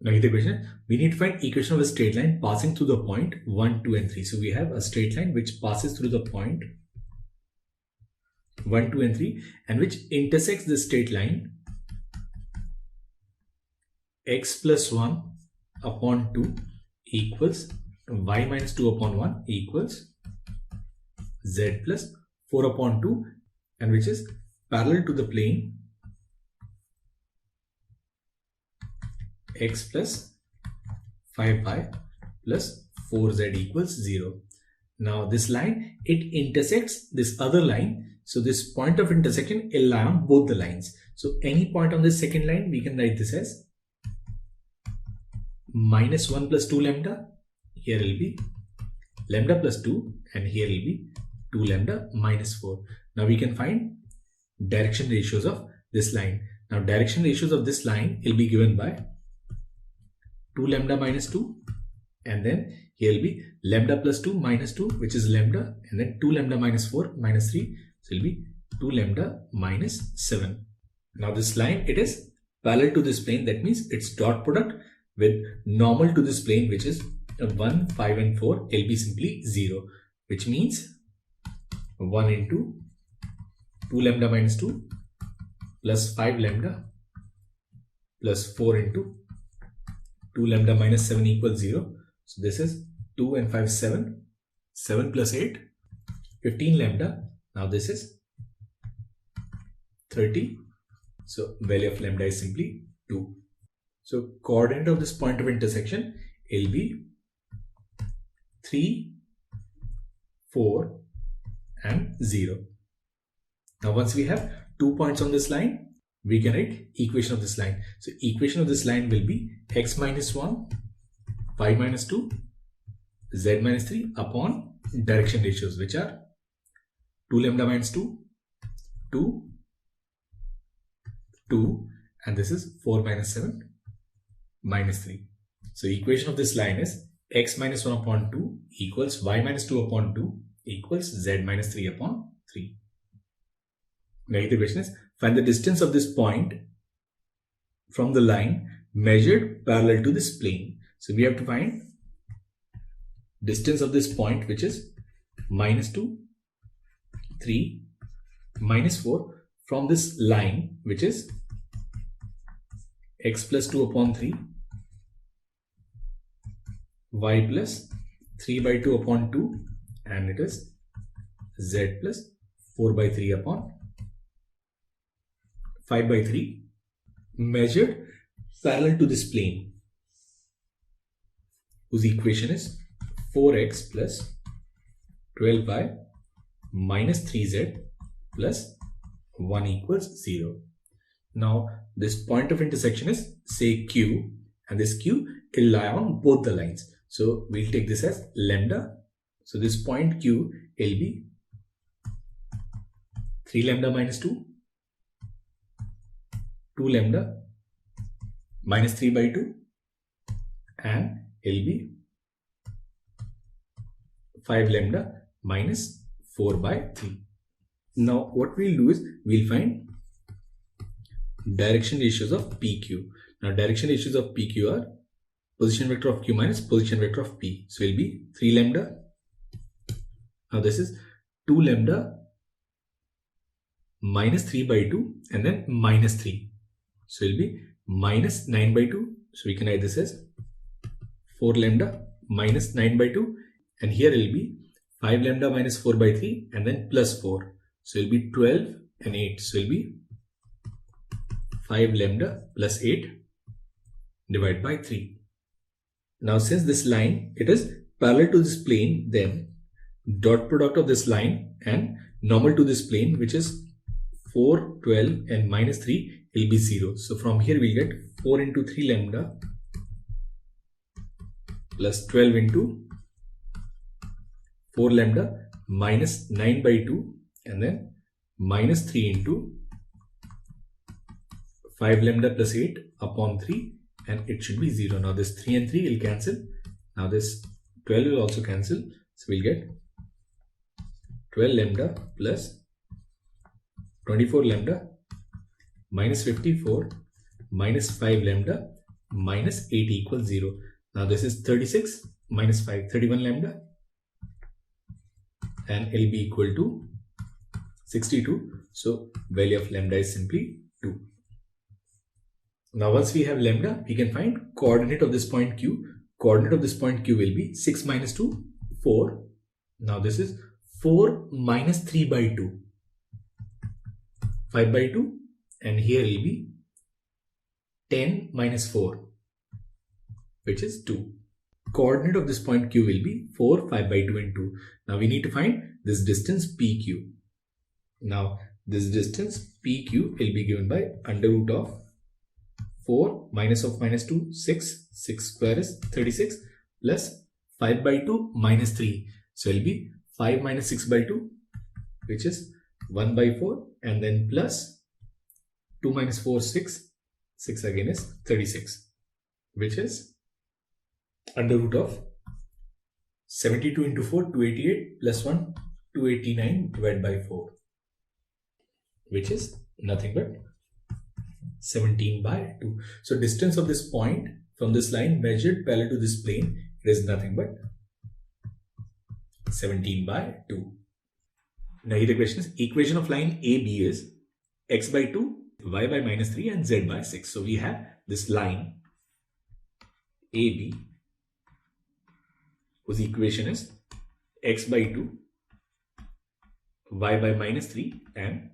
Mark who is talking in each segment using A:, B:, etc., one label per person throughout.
A: Now here the question, we need to find equation of a straight line passing through the point 1, 2 and 3. So we have a straight line which passes through the point 1, 2 and 3 and which intersects the straight line x plus 1 upon 2 equals y minus 2 upon 1 equals z plus 4 upon 2 and which is parallel to the plane x plus 5y plus 4z equals 0. Now this line, it intersects this other line. So this point of intersection will lie on both the lines. So any point on this second line, we can write this as minus 1 plus 2 lambda. Here will be lambda plus 2 and here will be 2 lambda minus 4. Now we can find direction ratios of this line. Now direction ratios of this line will be given by 2 lambda minus 2 and then here will be lambda plus 2 minus 2 which is lambda and then 2 lambda minus 4 minus 3, so it will be 2 lambda minus 7. Now this line, it is parallel to this plane, that means its dot product with normal to this plane which is 1, 5 and 4 will be simply 0, which means 1 into 2 lambda minus 2 plus 5 lambda plus 4 into 2 lambda minus 7 equals 0. So this is 2 and 5 7, 7 plus 8, 15 lambda. Now this is 30. So value of lambda is simply 2. So coordinate of this point of intersection will be 3, 4 and 0. Now once we have 2 points on this line, we can write equation of this line. So equation of this line will be x minus 1, y minus 2, z minus 3 upon direction ratios which are 2 lambda minus 2, 2, 2 and this is 4 minus 7 minus 3. So equation of this line is x minus 1 upon 2 equals y minus 2 upon 2 equals z minus 3 upon 3. Now the question is, find the distance of this point from the line measured parallel to this plane. So we have to find distance of this point which is minus 2, 3, minus 4 from this line which is x plus 2 upon 3, y plus 3 by 2 upon 2 and it is z plus 4 by 3 upon 5 by 3 measured parallel to this plane whose equation is 4x plus 12y minus 3z plus 1 equals 0. Now this point of intersection is say Q and this Q will lie on both the lines. So we'll take this as lambda. So this point Q will be 3 lambda minus 2, 2 lambda minus 3 by 2 and will be 5 lambda minus 4 by 3. Now what we'll do is we'll find direction ratios of PQ. Now direction ratios of PQ are position vector of Q minus position vector of P. So it will be 3 lambda. Now this is 2 lambda minus 3 by 2 and then minus 3. So it will be minus 9 by 2. So we can write this as 4 lambda minus 9 by 2 and here it will be 5 lambda minus 4 by 3 and then plus 4. So it will be 12 and 8. So it will be 5 lambda plus 8 divided by 3. Now since this line, it is parallel to this plane, then dot product of this line and normal to this plane which is 4, 12 and minus 3 will be 0. So from here we get 4 into 3 lambda plus 12 into 4 lambda minus 9 by 2 and then minus 3 into 5 lambda plus 8 upon 3 and it should be 0. Now this 3 and 3 will cancel. Now this 12 will also cancel. So we'll get 12 lambda plus 24 lambda minus 54 minus 5 lambda minus 8 equals 0. Now this is 36 minus 5, 31 lambda, and it'll be equal to 62. So value of lambda is simply 2. Now once we have lambda, we can find coordinate of this point Q. Coordinate of this point Q will be 6 minus 2, 4. Now this is 4 minus 3 by 2, 5 by 2, and here will be 10 minus 4, which is 2. Coordinate of this point Q will be 4, 5 by 2 and 2. Now we need to find this distance PQ. Now this distance PQ will be given by under root of 4 minus of minus 2, 6. 6 square is 36 plus 5 by 2 minus 3. So it will be 5 minus 6 by 2, which is 1 by 4, and then plus 2 minus 4, 6. 6 again is 36, which is under root of 72 into 4, 288 plus 1, 289 divided by 4, which is nothing but 17 by 2. So distance of this point from this line measured parallel to this plane, it is nothing but 17 by 2. Now here the question is, equation of line AB is x by 2, y by minus 3 and z by 6. So we have this line AB whose equation is x by 2, y by minus 3 and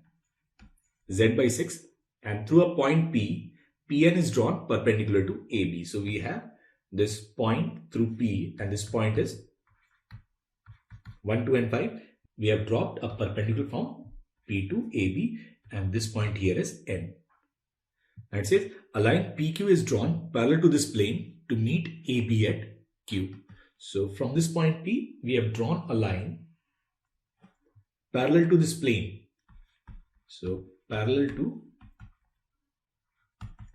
A: z by 6, and through a point P, Pn is drawn perpendicular to AB. So we have this point through P, and this point is 1, 2 and 5. We have dropped a perpendicular from P to AB, and this point here is N. That says a line PQ is drawn parallel to this plane to meet AB at Q. So from this point P, we have drawn a line parallel to this plane. So parallel to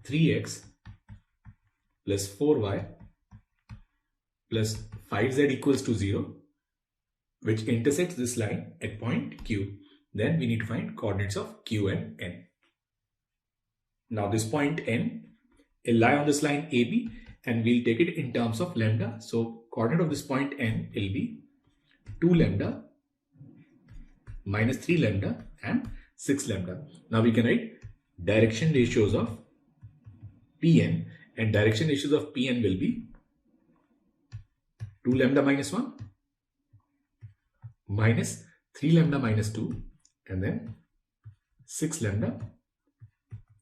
A: 3x plus 4y plus 5z equals to 0, which intersects this line at point Q. Then we need to find coordinates of Q and N. Now this point N will lie on this line AB, and we'll take it in terms of lambda. So coordinate of this point N will be 2 lambda minus 3 lambda and 6 lambda. Now we can write direction ratios of Pn, and direction ratios of Pn will be 2 lambda minus 1 minus 3 lambda minus 2 and then 6 lambda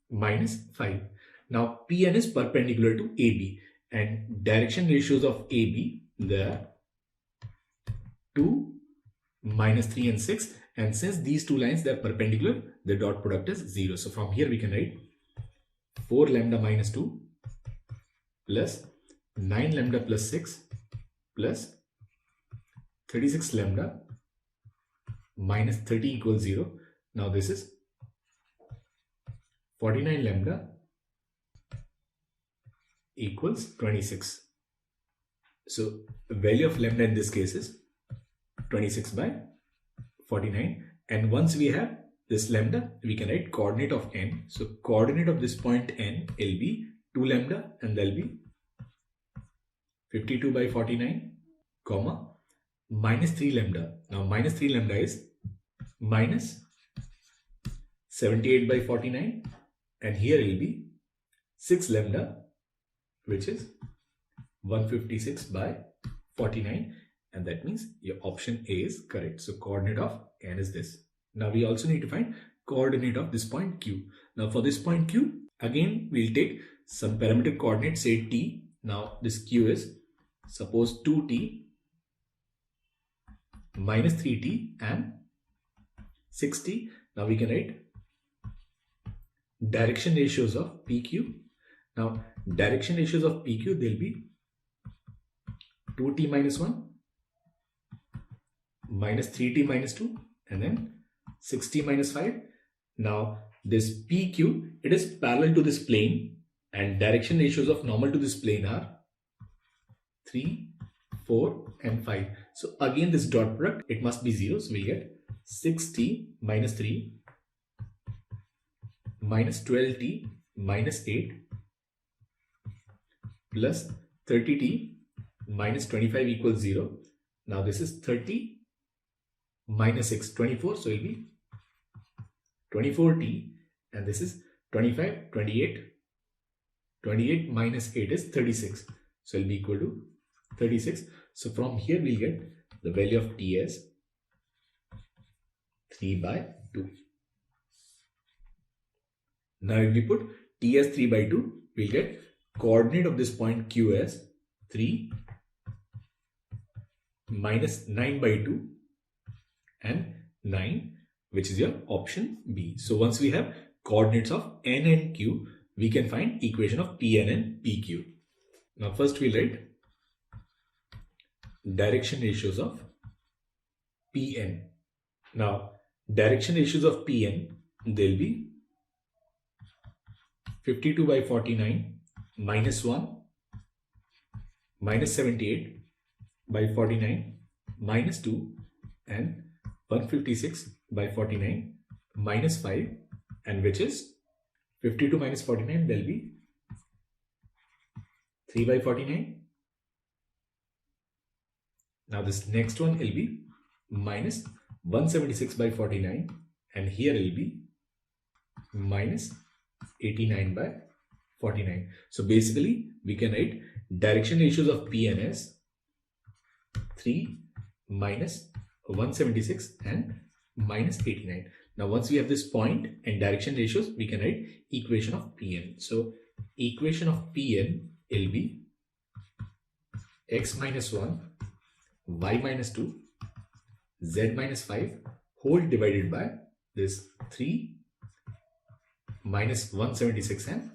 A: minus 5. Now Pn is perpendicular to AB, and direction ratios of AB, there are 2, minus 3 and 6, and since these two lines they are perpendicular, the dot product is 0. So from here we can write 4 lambda minus 2 plus 9 lambda plus 6 plus 36 lambda minus 30 equals 0. Now this is 49 lambda equals 26. So the value of lambda in this case is 26 by 49. And once we have this lambda, we can write coordinate of N. So coordinate of this point N will be 2 lambda, and there will be 52 by 49, comma, minus 3 lambda. Now minus 3 lambda is minus 78 by 49, and here will be 6 lambda, which is 156 by 49, and that means your option A is correct. So coordinate of N is this. Now we also need to find coordinate of this point Q. Now for this point Q, again we'll take some parametric coordinate, say T. Now this Q is suppose 2T minus 3T and 6T. Now we can write direction ratios of PQ. Now direction ratios of PQ, they'll be 2T minus 1 minus 3T minus 2 and then 6T minus 5. Now this PQ, it is parallel to this plane, and direction ratios of normal to this plane are 3, 4 and 5. So again this dot product, it must be 0. So we'll get 6T minus 3 minus 12T minus 8 plus 30t minus 25 equals 0. Now this is 30 minus 6, 24. So it will be 24t, and this is 25, 28. 28 minus 8 is 36. So it will be equal to 36. So from here we'll get the value of t as 3 by 2. Now if we put t as 3 by 2, we'll get coordinate of this point q as 3 minus 9 by 2 and 9, which is your option B. So once we have coordinates of n and q, we can find equation of Pn and Pq. Now first we'll write direction ratios of Pn. Now direction ratios of Pn, they'll be 52 by 49 minus 1 minus 78 by 49 minus 2 and 156 by 49 minus 5, and which is 52 minus 49, there will be 3 by 49. Now this next one will be minus 176 by 49, and here will be minus 89 by 49. So basically we can write direction ratios of Pn as 3 minus 176 and minus 89. Now once we have this point and direction ratios, we can write equation of Pn. So equation of Pn will be x minus 1, y minus 2, z minus 5 whole divided by this 3 minus 176 and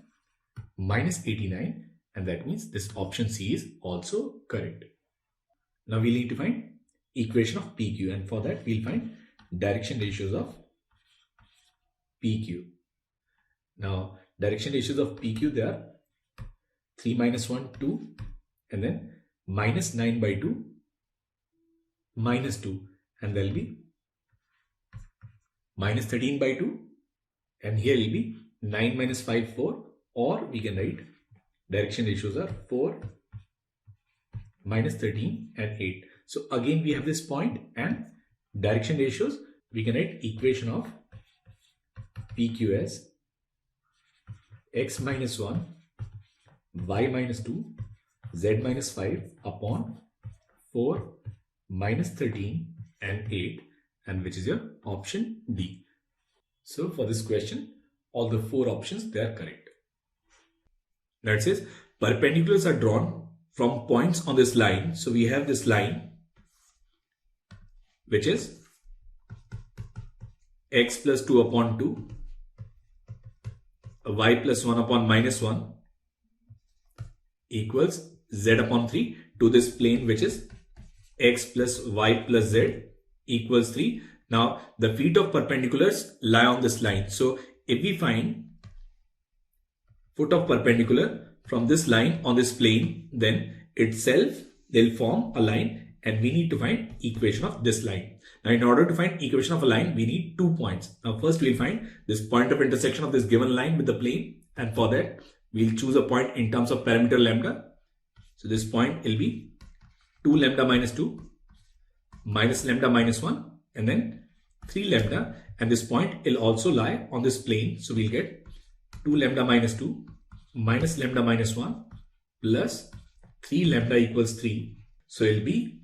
A: minus 89, and that means this option C is also correct. Now we need to find equation of PQ, and for that we'll find direction ratios of PQ. Now direction ratios of PQ, they are 3 minus 1, 2, and then minus 9 by 2, minus 2, and there will be minus 13 by 2, and here will be 9 minus 5, 4, or we can write direction ratios are 4, minus 13 and 8. So again we have this point and direction ratios, we can write equation of PQ as x minus 1, y minus 2, z minus 5 upon 4 minus 13 and 8, and which is your option D. So for this question, all the 4 options, they are correct. Now it says perpendiculars are drawn from points on this line. So we have this line which is x plus 2 upon 2, y plus 1 upon minus 1 equals z upon 3 to this plane which is x plus y plus z equals 3. Now the feet of perpendiculars lie on this line. So if we find foot of perpendicular from this line on this plane, then itself they'll form a line, and we need to find equation of this line. Now in order to find equation of a line, we need 2 points. Now first we'll find this point of intersection of this given line with the plane, and for that we'll choose a point in terms of parameter lambda. So this point will be 2 lambda minus 2 minus lambda minus 1 and then 3 lambda, and this point will also lie on this plane. So we'll get 2 lambda minus 2 minus lambda minus 1 plus 3 lambda equals 3. So it will be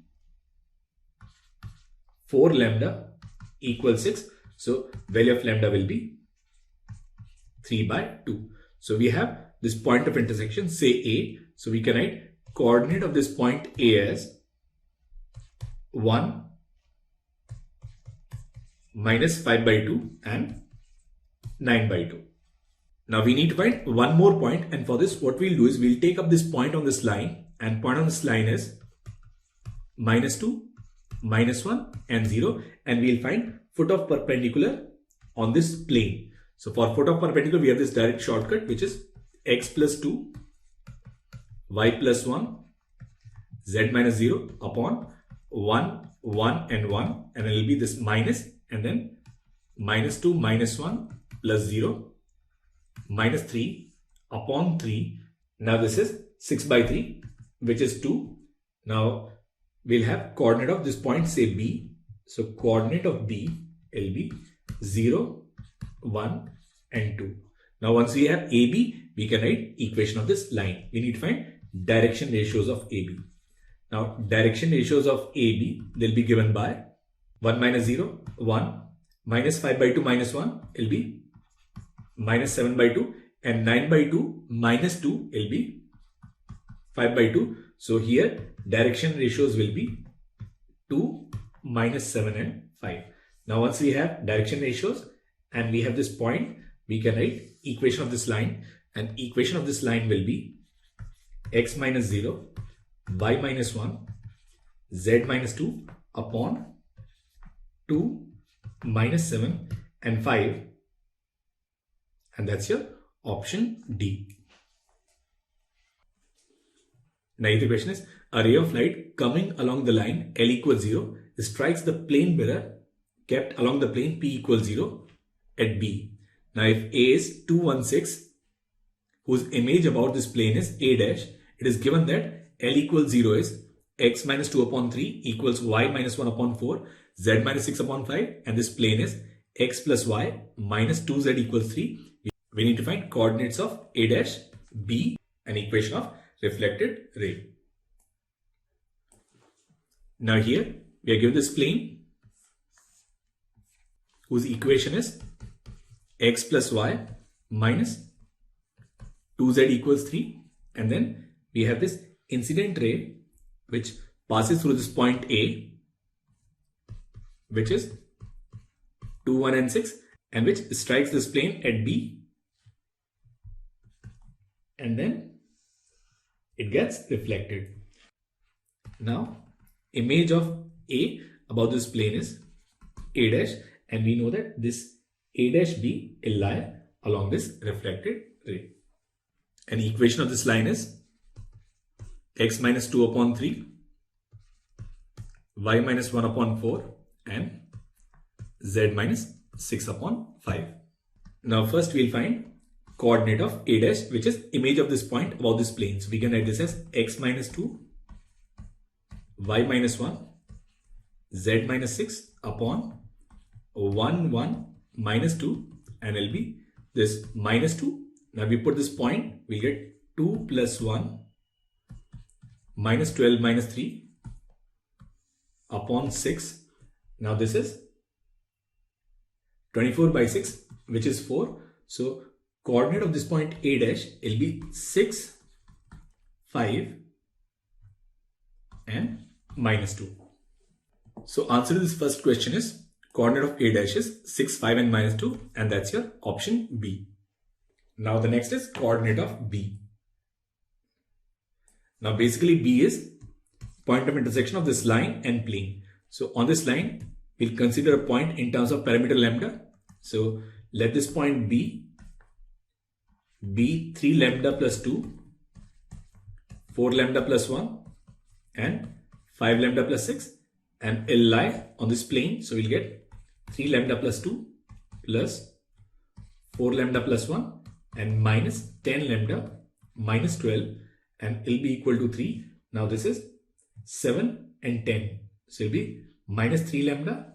A: 4 lambda equals 6. So value of lambda will be 3 by 2. So we have this point of intersection, say A. So we can write coordinate of this point A as 1 minus 5 by 2 and 9 by 2. Now we need to find one more point, and for this what we'll do is we'll take up this point on this line, and point on this line is minus 2, minus 1 and 0, and we'll find foot of perpendicular on this plane. So for foot of perpendicular we have this direct shortcut which is x plus 2, y plus 1, z minus 0 upon 1, 1 and 1, and it will be this minus and then minus 2 minus 1 plus 0 minus 3 upon 3. Now this is 6 by 3, which is 2. Now we'll have coordinate of this point, say B. So coordinate of B will be 0, 1 and 2. Now once we have AB, we can write equation of this line. We need to find direction ratios of AB. Now direction ratios of AB, they'll be given by 1 minus 0, 1, minus 5 by 2 minus 1 will be minus 7 by 2, and 9 by 2 minus 2 will be 5 by 2. So here direction ratios will be 2, minus 7 and 5. Now once we have direction ratios and we have this point, we can write equation of this line, and equation of this line will be x minus 0, y minus 1, z minus 2 upon 2, minus 7 and 5, and that's your option D. Now the question is, a ray of light coming along the line L equals 0 strikes the plane mirror kept along the plane P equals 0 at B. Now if A is 216, whose image about this plane is A dash, it is given that L equals 0 is x minus 2 upon 3 equals y minus 1 upon 4, z minus 6 upon 5, and this plane is x plus y minus 2z equals 3. We need to find coordinates of A dash, B, and equation of reflected ray. Now here we are given this plane whose equation is x plus y minus 2z equals 3, and then we have this incident ray which passes through this point A, which is 2, 1 and 6, and which strikes this plane at B, and then it gets reflected. Now image of A about this plane is A dash, and we know that this A dash B will lie along this reflected ray. And equation of this line is x minus 2 upon 3, y minus 1 upon 4, and z minus 6 upon 5. Now first we'll find coordinate of A dash, which is image of this point about this plane. So we can write this as x minus 2, y minus 1, z minus 6 upon 1, 1, minus 2, and will be this minus 2. Now we put this point, we'll get 2 plus 1 minus 12 minus 3 upon 6. Now this is 24 by 6, which is 4. So coordinate of this point A dash will be 6, 5 and minus 2. So answer to this first question is coordinate of A dash is 6, 5 and minus 2, and that's your option B. Now the next is coordinate of B. Now basically B is point of intersection of this line and plane. So on this line, we'll consider a point in terms of parameter lambda. So let this point be 3 lambda plus 2, 4 lambda plus 1 and 5 lambda plus 6, and it'll lie on this plane. So we'll get 3 lambda plus 2 plus 4 lambda plus 1 and minus 10 lambda minus 12, and it'll be equal to 3. Now this is 7 and 10. So it'll be minus 3 lambda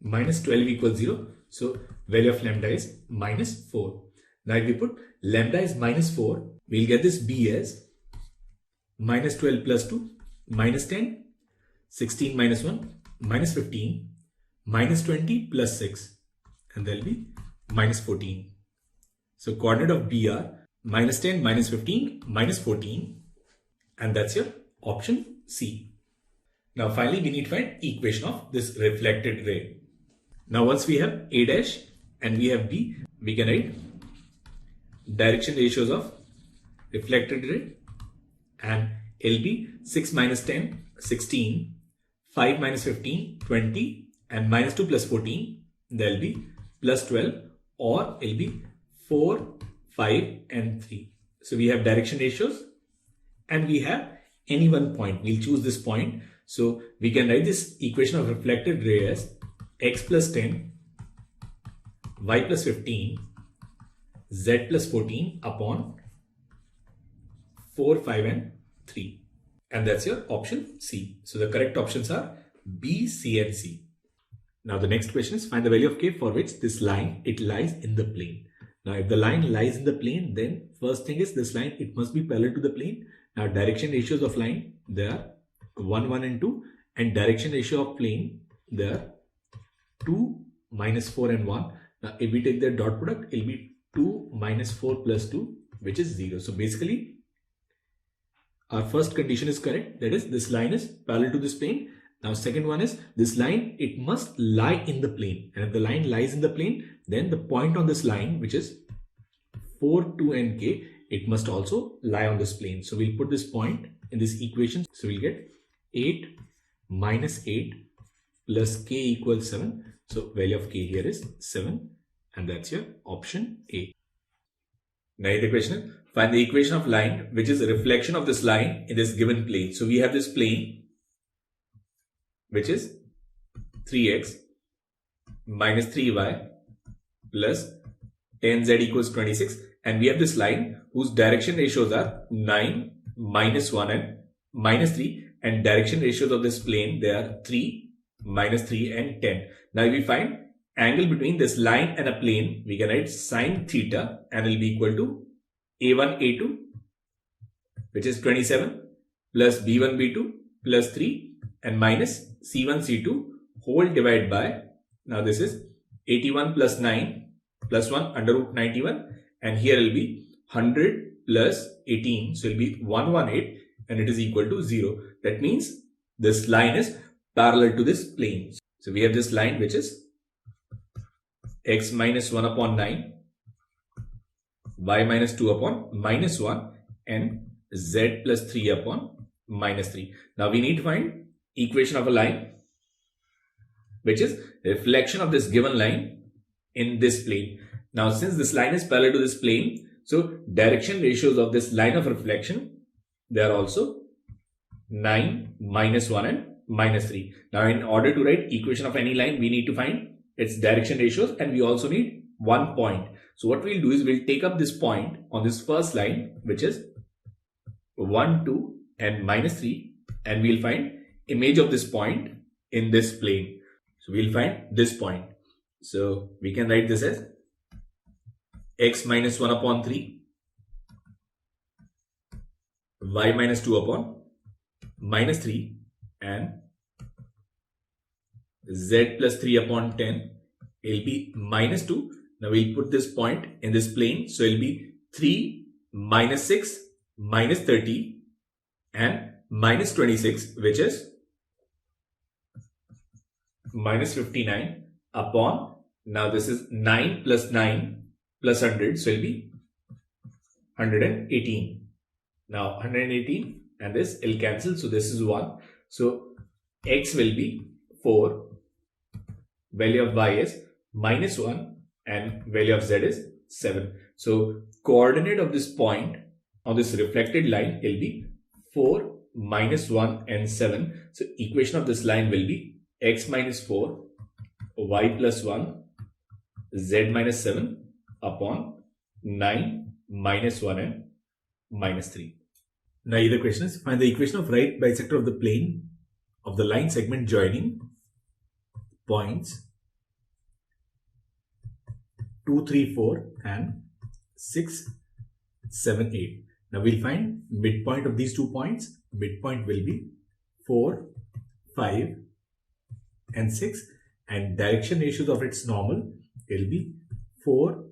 A: minus 12 equals 0. So value of lambda is minus 4. Now if we put lambda is minus 4, we'll get this B as minus 12 plus 2, minus 10, 16 minus 1, minus 15, minus 20 plus 6, and there'll be minus 14. So coordinate of B are minus 10, minus 15, minus 14, and that's your option C. Now finally we need to find equation of this reflected ray. Now once we have A dash and we have B, we can write direction ratios of reflected ray, and it'll be 6 minus 10, 16, 5 minus 15, 20, and minus 2 plus 14, there'll be plus 12, or it'll be 4, 5 and 3. So we have direction ratios and we have any one point. We'll choose this point. So we can write this equation of reflected ray as x plus 10, y plus 15, z plus 14 upon 4, 5 and 3. And that's your option C. So the correct options are B, C and C. Now the next question is find the value of k for which this line, it lies in the plane. Now if the line lies in the plane, then first thing is this line, it must be parallel to the plane. Now direction ratios of line, there are 1, 1 and 2, and direction ratio of plane, there are 2, minus 4 and 1. Now if we take the dot product, it will be 2 minus 4 plus 2, which is 0. So basically our first condition is correct, that is this line is parallel to this plane. Now second one is this line, it must lie in the plane, and if the line lies in the plane, then the point on this line, which is 4, 2 and k, it must also lie on this plane. So we'll put this point in this equation. So we'll get 8 minus 8 plus k equals 7. So value of k here is 7, and that's your option A. Now the question is find the equation of line which is a reflection of this line in this given plane. So we have this plane which is 3x minus 3y plus 10z equals 26, and we have this line whose direction ratios are 9, minus 1 and minus 3, and direction ratios of this plane, they are 3, minus 3 and 10. Now if we find angle between this line and a plane, we can write sine theta, and it will be equal to a1 a2, which is 27, plus b1 b2 plus 3 and minus c1 c2 whole divided by, now this is 81 plus 9 plus 1 under root 91, and here it will be 100 plus 18, so it will be 118, and it is equal to 0. That means this line is parallel to this plane. So we have this line which is x minus 1 upon 9, y minus 2 upon minus 1, and z plus 3 upon minus 3. Now we need to find equation of a line which is reflection of this given line in this plane. Now since this line is parallel to this plane, so direction ratios of this line of reflection, they are also 9, minus 1 and minus 3. Now in order to write equation of any line, we need to find its direction ratios, and we also need one point. So what we'll do is we'll take up this point on this first line which is 1, 2 and minus 3, and we'll find image of this point in this plane. So we'll find this point. So we can write this as x minus 1 upon 3, y minus 2 upon minus 3, and z plus 3 upon 10. It will be minus 2. Now we'll put this point in this plane. So it will be 3 minus 6 minus 30 and minus 26, which is minus 59 upon, now this is 9 plus 9 plus 100, so it will be 118. Now 118 and this will cancel, so this is 1. So x will be 4, value of y is minus 1, and value of z is 7. So coordinate of this point on this reflected line will be 4, minus 1 and 7. So equation of this line will be x minus 4, y plus 1, z minus 7 upon 9, minus 1 and minus 3. Now the question is find the equation of right bisector of the plane of the line segment joining points 2, 3, 4 and 6, 7, 8. Now we'll find midpoint of these 2 points. Midpoint will be 4, 5 and 6, and direction ratios of its normal will be 4,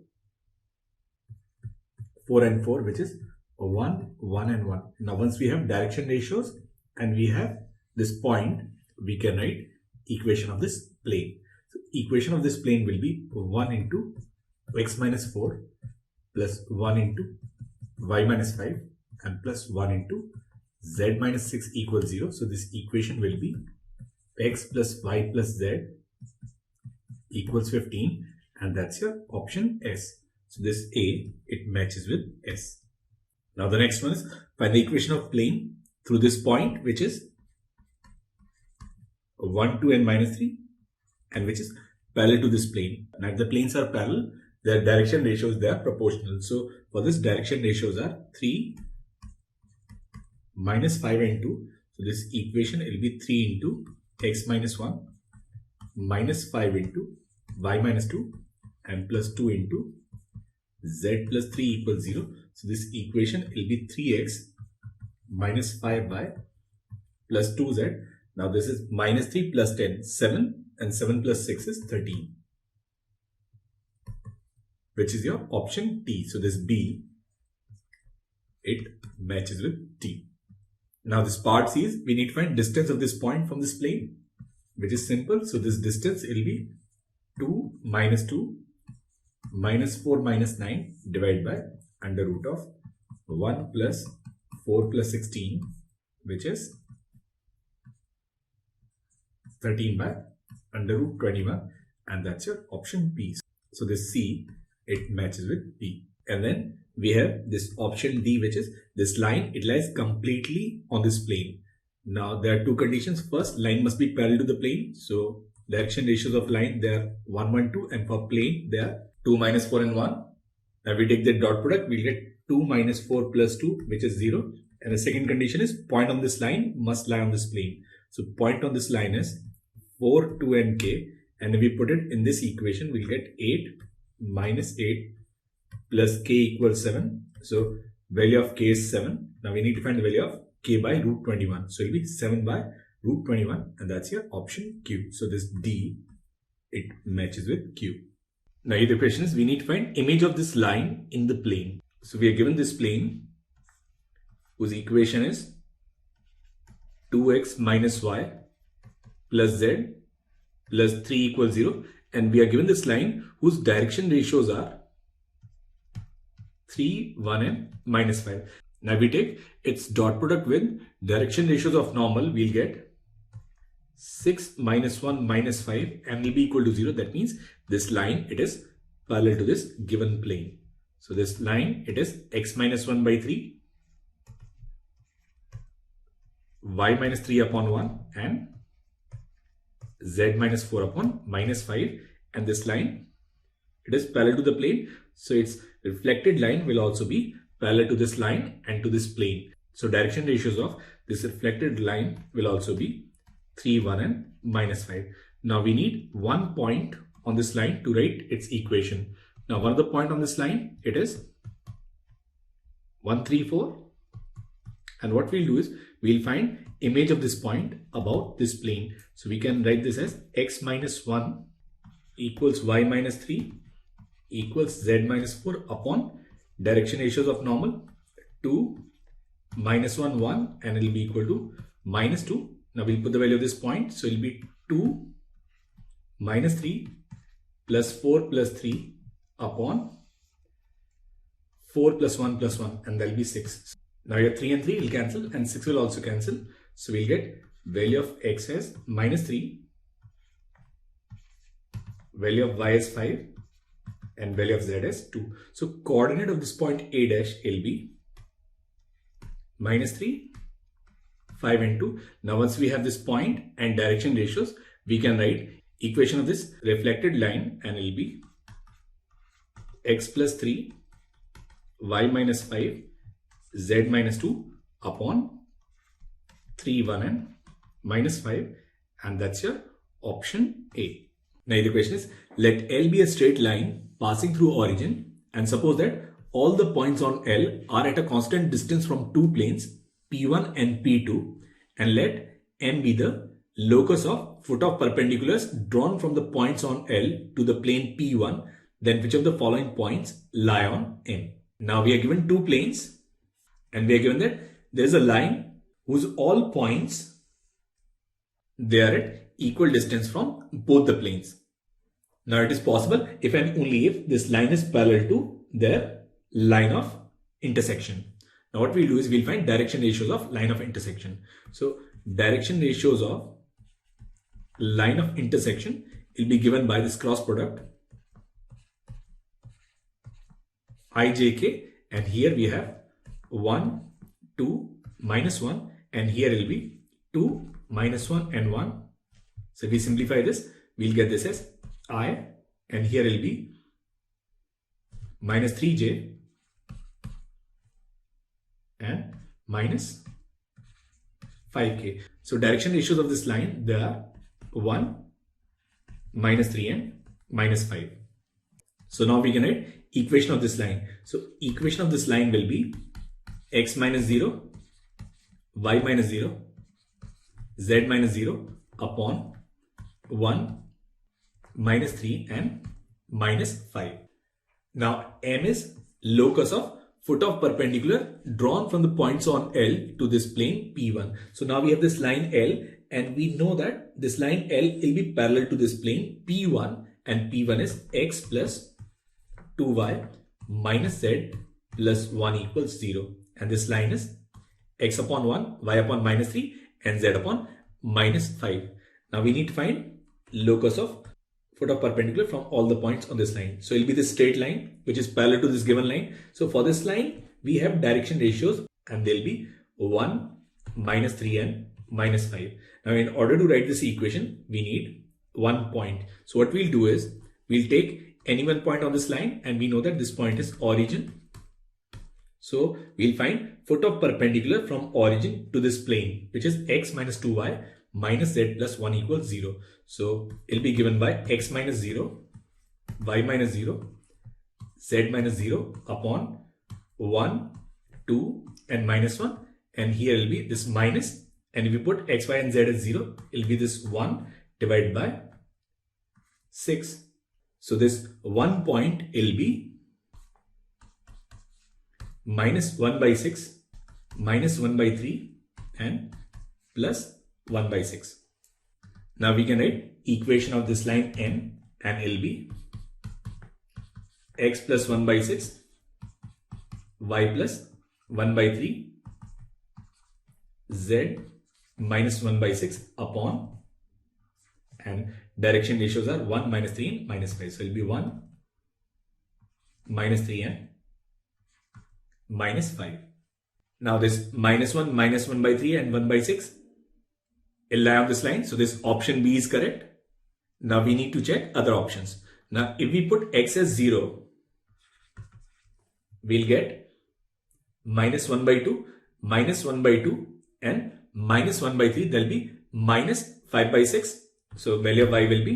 A: 4 and 4, which is 1, 1 and 1. Now once we have direction ratios and we have this point, we can write equation of this plane. So equation of this plane will be 1 into x minus 4 plus 1 into y minus 5 and plus 1 into z minus 6 equals 0. So this equation will be x plus y plus z equals 15, and that's your option S. So this A, it matches with S. Now the next one is find the equation of plane through this point which is 1, 2 and minus 3, and which is parallel to this plane. Now if the planes are parallel, their direction ratios, they are proportional. So for this, direction ratios are 3, minus 5 and 2. So this equation will be 3 into x minus 1 minus 5 into y minus 2 and plus 2 into z plus 3 equals 0. So this equation will be 3x minus 5y plus 2z. Now this is minus 3 plus 10, 7, and 7 plus 6 is 13, which is your option T. So this B, it matches with T. Now this part C is, we need to find distance of this point from this plane, which is simple. So this distance will be 2 minus 2 minus 4 minus 9 divided by under root of 1 plus 4 plus 16, which is 13 by under root 21, and that's your option B. So this C, it matches with B. And then we have this option D, which is this line, it lies completely on this plane. Now there are two conditions. First, line must be parallel to the plane. So direction ratios of line, they are 1, 1, 2, and for plane they are 2, minus 4 and 1. Now we take the dot product, we'll get 2 minus 4 plus 2, which is 0. And the second condition is point on this line must lie on this plane. So point on this line is 4, 2 and k, and if we put it in this equation, we'll get 8 minus 8 plus k equals 7. So value of k is 7. Now we need to find the value of k by root 21. So it will be 7 by root 21, and that's your option Q. So this D, it matches with Q. Now here the question is, we need to find image of this line in the plane. So we are given this plane whose equation is 2x minus y plus z plus 3 equals 0, and we are given this line whose direction ratios are 3, 1 and minus 5. Now we take its dot product with direction ratios of normal, we'll get 6 minus 1 minus 5 and will be equal to 0. That means this line, it is parallel to this given plane. So this line, it is x minus 1 by 3, y minus 3 upon 1 and z minus 4 upon minus 5, and this line, it is parallel to the plane. So its reflected line will also be parallel to this line and to this plane. So direction ratios of this reflected line will also be 3, 1 and minus 5. Now we need one point on this line to write its equation. Now one of the point on this line, it is 1, 3, 4. And what we'll do is, we'll find image of this point about this plane. So we can write this as x minus 1 equals y minus 3 equals z minus 4 upon direction ratios of normal 2, minus 1, 1, and it will be equal to minus 2. Now we'll put the value of this point. So it will be 2 minus 3 plus 4 plus 3 upon 4 plus 1 plus 1, and that will be 6. Now your 3 and 3 will cancel and 6 will also cancel. So we'll get value of x as minus 3, value of y as 5, and value of z as 2. So coordinate of this point A dash will be minus 3, 5 and 2. Now once we have this point and direction ratios, we can write equation of this reflected line, and it will be x plus 3, y minus 5, z minus 2 upon 3, 1 and minus 5, and that's your option A. Now the question is, let L be a straight line passing through origin, and suppose that all the points on L are at a constant distance from two planes P1 and P2, and let M be the locus of foot of perpendiculars drawn from the points on L to the plane P1, then which of the following points lie on M? Now we are given two planes, and we are given that there is a line whose all points, they are at equal distance from both the planes. Now it is possible if and only if this line is parallel to their line of intersection. Now what we'll do is, we'll find direction ratios of line of intersection. So direction ratios of line of intersection will be given by this cross product ijk, and here we have 1, 2, minus 1, and here will be 2, minus 1 and 1. So if we simplify this, we'll get this as I, and here will be minus 3j and minus 5k. So direction ratios of this line, they are 1, -3 and -5. So now we can write equation of this line. So equation of this line will be x minus 0, y minus 0, z minus 0 upon 1, -3 and -5. Now M is locus of foot of perpendicular drawn from the points on L to this plane P1. So now we have this line L, and we know that this line L will be parallel to this plane P1, and P1 is x plus 2y minus z plus 1 equals 0. And this line is x upon 1, y upon -3 and z upon -5. Now we need to find locus of foot of perpendicular from all the points on this line. So it will be this straight line which is parallel to this given line. So for this line we have direction ratios, and they'll be 1, -3 and -5. Now in order to write this equation we need one point. So what we'll do is we'll take any one point on this line, and we know that this point is origin. So we'll find foot of perpendicular from origin to this plane, which is x minus 2y minus z plus 1 equals 0. So it'll be given by x minus 0, y minus 0, z minus 0 upon 1, 2 and -1. And here will be this minus, and if you put x, y and z as 0, it'll be this 1 divided by 6. So this 1 point will be -1/6, -1/3 and +1/6. Now we can write equation of this line N, and it'll be x plus 1/6, y plus 1/3, z minus 1/6 upon, and direction ratios are 1, -3 and -5. So it'll be 1, -3 and -5. Now this -1, -1/3 and 1/6 will lie on this line. So this option B is correct. Now we need to check other options. Now if we put x as 0, we'll get -1/2, -1/2 and -1/3. There'll be -5/6. So value of y will be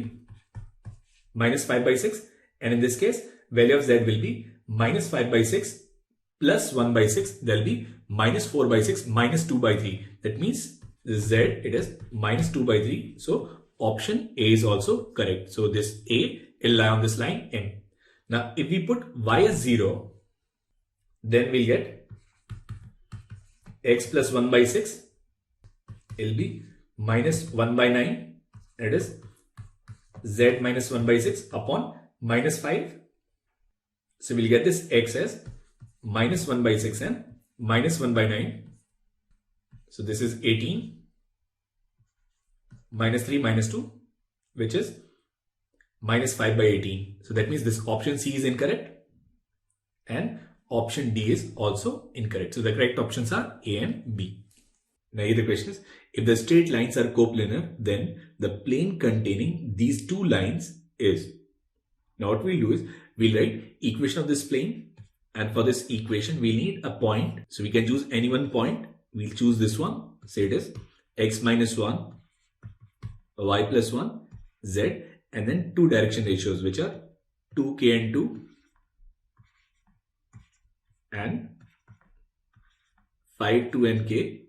A: -5/6, and in this case value of z will be -5/6 plus 1/6. There'll be -4/6 -2/3. That means this z, it is -2/3. So option A is also correct. So this A will lie on this line M. Now if we put y as 0, then we'll get x plus 1/6. It'll be -1/9. It is z minus 1/6 upon -5. So we'll get this x as -1/6 and -1/9. So this is 18, -3, -2, which is -5/18. So that means this option C is incorrect, and option D is also incorrect. So the correct options are A and B. Now here the question is, if the straight lines are coplanar, then the plane containing these two lines is. Now what we'll do is we'll write equation of this plane, and for this equation we need a point. So we can choose any one point. We'll choose this one. Say it is x minus 1, y plus 1, z, and then two direction ratios, which are 2k and 2 and 5, 2 and k,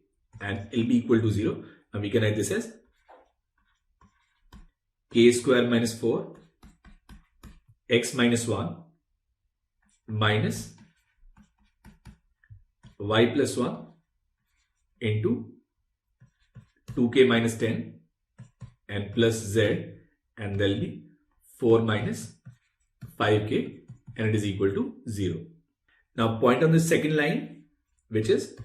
A: and it'll be equal to 0. Now we can write this as k square minus 4 x minus 1 minus y plus 1 into 2k minus 10 and plus z, and there will be 4 minus 5k, and it is equal to 0. Now point on the second line, which is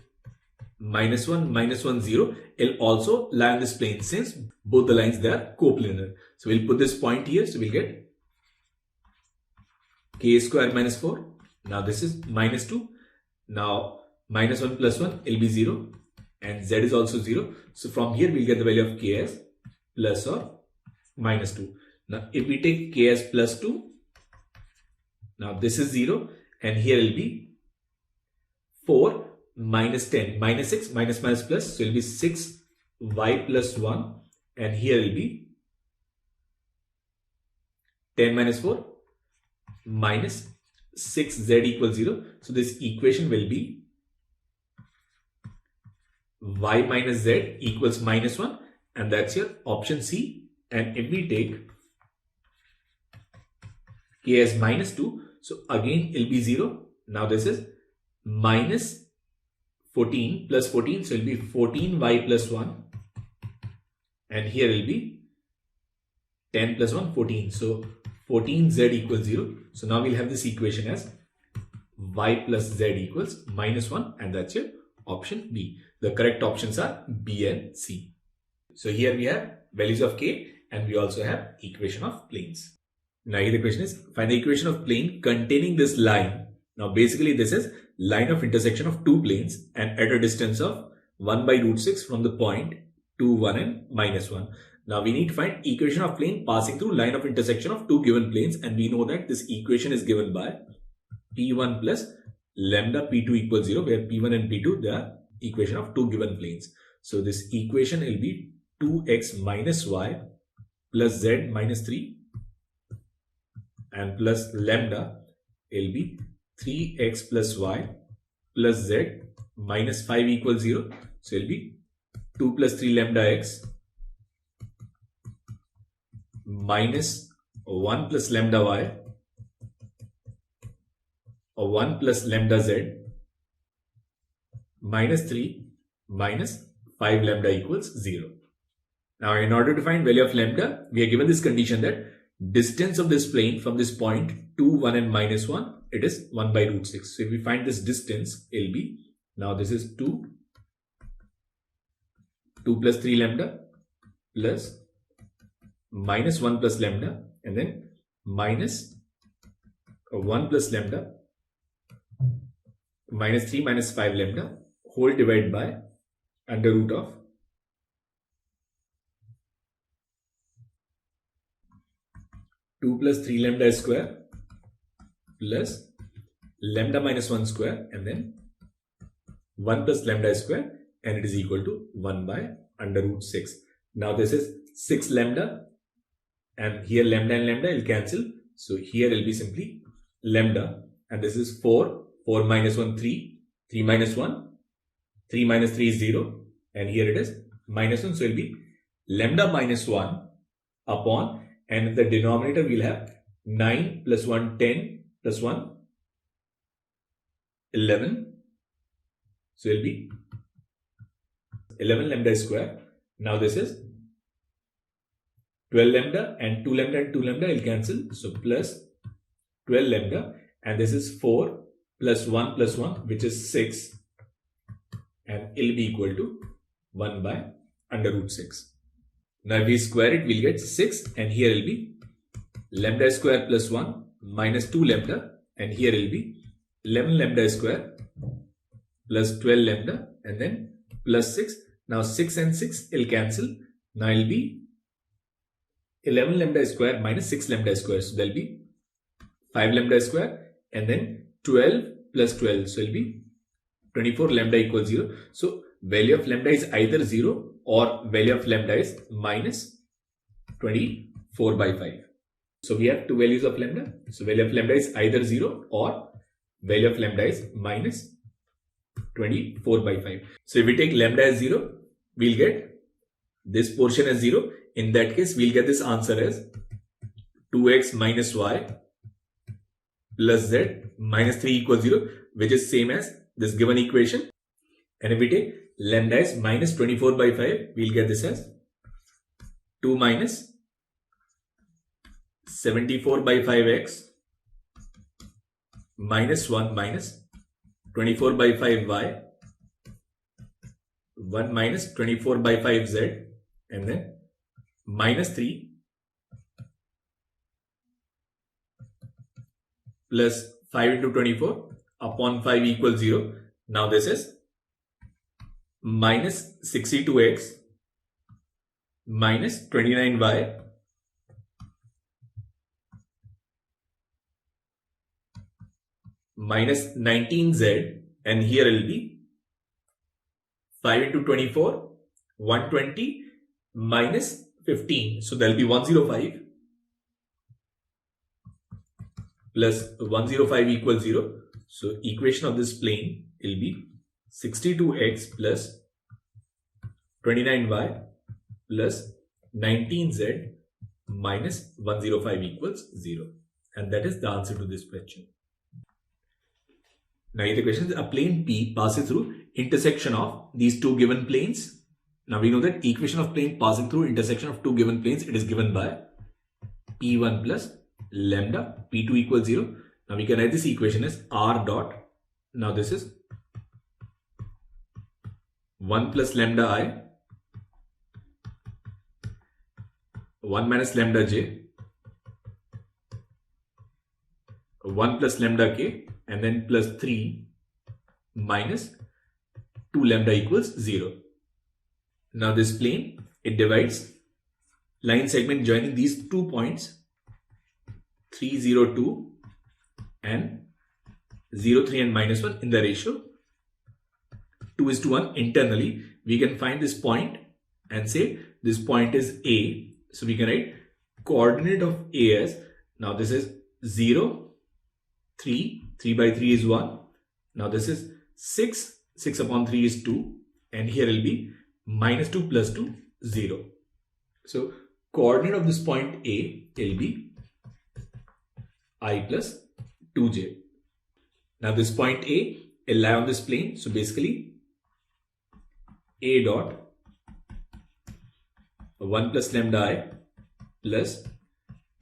A: -1, -1, 0, will also lie on this plane, since both the lines, they are coplanar. So we'll put this point here. So we'll get k square minus 4. Now this is -2. Now -1 plus 1 will be 0, and z is also 0. So from here we'll get the value of k as plus or -2. Now if we take k as plus 2, now this is 0, and here will be 4 minus 10, minus 6, minus minus plus, so it will be 6 y plus 1, and here will be 10 minus 4 minus 6z equals 0. So this equation will be y minus z equals minus 1, and that's your option C. And if we take k as minus 2, so again it will be 0. Now this is minus 14 plus 14, so it will be 14y plus 1, and here will be 10 plus 1, 14. So 14z equals 0. So now we'll have this equation as y plus z equals minus 1, and that's your option B. The correct options are B and C. So here we have values of k, and we also have equation of planes. Now here the question is, find the equation of plane containing this line. Now basically this is line of intersection of two planes and at a distance of 1 by root 6 from the point 2, 1 and minus 1. Now we need to find equation of plane passing through line of intersection of two given planes, and we know that this equation is given by P1 plus lambda P2 equals 0, where P1 and P2 they are equation of two given planes. So this equation will be 2x minus y plus z minus 3 and plus lambda will be 3x plus y plus z minus 5 equals 0. So it will be 2 plus 3 lambda x minus 1 plus lambda y or 1 plus lambda z minus 3 minus 5 lambda equals 0. Now in order to find value of lambda, we are given this condition that distance of this plane from this point 2, 1 and minus 1, it is 1 by root 6. So if we find this distance, it will be, now this is 2 plus 3 lambda plus minus 1 plus lambda, and then minus 1 plus lambda minus 3 minus 5 lambda whole divided by under root of 2 plus 3 lambda square plus lambda minus 1 square, and then 1 plus lambda square, and it is equal to 1 by under root 6. Now this is 6 lambda, and here lambda and lambda will cancel. So here will be simply lambda, and this is 4, 4 minus 1, 3, 3 minus 1, 3 minus 3 is 0, and here it is minus 1. So it will be lambda minus 1 upon, and in the denominator we'll have 9 plus 1, 10 plus 1, 11. So it will be 11 lambda square. Now this is 12 lambda, and 2 lambda and 2 lambda will cancel. So plus 12 lambda, and this is 4 plus 1 plus 1, which is 6, and it will be equal to 1 by under root 6. Now if we square it, we'll get 6, and here will be lambda square plus 1 minus 2 lambda, and here will be 11 lambda square plus 12 lambda, and then plus 6. Now 6 and 6 will cancel. Now it will be 11 lambda square minus 6 lambda square. So there will be 5 lambda square, and then 12 plus 12. So it will be 24 lambda equals 0. So value of lambda is either 0 or value of lambda is minus 24 by 5. So we have two values of lambda. So value of lambda is either 0 or value of lambda is minus 24 by 5. So if we take lambda as 0, we'll get this portion as 0. In that case, we'll get this answer as 2x minus y plus z minus 3 equals 0, which is same as this given equation. And if we take lambda is minus 24 by 5, we'll get this as 2 minus 74 by 5x minus 1 minus 24 by 5y, 1 minus 24 by 5z, and then minus 3 plus 5 into 24 upon 5 equals 0. Now this is minus 62x minus 29y minus 19z, and here will be 5 into 24 120 minus 15. So there will be 105 plus 105 equals 0. So equation of this plane will be 62x plus 29y plus 19z minus 105 equals 0. And that is the answer to this question. Now the question is, a plane P passes through intersection of these two given planes. Now we know that equation of plane passing through intersection of two given planes, it is given by P1 plus lambda, P2 equals 0. Now we can write this equation as R dot. Now this is 1 plus lambda I, 1 minus lambda j, 1 plus lambda k, and then plus 3 minus 2 lambda equals 0. Now this plane, it divides line segment joining these 2 points 302 and 03 and minus 1 in the ratio 2:1. Internally, we can find this point and say this point is A. So we can write coordinate of A as, now this is 0, 3, 3 by 3 is 1. Now this is 6, 6 upon 3 is 2. And here will be minus 2 plus 2, 0. So coordinate of this point A will be I plus 2j. Now this point A will lie on this plane. So basically A dot 1 plus lambda I plus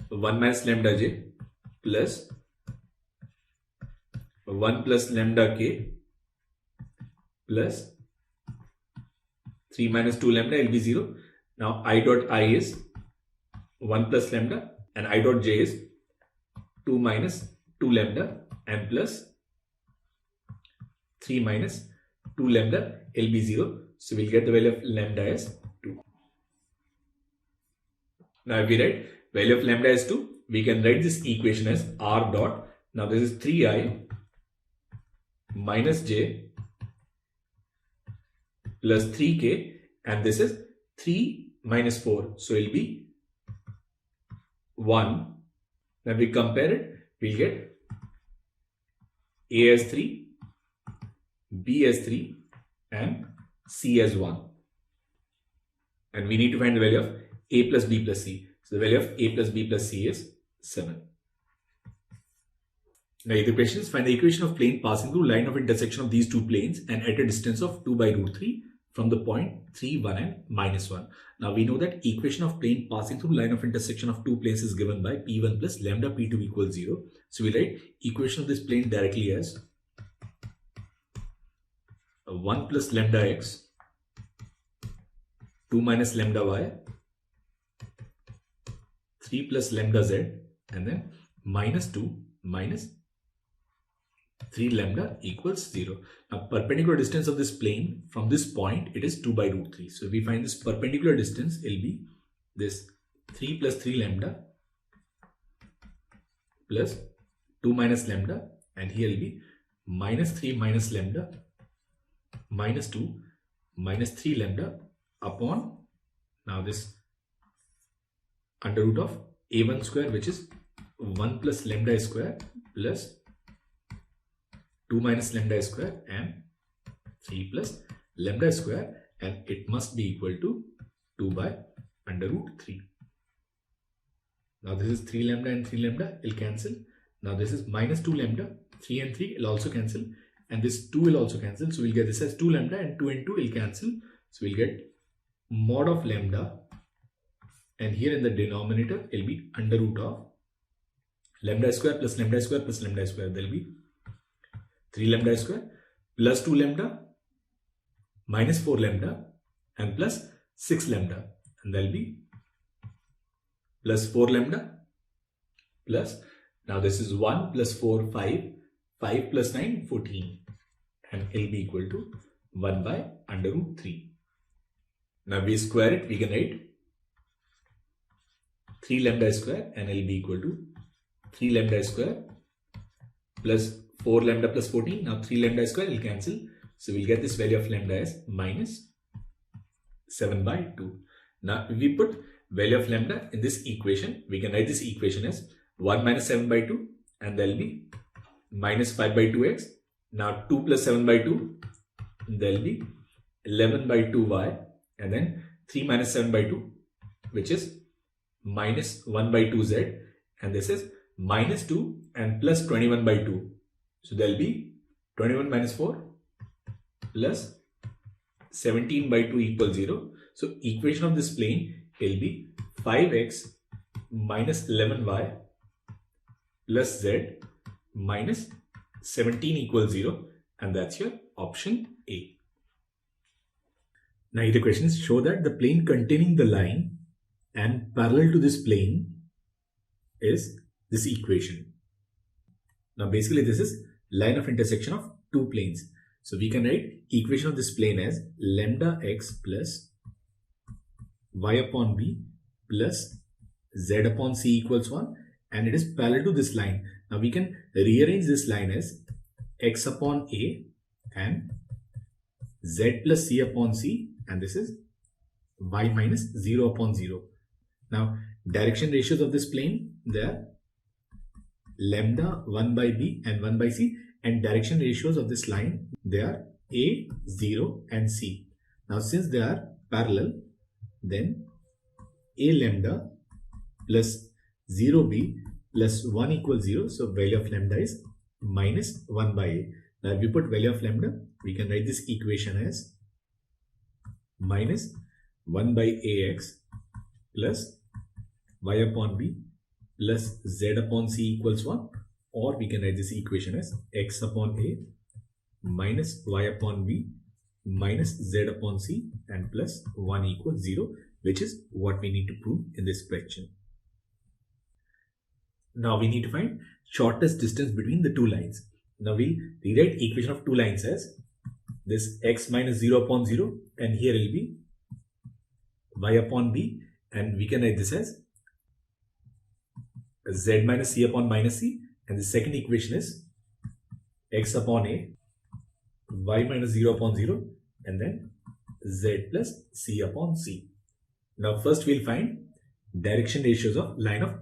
A: 1 minus lambda j plus 1 plus lambda k plus 3 minus 2 lambda will be 0. Now I dot I is 1 plus lambda and I dot j is 2 minus 2 lambda and plus 3 minus 2 lambda will be 0. So we'll get the value of lambda as 2. Now if we write value of lambda as 2, we can write this equation as R dot. Now this is 3i minus j plus 3k, and this is 3 minus 4. So it will be 1. Now we compare it, we'll get A as 3, B as 3 and C as 1. And we need to find the value of A plus B plus C. So the value of A plus B plus C is 7. Now the question is, find the equation of plane passing through line of intersection of these two planes and at a distance of 2 by root 3 from the point 3, 1 and minus 1. Now we know that equation of plane passing through line of intersection of two planes is given by P1 plus lambda P2 equals 0. So we write equation of this plane directly as 1 plus lambda x, 2 minus lambda y, 3 plus lambda z, and then minus 2 minus 3 lambda equals 0. Now perpendicular distance of this plane from this point, it is 2 by root 3. So we find this perpendicular distance will be this 3 plus 3 lambda plus 2 minus lambda, and here will be minus 3 minus lambda minus 2 minus 3 lambda upon, now this under root of a1 square, which is 1 plus lambda square plus 2 minus lambda square and 3 plus lambda square, and it must be equal to 2 by under root 3. Now this is 3 lambda and 3 lambda will cancel. Now this is minus 2 lambda, 3 and 3 will also cancel, and this 2 will also cancel. So we'll get this as 2 lambda and 2 and 2 will cancel. So we'll get mod of lambda, and here in the denominator will be under root of lambda square plus lambda square plus lambda square. There will be 3 lambda square plus 2 lambda minus 4 lambda and plus 6 lambda, and there will be plus 4 lambda plus, now this is 1 plus 4, 5, 5 plus 9, 14, and it will be equal to 1 by under root 3. Now we square it, we can write 3 lambda square, and it will be equal to 3 lambda square plus 4 lambda plus 14. Now 3 lambda square will cancel. So we'll get this value of lambda as minus 7 by 2. Now if we put value of lambda in this equation, we can write this equation as 1 minus 7 by 2, and there will be minus 5 by 2x. Now 2 plus 7 by 2, there will be 11 by 2y, and then 3 minus 7 by 2, which is minus 1 by 2z, and this is minus 2 and plus 21 by 2. So there will be 21 minus 4 plus 17 by 2 equals 0. So equation of this plane will be 5x minus 11y plus z minus 17 equals 0, and that's your option A. Now the questions show that the plane containing the line and parallel to this plane is this equation. Now basically this is line of intersection of two planes. So we can write equation of this plane as lambda x plus y upon b plus z upon c equals 1, and it is parallel to this line. Now we can rearrange this line as x upon a and z plus c upon c, and this is y minus 0 upon 0. Now direction ratios of this plane, they are lambda 1 by b and 1 by c, and direction ratios of this line, they are a, 0 and c. Now since they are parallel, then a lambda plus 0b plus 1 equals 0. So value of lambda is minus 1 by a. Now if we put value of lambda, we can write this equation as minus 1 by ax plus y upon b plus z upon c equals 1, or we can write this equation as x upon a minus y upon b minus z upon c and plus 1 equals 0, which is what we need to prove in this question. Now we need to find shortest distance between the two lines. Now we'll rewrite equation of two lines as this x minus 0 upon 0, and here will be y upon b, and we can write this as z minus c upon minus c, and the second equation is x upon a, y minus 0 upon 0, and then z plus c upon c. Now first we'll find direction ratios of line of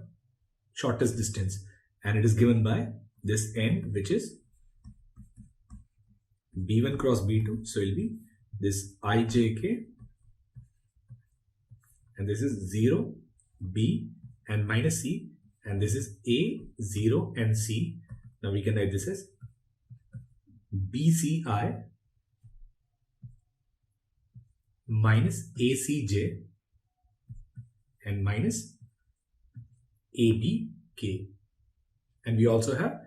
A: shortest distance, and it is given by this n, which is b1 cross b2. So it will be this ijk, and this is 0, b and minus c, and this is a, 0 and c. Now we can write this as bci minus acj and minus abk. And we also have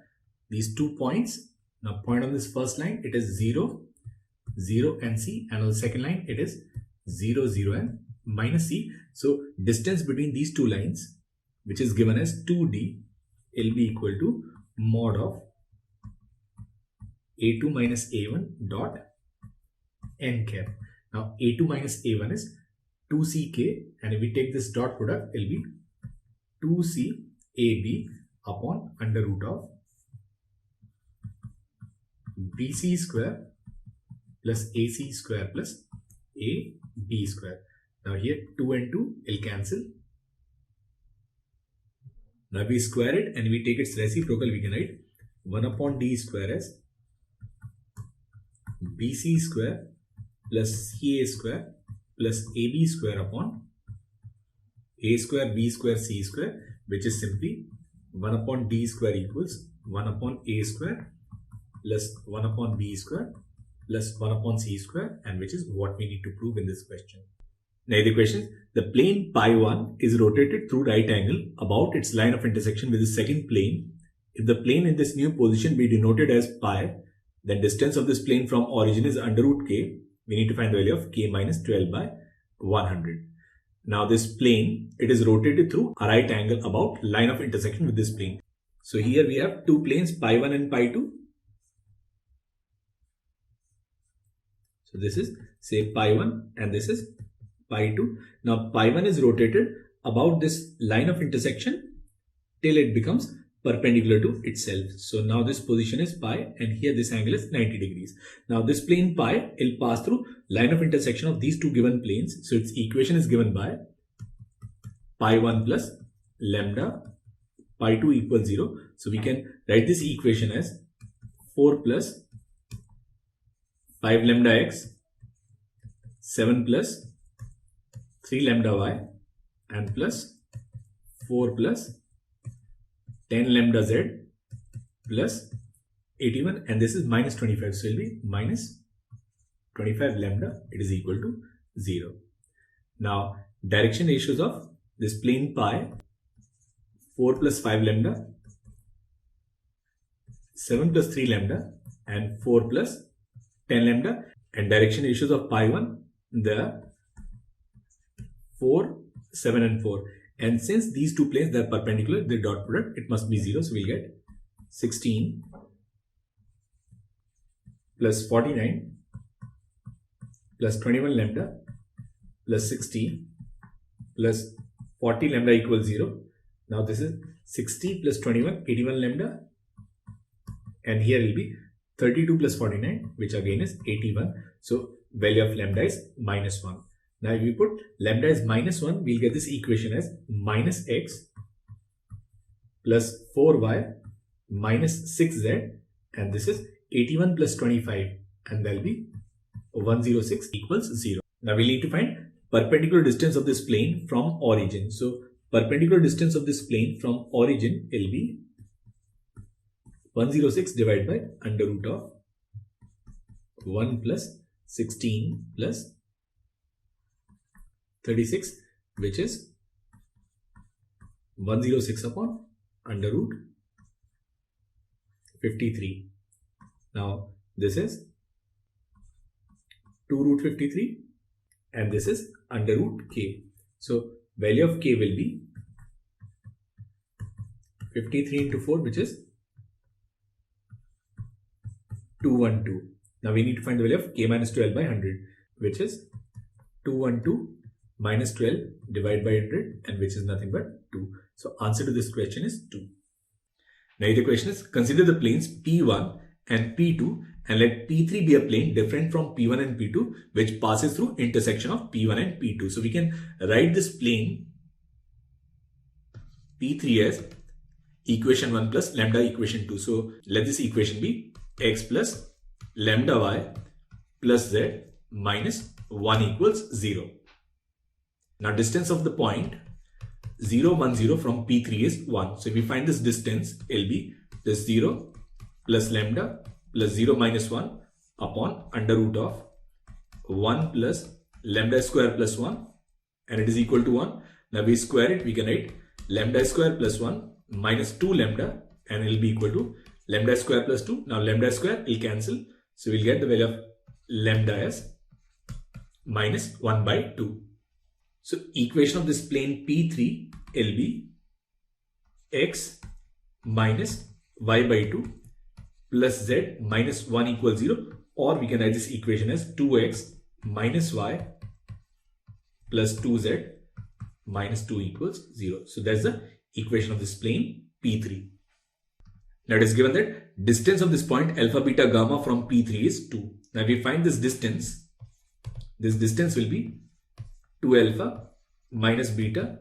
A: these 2 points. Now point on this first line, it is 0, 0 and c, and on the second line it is 0, 0 and minus c. So distance between these two lines, which is given as 2d, will be equal to mod of a2 minus a1 dot n cap. Now a2 minus a1 is 2ck, and if we take this dot product, it will be 2cab upon under root of bc square plus ac square plus ab square. Now here 2 and 2 will cancel. Now we square it and we take its reciprocal, we can write 1 upon d square as bc square plus ca square plus ab square upon a square, b square, c square, which is simply 1 upon d square equals 1 upon a square plus 1 upon b square plus 1 upon c square, and which is what we need to prove in this question. Now the question, the plane pi1 is rotated through right angle about its line of intersection with the second plane. If the plane in this new position be denoted as pi, then distance of this plane from origin is under root k. We need to find the value of k minus 12 by 100. Now this plane, it is rotated through a right angle about line of intersection with this plane. So here we have two planes, pi1 and pi2. So this is say pi1 and this is pi2. Now pi1 is rotated about this line of intersection till it becomes perpendicular to itself. So now this position is pi and here this angle is 90 degrees. Now this plane pi will pass through line of intersection of these two given planes. So its equation is given by pi 1 plus lambda pi 2 equals 0. So we can write this equation as 4 plus 5 lambda x, 7 plus 3 lambda y, and plus 4 plus 10 lambda z plus 81, and this is minus 25. So it will be minus 25 lambda. It is equal to 0. Now direction ratios of this plane pi: 4 plus 5 lambda, 7 plus 3 lambda, and 4 plus 10 lambda. And direction ratios of pi 1, the 4, 7 and 4. And since these two planes, they are perpendicular, the dot product, it must be 0. So we'll get 16 plus 49 plus 21 lambda plus 60 plus 40 lambda equals 0. Now this is 60 plus 21, 81 lambda. And here will be 32 plus 49, which again is 81. So value of lambda is minus 1. Now if we put lambda is minus 1, we'll get this equation as minus x plus 4y minus 6z, and this is 81 plus 25, and there will be 106 equals 0. Now we need to find perpendicular distance of this plane from origin. So perpendicular distance of this plane from origin will be 106 divided by under root of 1 plus 16 plus 36, which is 106 upon under root 53. Now this is 2 root 53 and this is under root k. So value of k will be 53 into 4, which is 212. Now we need to find the value of k minus 12 by 100, which is 212 minus 12 divided by 100, and which is nothing but 2. So answer to this question is 2. Now the question is, consider the planes P1 and P2 and let P3 be a plane different from P1 and P2 which passes through intersection of P1 and P2. So we can write this plane P3 as equation 1 plus lambda equation 2. So let this equation be x plus lambda y plus z minus 1 equals 0. Now distance of the point 0, 1, 0 from P3 is 1. So if we find this distance, it will be this 0 plus lambda plus 0 minus 1 upon under root of 1 plus lambda square plus 1, and it is equal to 1. Now we square it, we can write lambda square plus 1 minus 2 lambda, and it will be equal to lambda square plus 2. Now lambda square will cancel. So we'll get the value of lambda as minus 1 by 2. So equation of this plane P3 will be x minus y by 2 plus z minus 1 equals 0, or we can write this equation as 2x minus y plus 2z minus 2 equals 0. So that's the equation of this plane P3. Now it is given that distance of this point alpha, beta, gamma from P3 is 2. Now we find this distance will be 2 alpha minus beta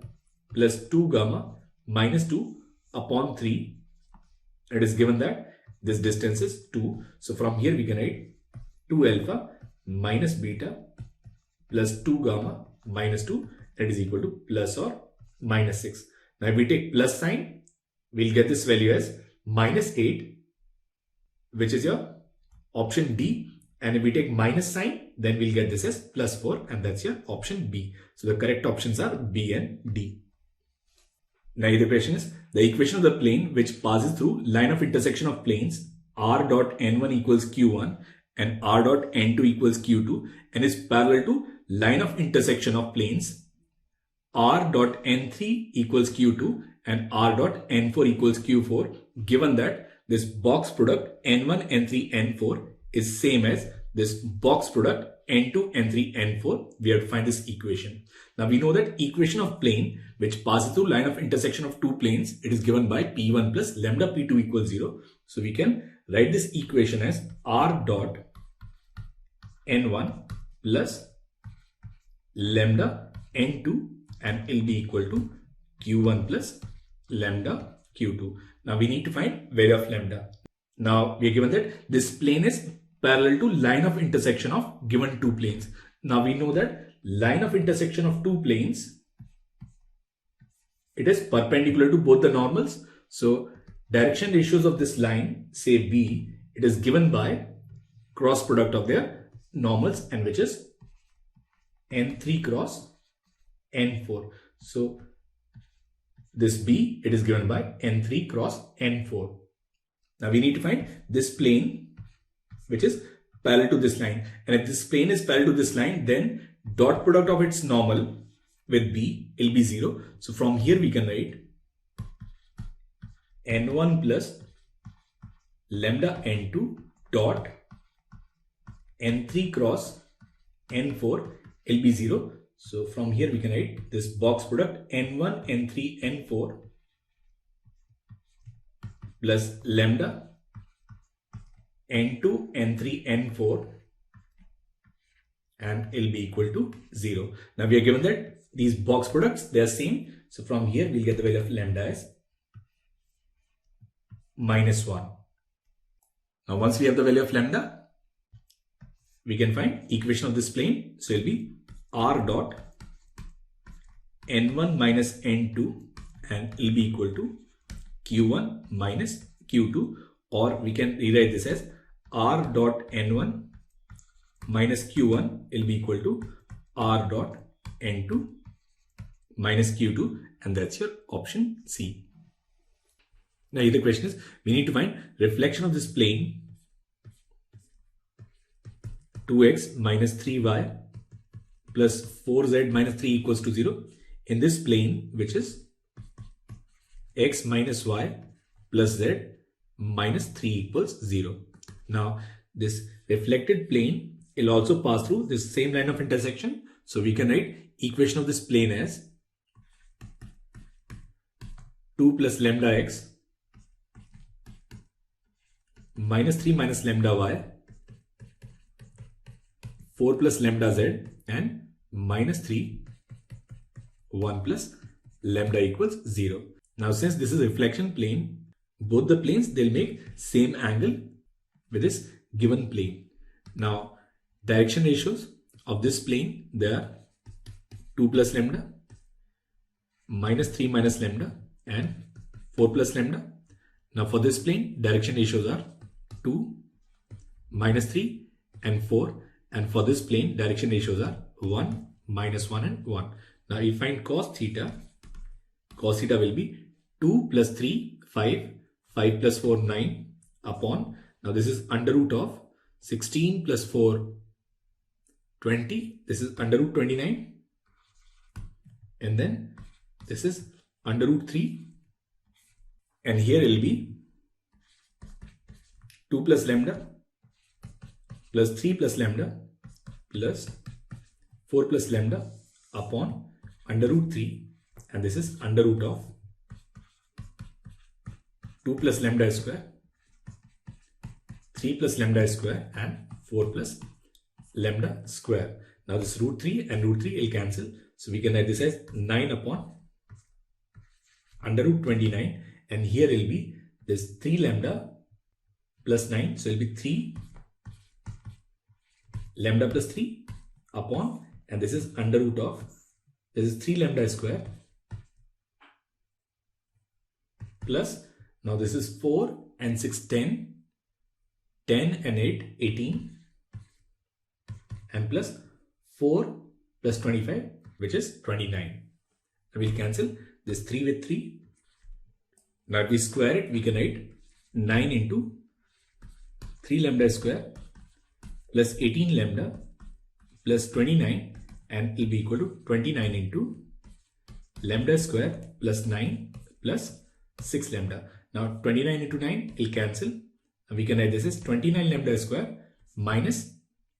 A: plus 2 gamma minus 2 upon 3. It is given that this distance is 2. So from here we can write 2 alpha minus beta plus 2 gamma minus 2, that is equal to plus or minus 6. Now if we take plus sign, we'll get this value as minus 8, which is your option D. And if we take minus sign, then we'll get this as plus 4, and that's your option B. So the correct options are B and D. Now the question is, the equation of the plane which passes through line of intersection of planes r dot n1 equals q1 and r dot n2 equals q2 and is parallel to line of intersection of planes r dot n3 equals q2 and r dot n4 equals q4, given that this box product n1, n3, n4 is same as this box product n2, n3, n4, we have to find this equation. Now we know that equation of plane which passes through line of intersection of two planes, it is given by p1 plus lambda p2 equals 0. So we can write this equation as r dot n1 plus lambda n2, and it will be equal to q1 plus lambda q2. Now we need to find value of lambda. Now we are given that this plane is parallel to line of intersection of given two planes. Now we know that line of intersection of two planes, it is perpendicular to both the normals. So direction ratios of this line, say B, it is given by cross product of their normals, and which is n3 cross n4. So this B, it is given by n3 cross n4. Now we need to find this plane which is parallel to this line, and if this plane is parallel to this line, then dot product of its normal with B will be 0. So from here we can write n1 plus lambda n2 dot n3 cross n4 will be 0. So from here we can write this box product n1, n3, n4 plus lambda n2, n3, n4, and it will be equal to 0. Now we are given that these box products, they are same. So from here we'll get the value of lambda as -1. Now once we have the value of lambda, we can find equation of this plane. So it will be r dot n1 minus n2, and it will be equal to q1 minus q2, or we can rewrite this as r dot n1 minus q1 will be equal to r dot n2 minus q2, and that's your option C. Now here the question is, we need to find reflection of this plane 2x minus 3y plus 4z minus 3 equals to 0 in this plane, which is x minus y plus z minus 3 equals 0. Now this reflected plane will also pass through this same line of intersection. So we can write equation of this plane as 2 plus lambda x minus 3 minus lambda y, 4 plus lambda z, and minus 3, 1 plus lambda equals 0. Now since this is a reflection plane, both the planes, they'll make same angle with this given plane. Now direction ratios of this plane, they are 2 plus lambda, minus 3 minus lambda, and 4 plus lambda. Now for this plane, direction ratios are 2, minus 3, and 4. And for this plane, direction ratios are 1, minus 1, and 1. Now you find cos theta. Cos theta will be 2 plus 3, 5, 5 plus 4, 9 upon. Now this is under root of 16 plus 4, 20. This is under root 29. And then this is under root 3. And here it will be 2 plus lambda plus 3 plus lambda plus 4 plus lambda upon under root 3, and this is under root of 2 plus lambda square, 3 plus lambda square, and 4 plus lambda square. Now this root 3 and root 3 will cancel. So we can write this as 9 upon under root 29, and here will be this 3 lambda plus 9. So it will be 3 lambda plus 3 upon, and this is under root of, this is 3 lambda square plus, now this is 4 and 6, 10, 10 and 8, 18, and plus 4 plus 25, which is 29. Now we'll cancel this 3 with 3. Now if we square it, we can write 9 into 3 lambda square plus 18 lambda plus 29, and it will be equal to 29 into lambda square plus 9 plus 6 lambda. Now 29 into 9 will cancel. And we can write this as 29 lambda square minus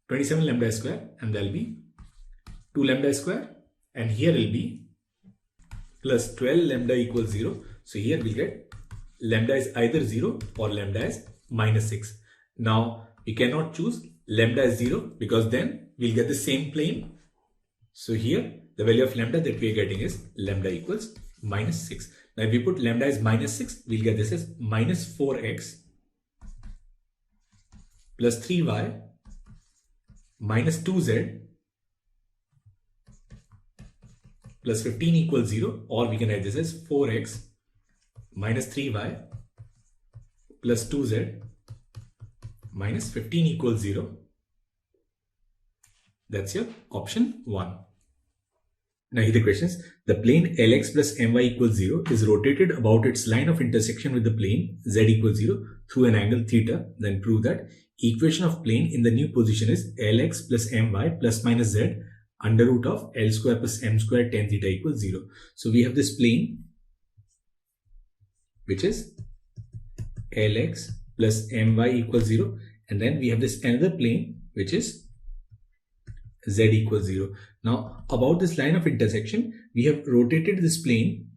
A: 27 lambda square, and there will be 2 lambda square, and here will be plus 12 lambda equals 0. So here we'll get lambda is either 0 or lambda is minus 6. Now we cannot choose lambda is 0 because then we'll get the same plane. So here the value of lambda that we are getting is lambda equals minus 6. Now if we put lambda is minus 6, we'll get this as minus 4x plus 3y minus 2z plus 15 equals 0, or we can write this as 4x minus 3y plus 2z minus 15 equals 0. That's your option 1. Now here the questions. The plane Lx plus my equals 0 is rotated about its line of intersection with the plane z equals 0 through an angle theta. Then prove that equation of plane in the new position is Lx plus my plus minus z under root of L square plus m square tan theta equals 0. So we have this plane which is Lx plus my equals 0, and then we have this another plane which is z equals 0. Now about this line of intersection, we have rotated this plane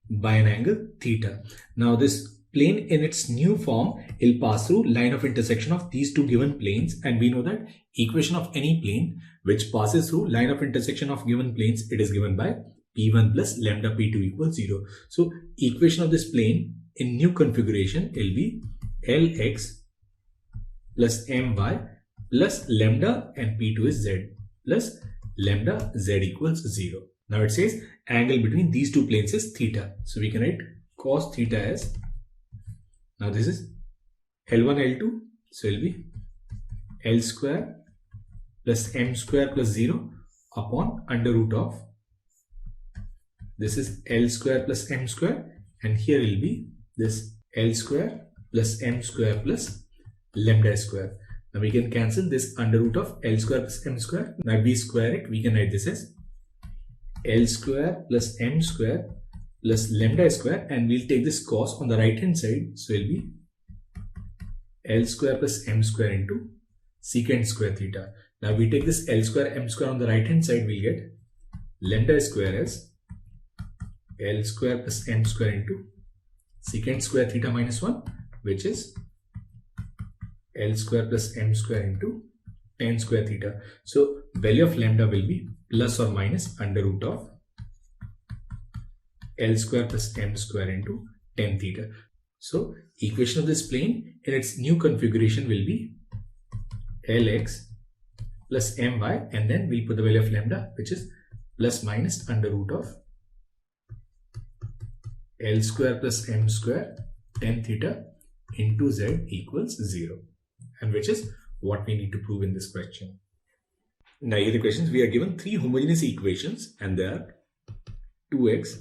A: by an angle theta. Now this plane in its new form will pass through line of intersection of these two given planes, and we know that equation of any plane which passes through line of intersection of given planes, it is given by p1 plus lambda p2 equals 0. So equation of this plane in new configuration will be Lx plus my plus lambda, and p2 is z, plus lambda z equals 0. Now it says angle between these two planes is theta. So we can write cos theta as, now this is L1 L2, so it will be L square plus m square plus 0 upon under root of, this is L square plus m square, and here will be this L square plus m square plus lambda square. Now we can cancel this under root of L square plus m square. Now if we square it, we can write this as L square plus m square plus lambda square, and we'll take this cos on the right hand side. So it will be L square plus m square into secant square theta. Now we take this L square m square on the right hand side, we'll get lambda square as L square plus m square into secant square theta minus 1, which is L square plus m square into tan square theta. So value of lambda will be plus or minus under root of L square plus m square into tan theta. So equation of this plane in its new configuration will be Lx plus my, and then we'll put the value of lambda, which is plus minus under root of L square plus m square tan theta into z equals 0, and which is what we need to prove in this question. Now here the questions, we are given three homogeneous equations, and they are 2x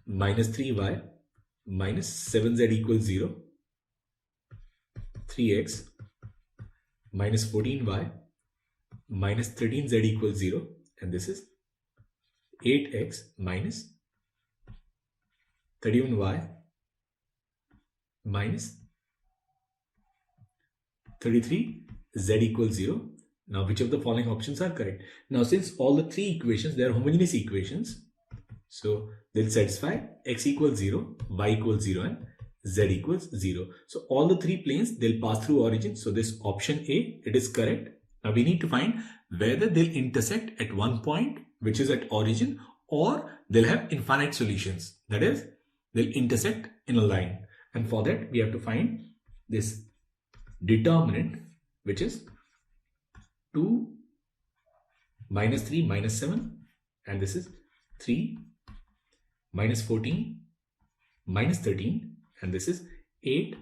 A: minus 3y minus 7z equals 0, 3x minus 14y minus 13z equals 0, and this is 8x minus 31y minus 33z equals 0. Now which of the following options are correct? Now since all the three equations, they are homogeneous equations, so they'll satisfy x equals 0, y equals 0 and z equals 0. So all the three planes, they'll pass through origin. So this option A, it is correct. Now we need to find whether they'll intersect at one point, which is at origin, or they'll have infinite solutions. That is, they'll intersect in a line. And for that, we have to find this determinant, which is 2 minus 3 minus 7, and this is 3 minus 14 minus 13, and this is 8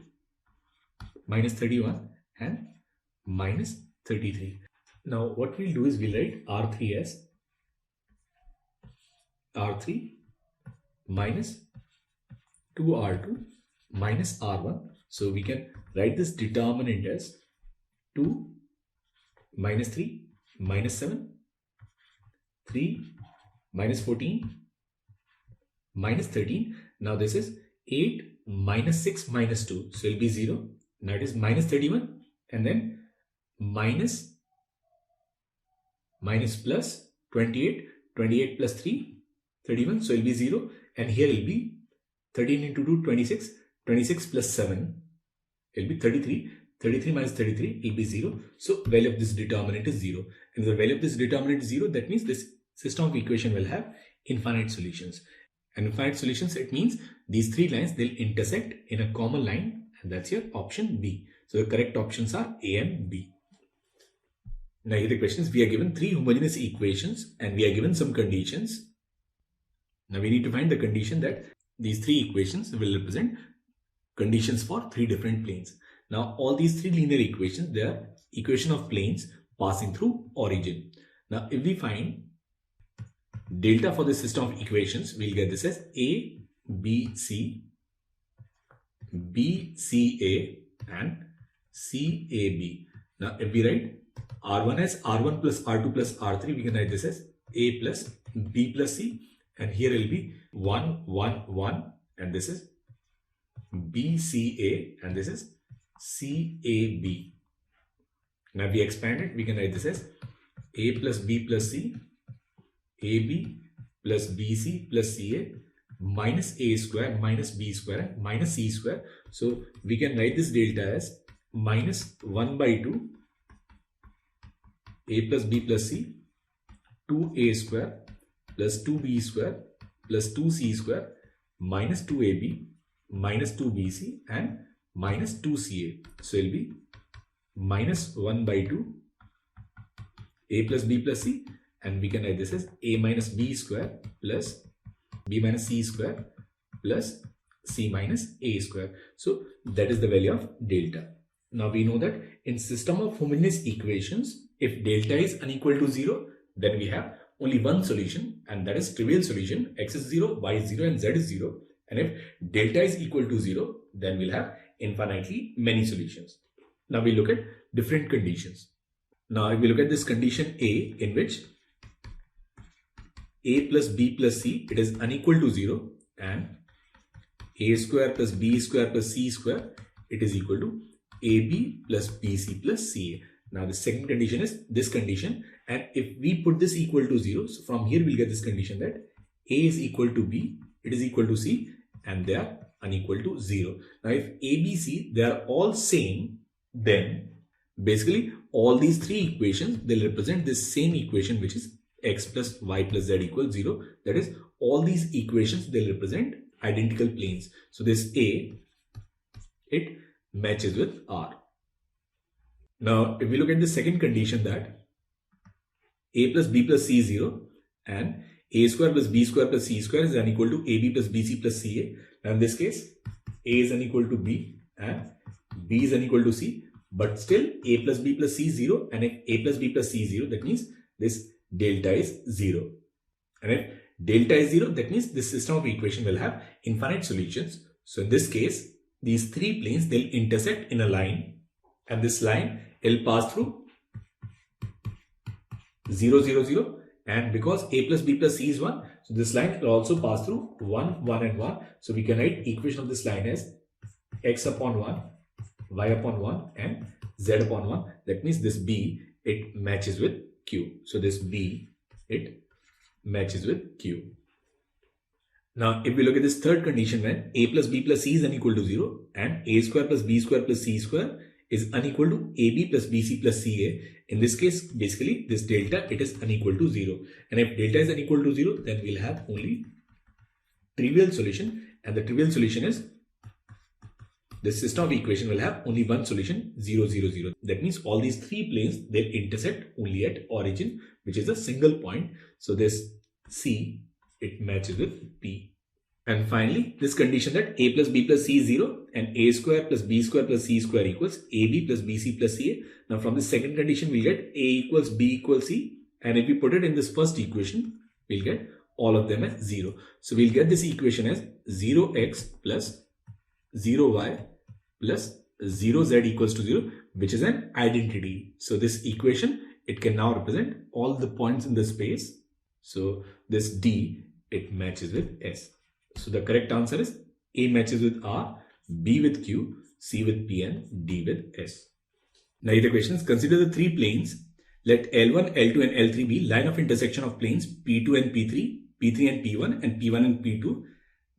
A: minus 31 and minus 33. Now what we'll do is we'll write R3 as R3 minus 2R2 minus R1. So we can write this determinant as 2 minus 3 minus 7, 3 minus 14 minus 13. Now this is 8 minus 6 minus 2. So it will be 0. Now it is minus 31, and then minus plus 28, 28 plus 3, 31, so it will be 0, and here it will be 13 into 2, 26, 26 plus 7, it will be 33, 33 minus 33 will be 0, so value of this determinant is 0, and if the value of this determinant is 0, that means this system of equation will have infinite solutions. And infinite solutions, it means these three lines, they'll intersect in a common line, and that's your option B. So the correct options are A and B. Now here the question is, we are given three homogeneous equations and we are given some conditions. Now we need to find the condition that these three equations will represent conditions for three different planes. Now all these three linear equations, they are equation of planes passing through origin. Now if we find delta for the system of equations, we'll get this as A, B, C, B, C, A and C, A, B. Now if we write R1 as R1 plus R2 plus R3, we can write this as A plus B plus C, and here it will be 1, 1, 1, and this is B, C, A, and this is C, A, B. Now we expand it, we can write this as A plus B plus C, AB plus BC plus CA minus A square minus B square minus C square. So we can write this delta as minus 1 by 2 A plus B plus C 2A square plus 2B square plus 2C square minus 2AB minus 2BC and minus 2CA. So it will be minus 1 by 2 A plus B plus C, and we can write this as A minus B square plus B minus C square plus C minus A square. So that is the value of delta. Now we know that in system of homogeneous equations, if delta is unequal to 0, then we have only one solution, and that is trivial solution. X is 0, Y is 0 and Z is 0. And if delta is equal to 0, then we'll have infinitely many solutions. Now we look at different conditions. Now if we look at this condition A, in which A plus B plus C, it is unequal to 0, and A square plus B square plus C square, it is equal to AB plus BC plus CA. Now the second condition is this condition, and if we put this equal to 0, so from here we'll get this condition that A is equal to B, it is equal to C, and they are unequal to 0. Now if A, B, C, they are all same, then basically all these three equations, they'll represent this same equation, which is X plus Y plus Z equals 0. That is, all these equations, they'll represent identical planes. So this A, it matches with R. Now if we look at the second condition, that A plus B plus C is 0 and A square plus B square plus C square is unequal to AB plus BC plus CA. Now in this case, A is unequal to B and B is unequal to C, but still A plus B plus C is 0, and if A plus B plus C is 0, that means this delta is 0. And if delta is 0, that means this system of equation will have infinite solutions. So in this case, these three planes, they'll intersect in a line, and this line will pass through 0, 0, 0, and because A plus B plus C is 1, so this line will also pass through 1, 1 and 1. So we can write equation of this line as X upon 1, Y upon 1 and Z upon 1. That means this B, it matches with Q. So this B, it matches with Q. Now if we look at this third condition, when A plus B plus C is unequal to 0 and A square plus B square plus C square is unequal to AB plus BC plus CA, in this case basically this delta, it is unequal to 0, and if delta is unequal to 0, then we'll have only trivial solution, and the trivial solution is this system of equation will have only one solution, 0, 0, 0. That means all these three planes, they'll intersect only at origin, which is a single point. So this C, it matches with P. And finally, this condition that A plus B plus C is 0 and A square plus B square plus C square equals AB plus BC plus CA. Now from this second condition, we'll get A equals B equals C. And if we put it in this first equation, we'll get all of them as 0. So we'll get this equation as 0x plus 0y plus 0z equals to 0, which is an identity. So this equation, it can now represent all the points in the space. So this D, it matches with S. So the correct answer is A matches with R, B with Q, C with P and D with S. Now the question is, consider the three planes. Let L1, L2 and L3 be line of intersection of planes P2 and P3, P3 and P1 and P1 and P2.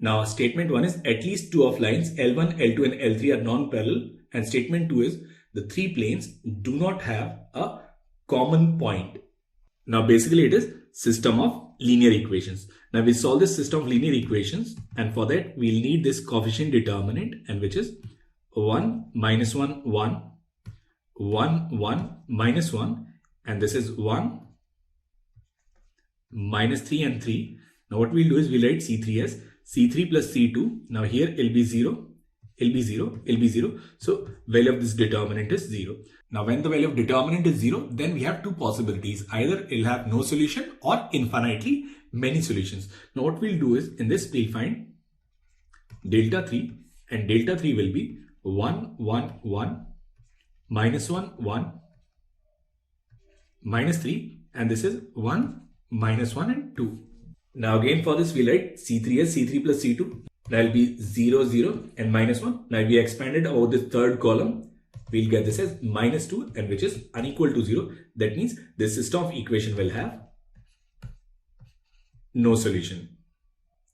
A: Now statement 1 is at least two of lines L1, L2 and L3 are non-parallel, and statement 2 is the three planes do not have a common point. Now basically it is system of linear equations. Now we solve this system of linear equations, and for that we'll need this coefficient determinant, and which is 1, minus 1, 1, 1, 1, minus 1, and this is 1, minus 3 and 3. Now what we'll do is we'll write C3 as C3 plus C2. Now here it'll be 0, it'll be 0, it'll be 0. So value of this determinant is 0. Now when the value of determinant is 0, then we have two possibilities. Either it'll have no solution or infinitely many solutions. Now what we'll do is, in this we'll find delta 3, and delta 3 will be 1, 1, 1, minus 1, 1, minus 3, and this is 1, minus 1 and 2. Now again for this we'll write C3 as C3 plus C2. That will be 0, 0 and minus 1. Now we expanded over this third column. We'll get this as minus 2, and which is unequal to 0. That means this system of equation will have no solution.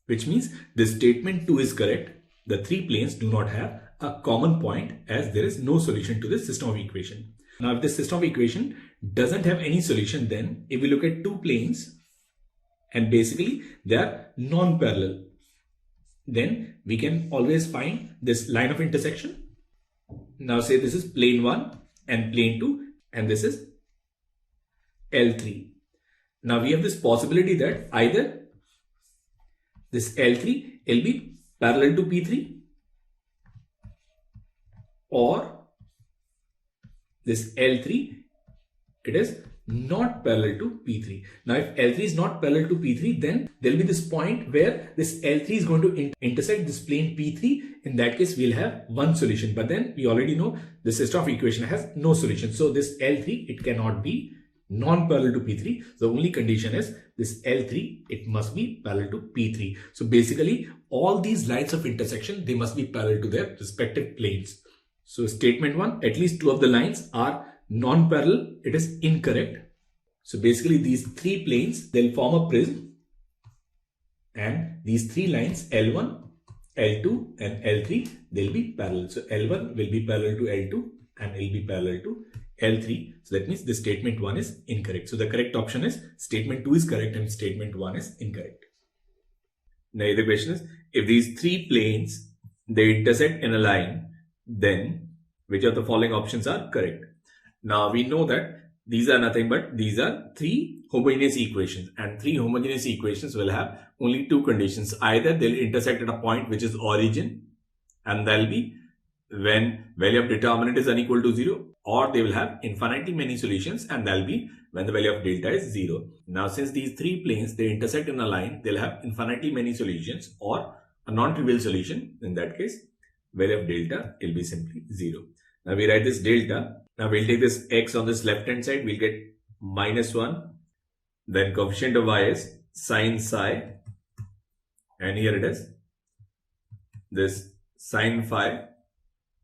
A: Which means this statement 2 is correct. The three planes do not have a common point, as there is no solution to this system of equation. Now if this system of equation doesn't have any solution, then if we look at two planes and basically they are non-parallel, then we can always find this line of intersection. Now say this is plane 1 and plane 2, and this is L3. Now we have this possibility that either this L3 will be parallel to P3, or this L3, it is not parallel to P3. Now if L3 is not parallel to P3, then there will be this point where this L3 is going to intersect this plane P3. In that case we'll have one solution, but then we already know the system of equation has no solution. So this L3, it cannot be non-parallel to P3. The only condition is this L3, it must be parallel to P3. So basically all these lines of intersection, they must be parallel to their respective planes. So statement 1, at least two of the lines are non-parallel, it is incorrect. So basically these three planes, they'll form a prism, and these three lines L1, L2 and L3, they'll be parallel. So L1 will be parallel to L2 and will be parallel to L3. So that means the statement 1 is incorrect. So the correct option is statement 2 is correct and statement 1 is incorrect. Now the question is, if these three planes, they intersect in a line, then which of the following options are correct? Now we know that these are nothing but these are three homogeneous equations, and three homogeneous equations will have only two conditions. Either they'll intersect at a point which is origin, and that'll be when value of determinant is unequal to 0, or they will have infinitely many solutions, and that'll be when the value of delta is 0. Now since these three planes, they intersect in a line, they'll have infinitely many solutions or a non-trivial solution. In that case, value of delta will be simply 0. Now we write this delta. Now we'll take this x on this left hand side, we'll get minus 1. Then coefficient of y is sine psi, and here it is this sine phi.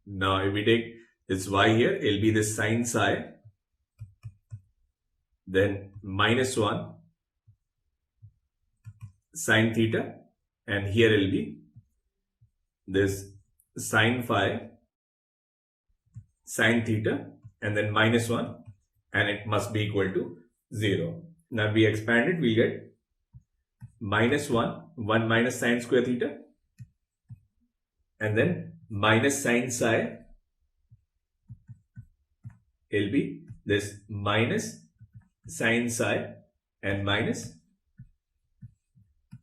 A: Now if we take this y here, it'll be this sine psi, then minus 1 sine theta, and here it'll be this sine phi sine theta, and then minus 1, and it must be equal to 0. Now we expand it, we get minus 1 minus sine square theta, and then minus sine psi will be this minus sine psi and minus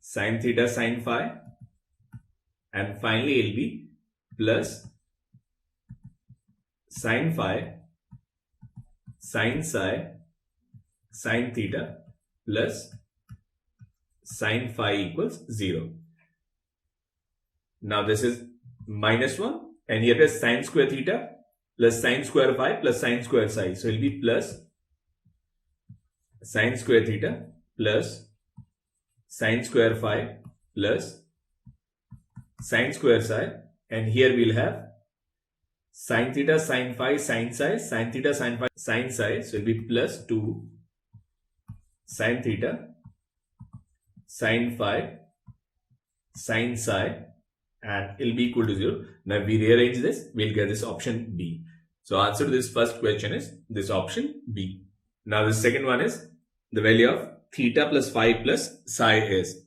A: sine theta sine phi, and finally it will be plus sine phi sine psi sine theta plus sine phi equals 0. Now this is minus 1, and here is sine square theta plus sine square phi plus sine square psi. So it will be plus sine square theta plus sine square phi plus sine square psi, and here we'll have Sin theta, sin phi, sin psi, sin theta, sin phi, sin psi. So it will be plus 2 sin theta, sin phi, sin psi, and it will be equal to 0. Now if we rearrange this, we'll get this option B. So answer to this first question is this option B. Now the second one is the value of theta plus phi plus psi is.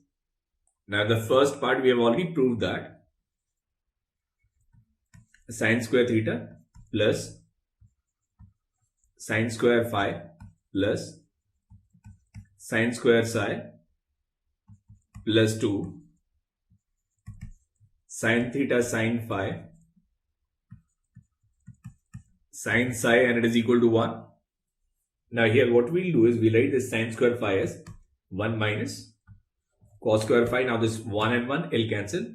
A: Now the first part we have already proved that sin square theta plus sin square phi plus sin square psi plus 2 sin theta sin phi sin psi, and it is equal to 1. Now here what we'll do is we'll write this sin square phi as 1 minus cos square phi. Now this 1 and 1 will cancel.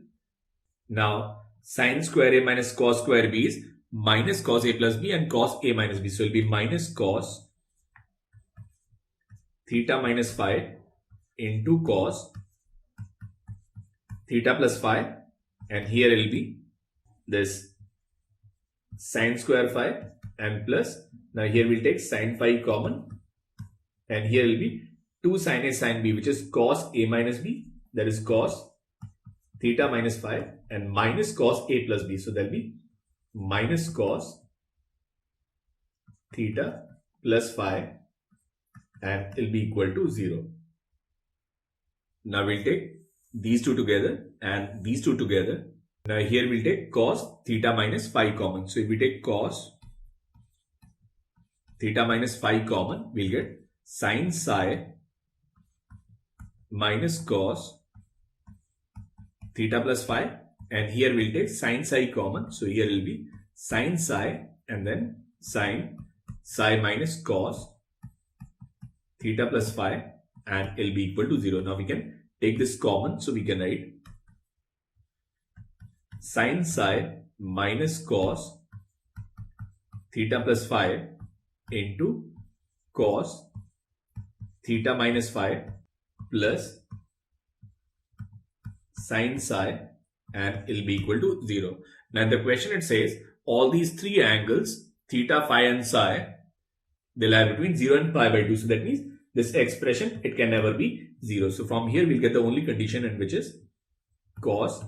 A: Now sin square a minus cos square b is minus cos a plus b and cos a minus b. So it will be minus cos theta minus phi into cos theta plus phi, and here it will be this sin square phi and plus, now here we'll take sin phi common, and here will be 2 sin a sin b, which is cos a minus b, that is cos theta minus phi, and minus cos a plus b. So that will be minus cos theta plus phi, and it will be equal to 0. Now we'll take these two together and these two together. Now here we'll take cos theta minus phi common. So if we take cos theta minus phi common, we'll get sin psi minus cos theta plus phi, and here we'll take sin psi common. So here will be sin psi and then sin psi minus cos theta plus phi, and it will be equal to 0. Now we can take this common, so we can write sin psi minus cos theta plus phi into cos theta minus phi plus sin psi, and it will be equal to 0. Now in the question it says all these three angles theta, phi and psi, they lie between 0 and pi by 2. So that means this expression, it can never be 0. So from here we'll get the only condition, in which is cos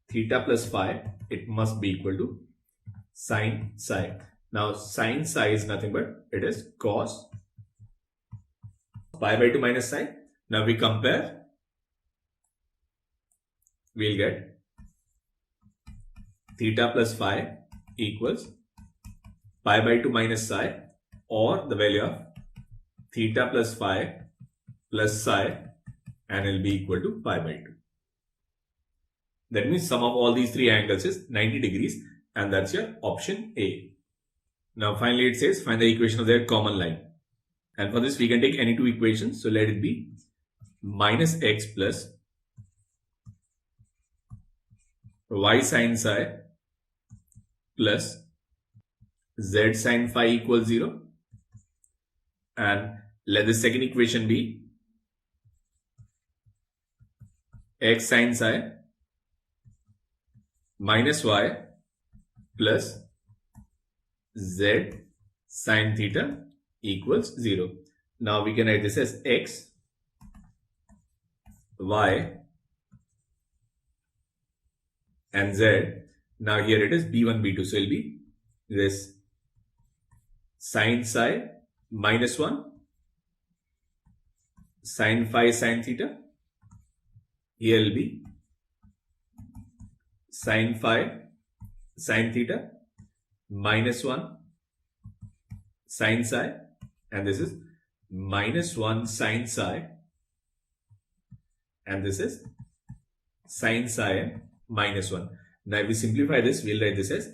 A: theta plus phi, it must be equal to sin psi. Now sin psi is nothing but it is cos pi by 2 minus psi. Now we compare, we'll get theta plus phi equals pi by 2 minus psi, or the value of theta plus phi plus psi, and it will be equal to pi by 2. That means sum of all these three angles is 90 degrees, and that's your option A. Now finally it says find the equation of their common line, and for this we can take any two equations. So let it be minus x plus y sin psi plus z sin phi equals 0, and let the second equation be x sin psi minus y plus z sin theta equals 0. Now we can write this as x, y and z. Now here it is b1, b2. So it will be this sin psi minus 1 sin phi sin theta. Here will be sin phi sin theta minus 1 sin psi, and this is minus 1 sin psi, and this is sin psi minus 1. Now if we simplify this, we'll write this as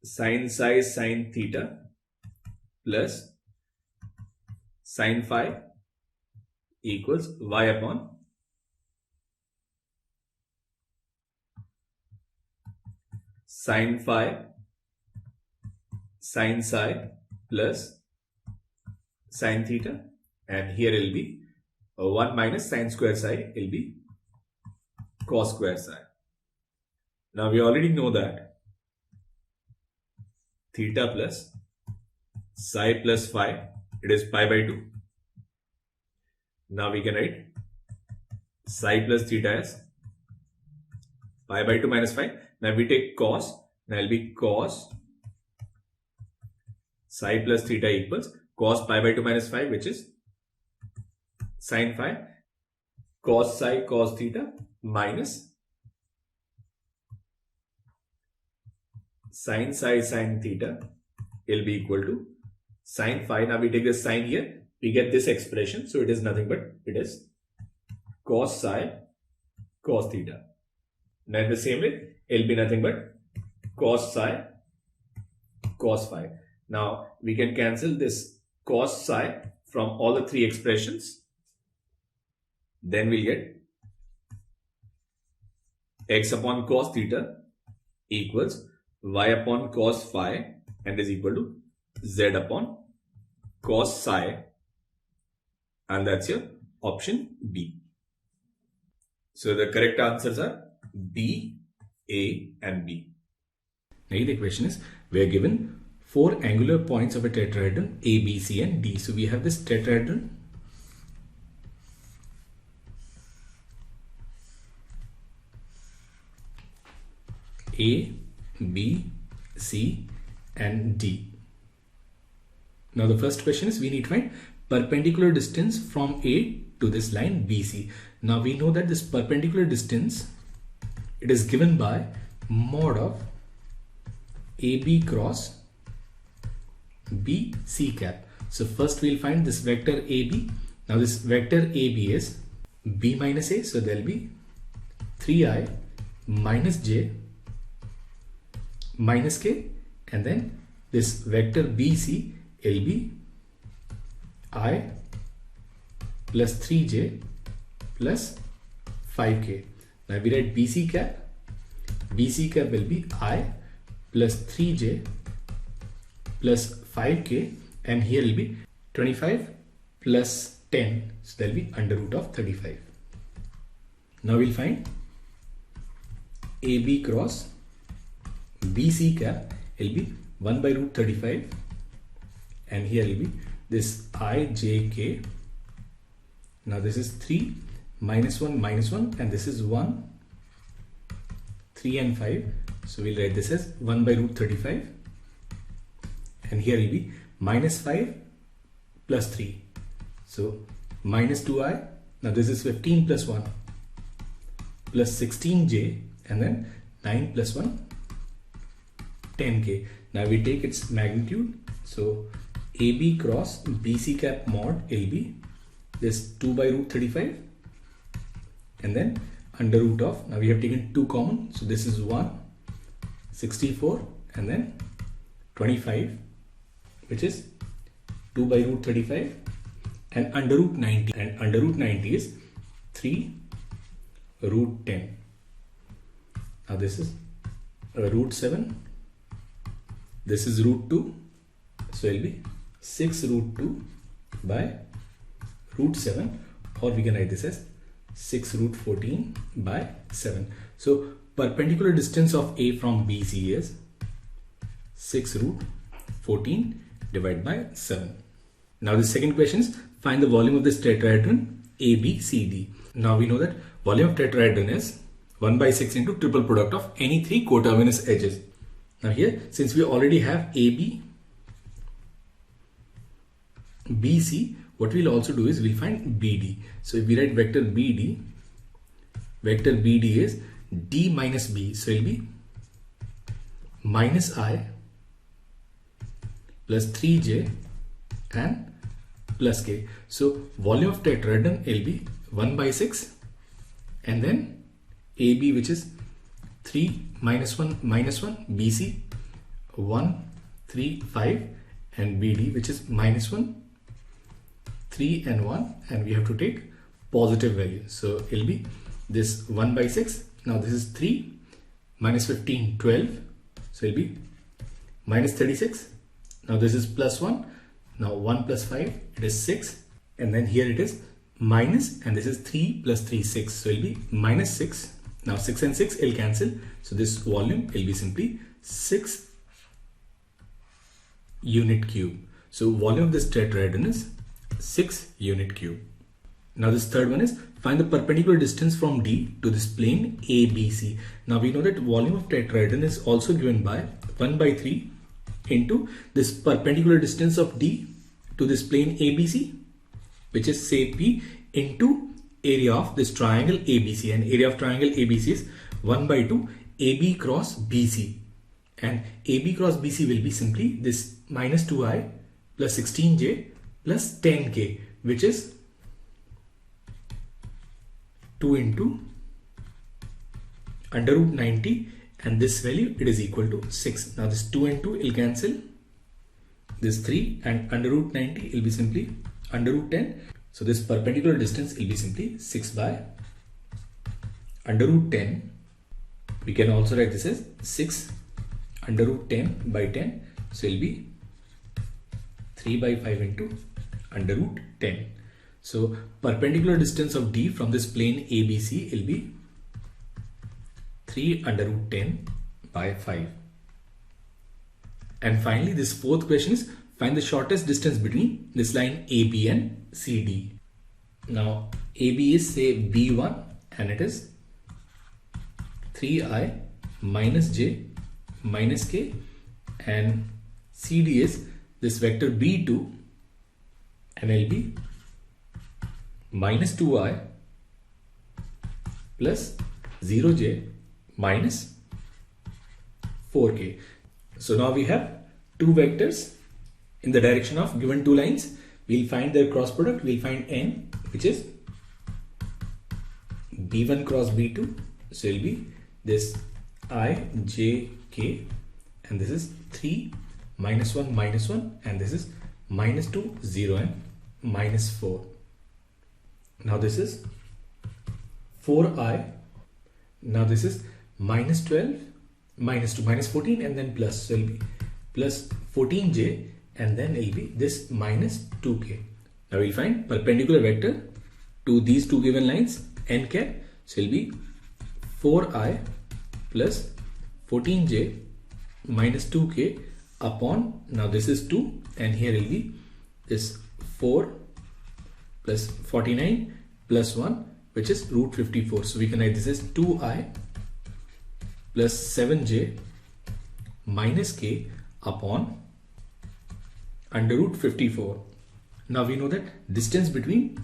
A: sin psi sin theta plus sin phi equals y upon sin phi sin psi plus sin theta, and here it will be 1 minus sin square psi, it will be cos square psi. Now we already know that theta plus psi plus phi, it is pi by 2. Now we can write psi plus theta as pi by 2 minus phi. Now we take cos, now it will be cos psi plus theta equals cos pi by 2 minus phi, which is sin phi, cos psi cos theta minus sin psi sin theta will be equal to sin phi. Now we take the sin here, we get this expression. So it is nothing but it is cos psi cos theta. Now in the same way, it will be nothing but cos psi cos phi. Now we can cancel this cos psi from all the three expressions. Then we'll get x upon cos theta equals y upon cos phi and is equal to z upon cos psi, and that's your option B. So the correct answers are B, A and B. Now the question is, we are given 4 angular points of a tetrahedron A, B, C and D. So we have this tetrahedron A, B, C and D. Now the first question is, we need to find perpendicular distance from A to this line BC. Now we know that this perpendicular distance, it is given by mod of AB cross BC cap. So first we'll find this vector AB. Now this vector AB is B minus A, so there will be 3i minus j minus k, and then this vector BC will be I plus 3j plus 5k. Now we write BC cap. BC cap will be I plus 3j plus 5k, and here will be 25 plus 10, so there will be under root of 35. Now we'll find AB cross BC cap will be 1 by root 35, and here will be this ijk. Now this is 3 minus 1 and this is 1, 3 and 5, so we'll write this as 1 by root 35, and here will be minus 5 plus 3, so minus 2i. Now this is 15 plus 1 plus 16j, and then 9 plus 1 10k. Now we take its magnitude, so AB cross BC cap mod will be this 2 by root 35, and then under root of, now we have taken 2 common, so this is 1, 64 and then 25, which is 2 by root 35, and under root 90, and under root 90 is 3 root 10. Now this is root 7, this is root 2, so it will be 6 root 2 by root 7, or we can write this as 6 root 14 by 7. So perpendicular distance of A from BC is 6 root 14 divided by 7. Now the second question is, find the volume of this tetrahedron ABCD. Now we know that volume of tetrahedron is 1 by 6 into triple product of any 3 coterminous edges. Now here, since we already have AB, BC, what we'll also do is we'll find BD. So if we write vector BD is D minus B, so it'll be minus I plus 3j and plus k. So volume of tetrahedron will be 1 by 6, and then AB, which is 3 minus 1 minus 1, BC 1 3 5, and BD, which is minus 1 3 and 1, and we have to take positive value, so it will be this 1 by 6. Now this is 3 minus 15 12, so it will be minus 36. Now this is plus 1, now 1 plus 5, it is 6, and then here it is minus, and this is 3 plus 3 6, so it will be minus 6. Now 6 and 6 will cancel. So this volume will be simply 6 unit cube. So volume of this tetrahedron is 6 unit cube. Now this third one is find the perpendicular distance from D to this plane ABC. Now we know that volume of tetrahedron is also given by 1 by 3 into this perpendicular distance of D to this plane ABC, which is say P, into area of this triangle ABC, and area of triangle ABC is 1 by 2 AB cross BC, and AB cross BC will be simply this minus 2i plus 16j plus 10k, which is 2 into under root 90, and this value it is equal to 6. Now this 2 and 2 will cancel, this 3 and under root 90 will be simply under root 10. So this perpendicular distance will be simply 6 by under root 10. We can also write this as 6 under root 10 by 10. So it will be 3 by 5 into under root 10. So perpendicular distance of D from this plane ABC will be 3 under root 10 by 5. And finally, this fourth question is find the shortest distance between this line AB and CD. Now AB is say B1 and it is 3i minus j minus k, and CD is this vector B2 and it will be minus 2i plus 0j minus 4k. So now we have two vectors in the direction of given two lines. We'll find their cross product. We'll find n, which is b1 cross b2. So it will be this I, j, k, and this is 3, minus 1, and this is minus 2, 0, and minus 4. Now this is 4i. Now this is minus 12, minus 2, minus 14, and then plus. So it will be plus 14j, and then it will be this minus 2k. Now we'll find perpendicular vector to these two given lines n cap. So it will be 4i plus 14j minus 2k upon, now this is 2, and here will be this 4 plus 49 plus 1, which is root 54. So we can write this as 2i plus 7j minus k upon under root 54. Now we know that distance between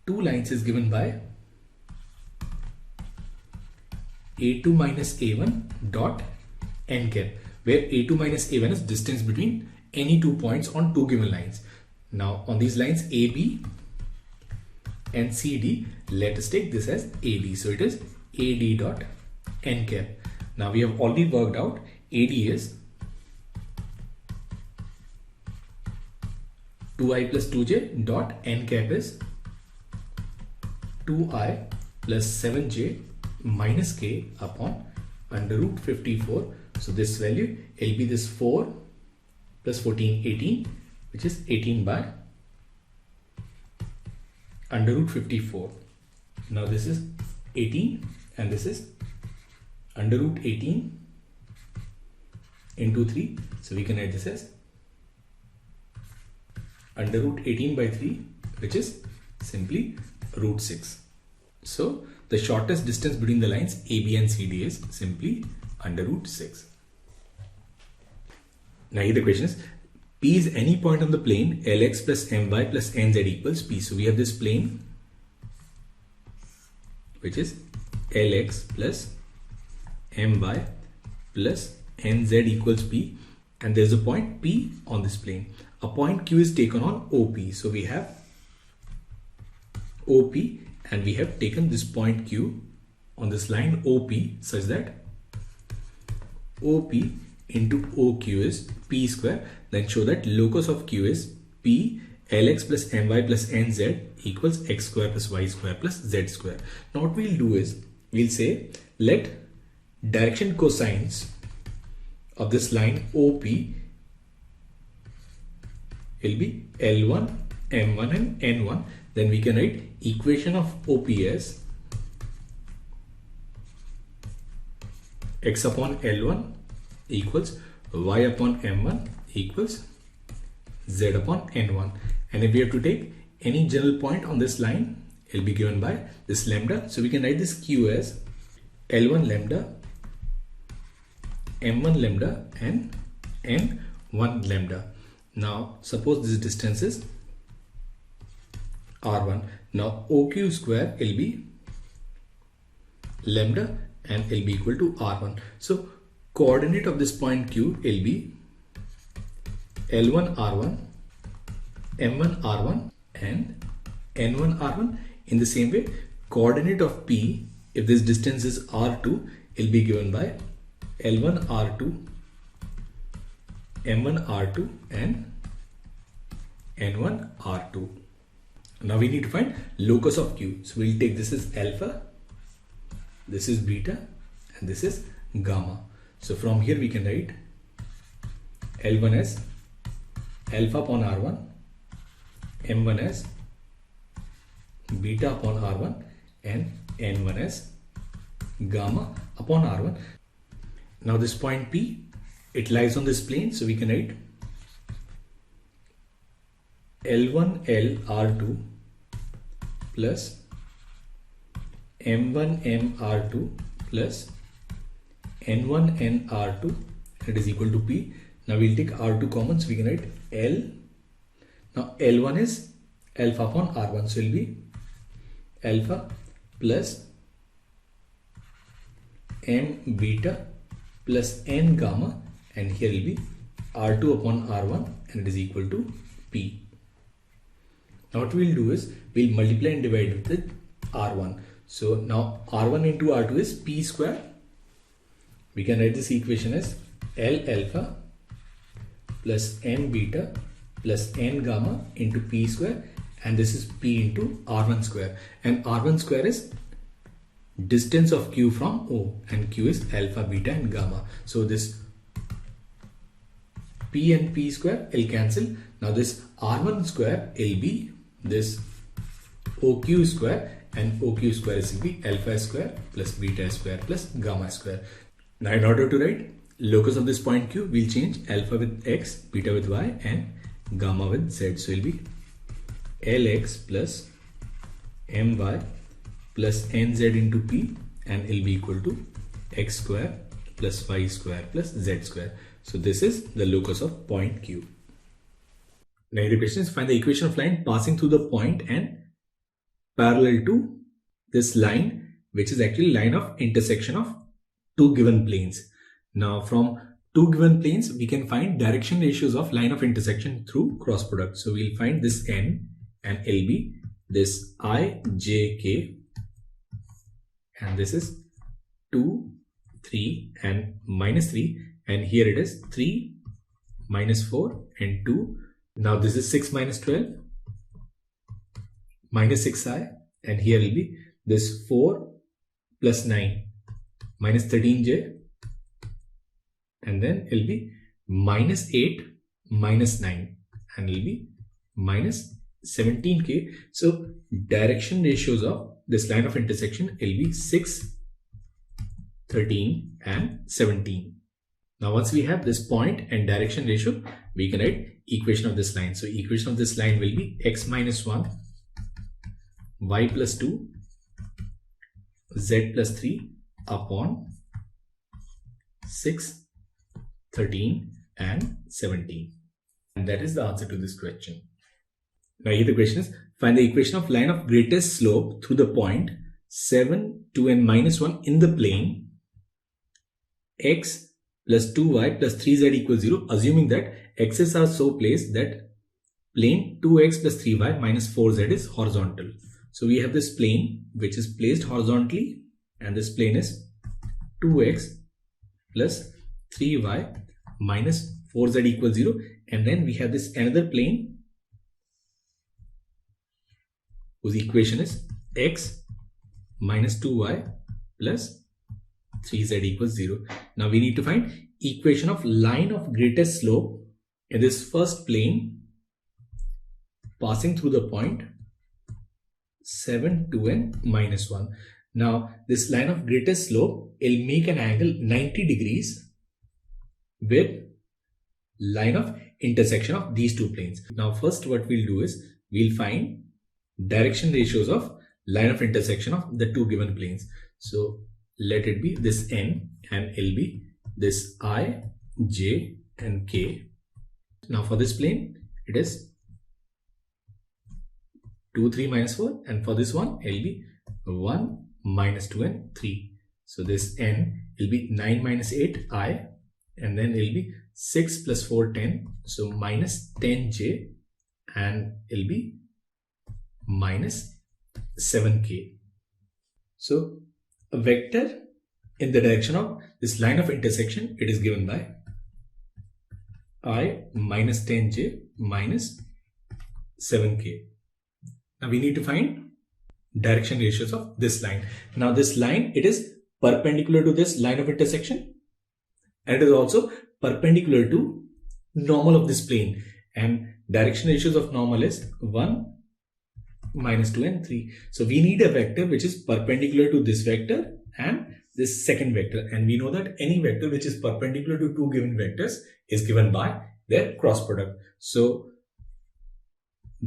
A: two lines is given by a2 minus a1 dot n cap, where a2 minus a1 is distance between any 2 points on two given lines. Now on these lines AB and CD, let us take this as AD. So it is AD dot n cap. Now we have already worked out AD is 2i plus 2j dot n cap is 2i plus 7j minus k upon under root 54. So this value will be this 4 plus 14, 18, which is 18 by under root 54. Now this is 18 and this is under root 18 into 3. So we can write this as under root 18 by 3, which is simply root 6. So the shortest distance between the lines AB and CD is simply under root 6. Now here the question is, P is any point on the plane Lx plus My plus Nz equals P. So we have this plane which is Lx plus My plus Nz equals P, and there is a point P on this plane. A point Q is taken on OP. So we have OP and we have taken this point Q on this line OP such that OP into OQ is P square. Then show that locus of Q is P Lx plus My plus Nz equals x square plus y square plus z square. Now what we'll do is we'll say let direction cosines of this line OP will be L1, M1 and N1. Then we can write equation of OP as x upon L1 equals y upon M1 equals z upon N1. And if we have to take any general point on this line, it will be given by this lambda. So we can write this Q as L1 lambda, M1 lambda and N1 lambda. Now suppose this distance is R1. Now OQ square will be lambda and will be equal to R1. So coordinate of this point Q will be L1 R1, M1 R1 and N1 R1. In the same way, coordinate of P, if this distance is R2, will be given by L1 R2, M1 R2 and N1 R2. Now we need to find locus of Q. So we'll take this as alpha, this is beta and this is gamma. So from here we can write L1 as alpha upon R1, M1 as beta upon R1 and N1 as gamma upon R1. Now this point P, it lies on this plane, so we can write L1 LR2 plus M1 MR2 plus N1 NR2, it is equal to P. Now we'll take R2 common, so we can write L. Now L1 is alpha upon R1, so it will be alpha plus M beta plus N gamma, and here will be R2 upon R1 and it is equal to P. Now what we'll do is we'll multiply and divide with R1. So now R1 into R2 is P square. We can write this equation as L alpha plus M beta plus N gamma into P square, and this is P into R1 square, and R1 square is distance of Q from O and Q is alpha, beta and gamma. So this P and P square will cancel. Now this R1 square will be this OQ square, and OQ square is will be alpha square plus beta square plus gamma square. Now in order to write locus of this point Q, we'll change alpha with X, beta with Y and gamma with Z. So it will be Lx plus My plus Nz into P, and it will be equal to X square plus Y square plus Z square. So this is the locus of point Q. Now the question is find the equation of line passing through the point and parallel to this line, which is actually line of intersection of two given planes. Now from two given planes, we can find direction ratios of line of intersection through cross product. So we'll find this N and LB, this I, J, K, and this is 2, 3 and minus 3, and here it is 3, minus 4 and 2. Now this is 6 minus 12, minus 6i, and here will be this 4 plus 9, minus 13j, and then it will be minus 8, minus 9, and it will be minus 17k. So direction ratios of this line of intersection will be 6, 13 and 17. Now once we have this point and direction ratio, we can write equation of this line. So equation of this line will be x minus 1, y plus 2, z plus 3 upon 6, 13 and 17. And that is the answer to this question. Now here the question is find the equation of line of greatest slope through the point 7, 2 and minus 1 in the plane x plus 2y plus 3z equals 0, assuming that x's are so placed that plane 2x plus 3y minus 4z is horizontal. So we have this plane which is placed horizontally, and this plane is 2x plus 3y minus 4z equals 0, and then we have this another plane whose equation is x minus 2y plus 3z equals 0. Now we need to find equation of line of greatest slope in this first plane passing through the point 7, 2 and minus 1. Now this line of greatest slope will make an angle 90 degrees with line of intersection of these two planes. Now first what we'll do is we'll find direction ratios of line of intersection of the two given planes. So let it be this n and it'll be this I, j and k. Now for this plane it is 2, 3, minus 4, and for this one it'll be 1, minus 2 and 3. So this n will be 9 minus 8 I, and then it'll be 6 plus 4 10, so minus 10j, and it'll be minus 7k. So a vector in the direction of this line of intersection, it is given by I minus 10j minus 7k. Now we need to find direction ratios of this line. Now this line, it is perpendicular to this line of intersection, and it is also perpendicular to normal of this plane, and direction ratios of normal is 1, minus 2 and 3. So we need a vector which is perpendicular to this vector and this second vector, and we know that any vector which is perpendicular to two given vectors is given by their cross product. So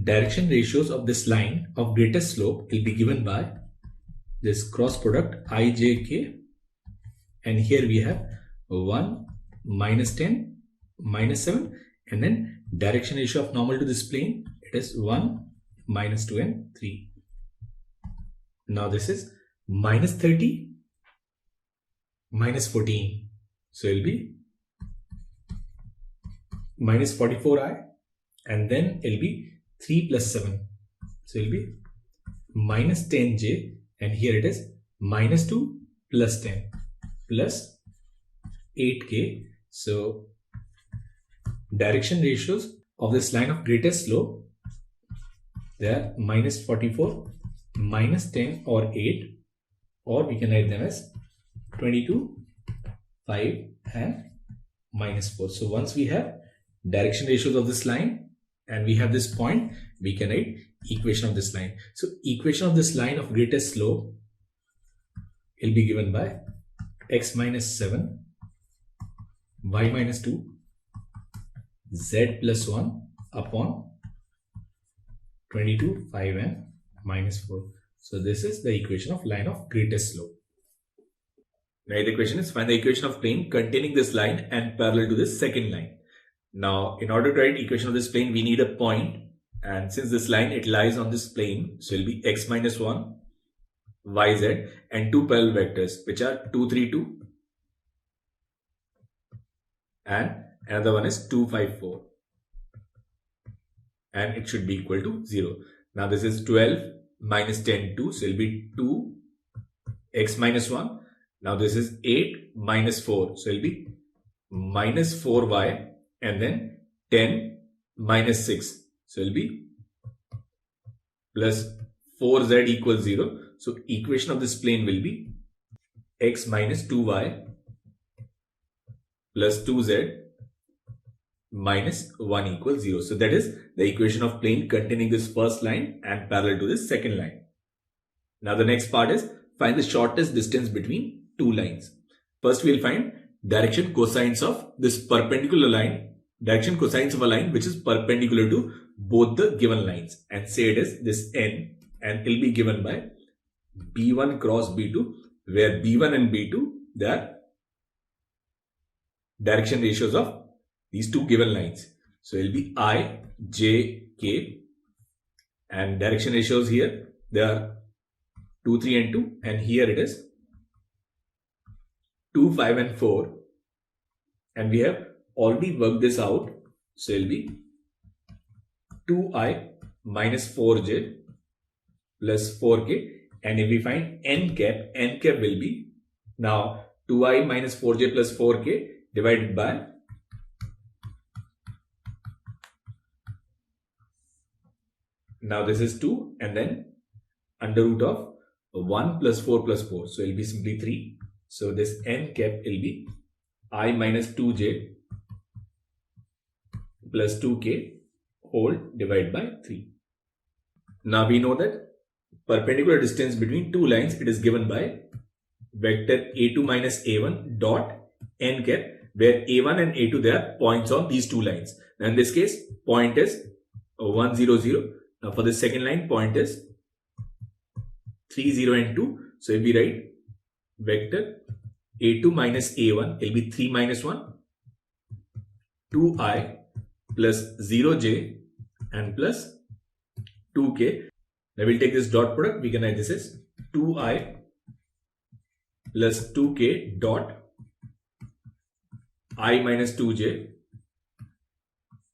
A: direction ratios of this line of greatest slope will be given by this cross product ijk, and here we have 1, minus 10, minus 7, and then direction ratio of normal to this plane, it is 1, minus 2 and 3. Now this is minus 30, minus 14, so it will be minus 44i, and then it will be 3 plus 7, so it will be minus 10j, and here it is minus 2 plus 10 plus 8k. So direction ratios of this line of greatest slope, they are minus 44, minus 10 or 8, or we can write them as 22, 5 and minus 4. So once we have direction ratios of this line and we have this point, we can write equation of this line. So equation of this line of greatest slope will be given by x minus 7, y minus 2, z plus 1 upon 22, 5 and minus 4. So this is the equation of line of greatest slope. Now the question is find the equation of plane containing this line and parallel to this second line. Now in order to write equation of this plane, we need a point, and since this line it lies on this plane, so it will be x minus 1, yz, and two parallel vectors which are 2, 3, 2 and another one is 2, 5, 4, and it should be equal to 0. Now this is 12 minus 10, 2, so it will be 2 x minus 1. Now this is 8 minus 4, so it will be minus 4y, and then 10 minus 6, so it will be plus 4z equals 0. So equation of this plane will be x minus 2y plus 2z minus 1 equals 0. So that is the equation of plane containing this first line and parallel to this second line. Now the next part is find the shortest distance between two lines. First we will find direction cosines of this perpendicular line, direction cosines of a line which is perpendicular to both the given lines, and say it is this n, and it will be given by b1 cross b2, where b1 and b2 they are direction ratios of these two given lines. So it will be I, j, k, and direction ratios here they are 2, 3 and 2, and here it is 2, 5 and 4, and we have already worked this out. So it will be 2i minus 4j plus 4k, and if we find n cap will be now 2i minus 4j plus 4k divided by now this is 2, and then under root of 1 plus 4 plus 4, so it will be simply 3. So this n cap will be I minus 2j plus 2k whole divided by 3. Now we know that perpendicular distance between two lines, it is given by vector a2 minus a1 dot n cap, where a1 and a2 they are points on these two lines. Now in this case, point is 1 0 0. Now for the second line, point is 3 0 and 2. So if we write vector a2 minus a1, it will be 3 minus 1, 2i plus 0j and plus 2k. Now we'll take this dot product. We can write this as 2i plus 2k dot I minus 2j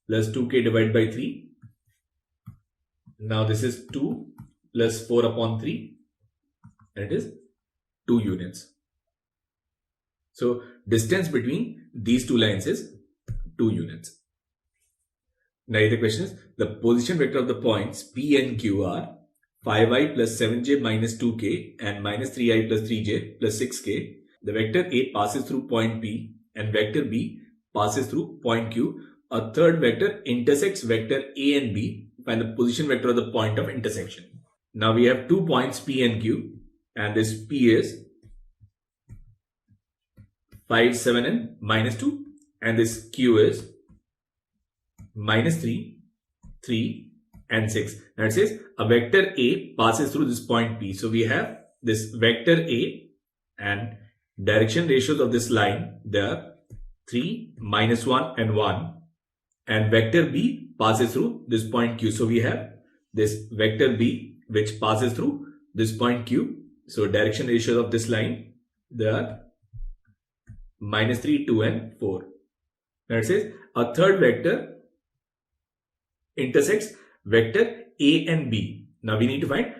A: plus 2k divided by 3. Now this is 2 plus 4 upon 3, and it is 2 units. So distance between these two lines is 2 units. Now the question is, the position vector of the points P and Q are 5i plus 7j minus 2k and minus 3i plus 3j plus 6k. The vector A passes through point P and vector B passes through point Q. A third vector intersects vector A and B. Find the position vector of the point of intersection. Now we have 2 points P and Q, and this P is 5, 7 and minus 2, and this Q is minus 3, 3 and 6. Now it says a vector A passes through this point P. So we have this vector A, and direction ratios of this line, they are 3, minus 1 and 1, and vector B passes through this point Q. So we have this vector B which passes through this point Q. So direction ratios of this line, they are minus 3, 2 and 4. Now it says a third vector intersects vector A and B. Now we need to find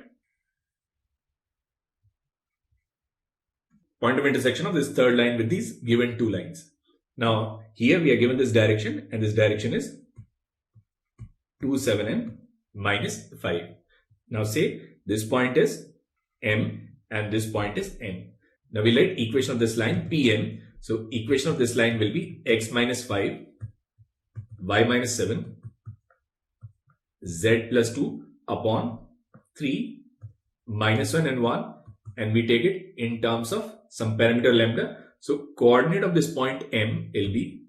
A: point of intersection of this third line with these given two lines. Now here we are given this direction, and this direction is 2, 7 and minus 5. Now say this point is M and this point is N. Now we write equation of this line Pm. So equation of this line will be x minus 5, y minus 7, z plus 2 upon 3, minus 1 and 1, and we take it in terms of some parameter lambda. So coordinate of this point M will be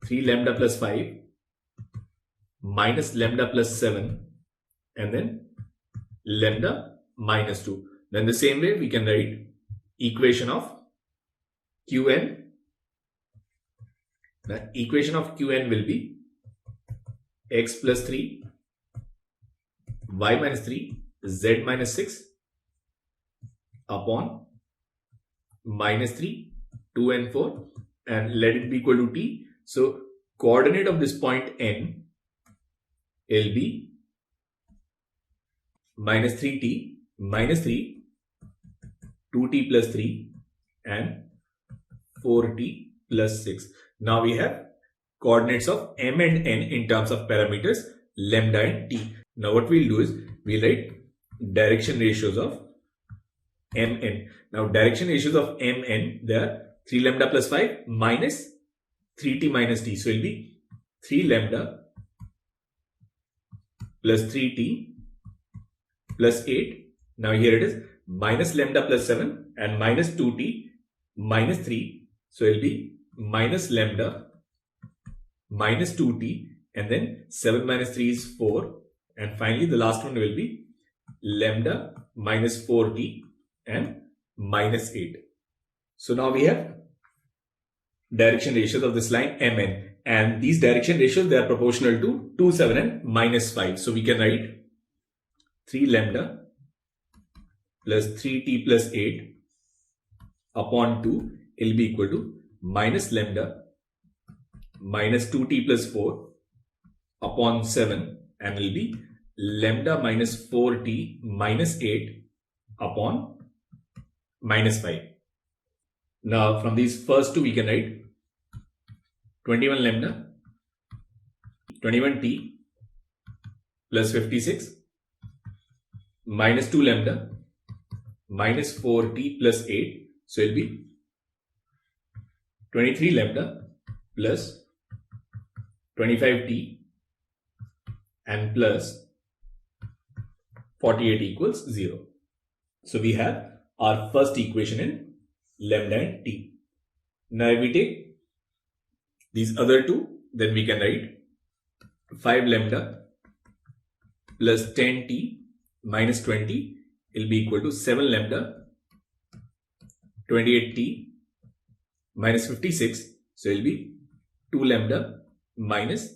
A: 3 lambda plus 5 minus lambda plus 7 and then lambda minus 2. Then the same way we can write equation of Qn. The equation of Qn will be x plus 3, y minus 3, z minus 6 upon minus 3, 2 and 4, and let it be equal to t. So coordinate of this point N will be minus 3t, minus 3, 2t plus 3 and 4t plus 6. Now we have coordinates of M and N in terms of parameters lambda and t. Now what we'll do is we'll write direction ratios of Mn. Now direction ratios of Mn, they are 3 lambda plus 5 minus 3t minus t. So it will be 3 lambda plus 3t plus 8. Now here it is minus lambda plus 7 and minus 2t minus 3. So it will be minus lambda minus 2t, and then 7 minus 3 is 4, and finally the last one will be lambda minus 4t and minus 8. So now we have direction ratios of this line Mn, and these direction ratios, they are proportional to 2, 7 and minus 5. So we can write 3 lambda plus 3t plus 8 upon 2 will be equal to minus lambda minus 2t plus 4 upon 7, and will be lambda minus 4t minus 8 upon minus 5. Now from these first two we can write 21 lambda, 21t plus 56 minus 2 lambda minus 4t plus 8. So it will be 23 lambda plus 25t and plus 48 equals 0. So we have our first equation in lambda and t. Now if we take these other two, then we can write 5 lambda plus 10t minus 20 will be equal to 7 lambda 28t minus 56. So it will be 2 lambda minus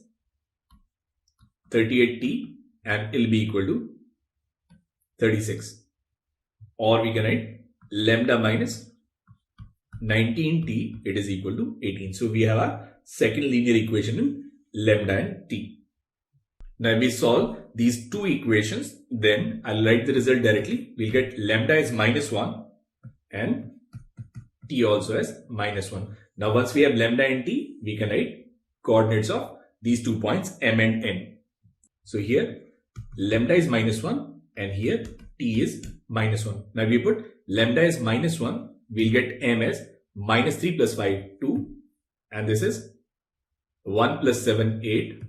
A: 38t and it will be equal to 36. Or we can write lambda minus 19t, it is equal to 18. So we have our second linear equation in lambda and t. Now if we solve these two equations, then I'll write the result directly. We'll get lambda is minus 1 and t also as minus 1. Now once we have lambda and t, we can write coordinates of these 2 points m and n. So here lambda is minus 1 and here t is minus 1. Now if we put lambda is minus 1, we'll get m as minus 3 plus 5, 2. And this is 1 plus 7, 8.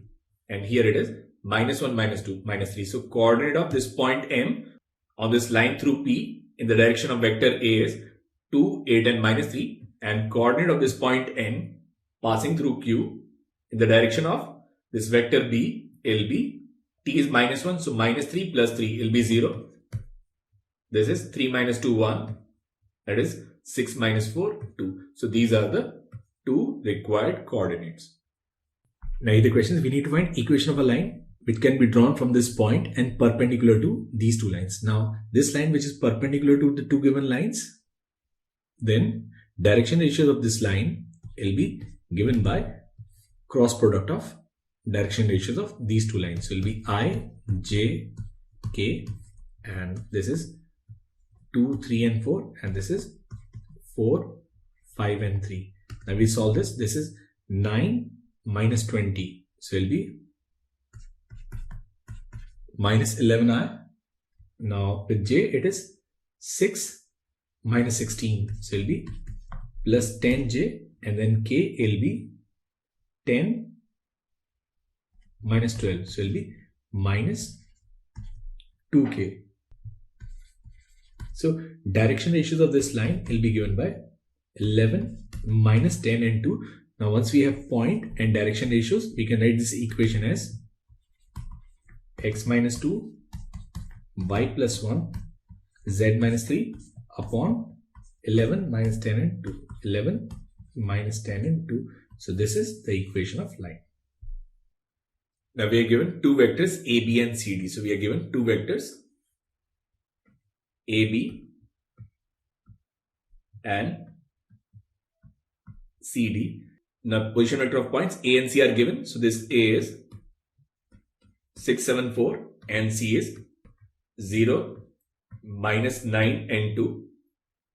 A: And here it is minus 1, minus 2, minus 3. So coordinate of this point m on this line through P in the direction of vector A is 2, 8 and minus 3. And coordinate of this point N passing through Q in the direction of this vector B will be T is minus 1. So minus 3 plus 3 will be 0. This is 3 minus 2, 1. That is 6 minus 4, 2. So these are the two required coordinates. Now the question is we need to find equation of a line which can be drawn from this point and perpendicular to these two lines. Now this line which is perpendicular to the two given lines, then direction ratios of this line will be given by cross product of direction ratios of these two lines. So it will be I, J, K, and this is 2, 3 and 4, and this is 4, 5 and 3. Now we solve this. This is 9 minus 20. So it will be minus 11i. Now with J it is 6 minus 16. So it will be plus 10j, and then K will be 10 minus 12. So it will be minus 2k. So direction ratios of this line will be given by 11 minus 10 and 2. Now once we have point and direction ratios, we can write this equation as x minus 2, y plus 1, z minus 3 upon 11 minus 10 and 2. 11 minus 10 and 2. So this is the equation of line. Now we are given two vectors a, b and c, d. So we are given two vectors a, b and c, d. Now position vector of points a and c are given. So this a is 6, 7, 4 and c is 0, minus 9 and 2.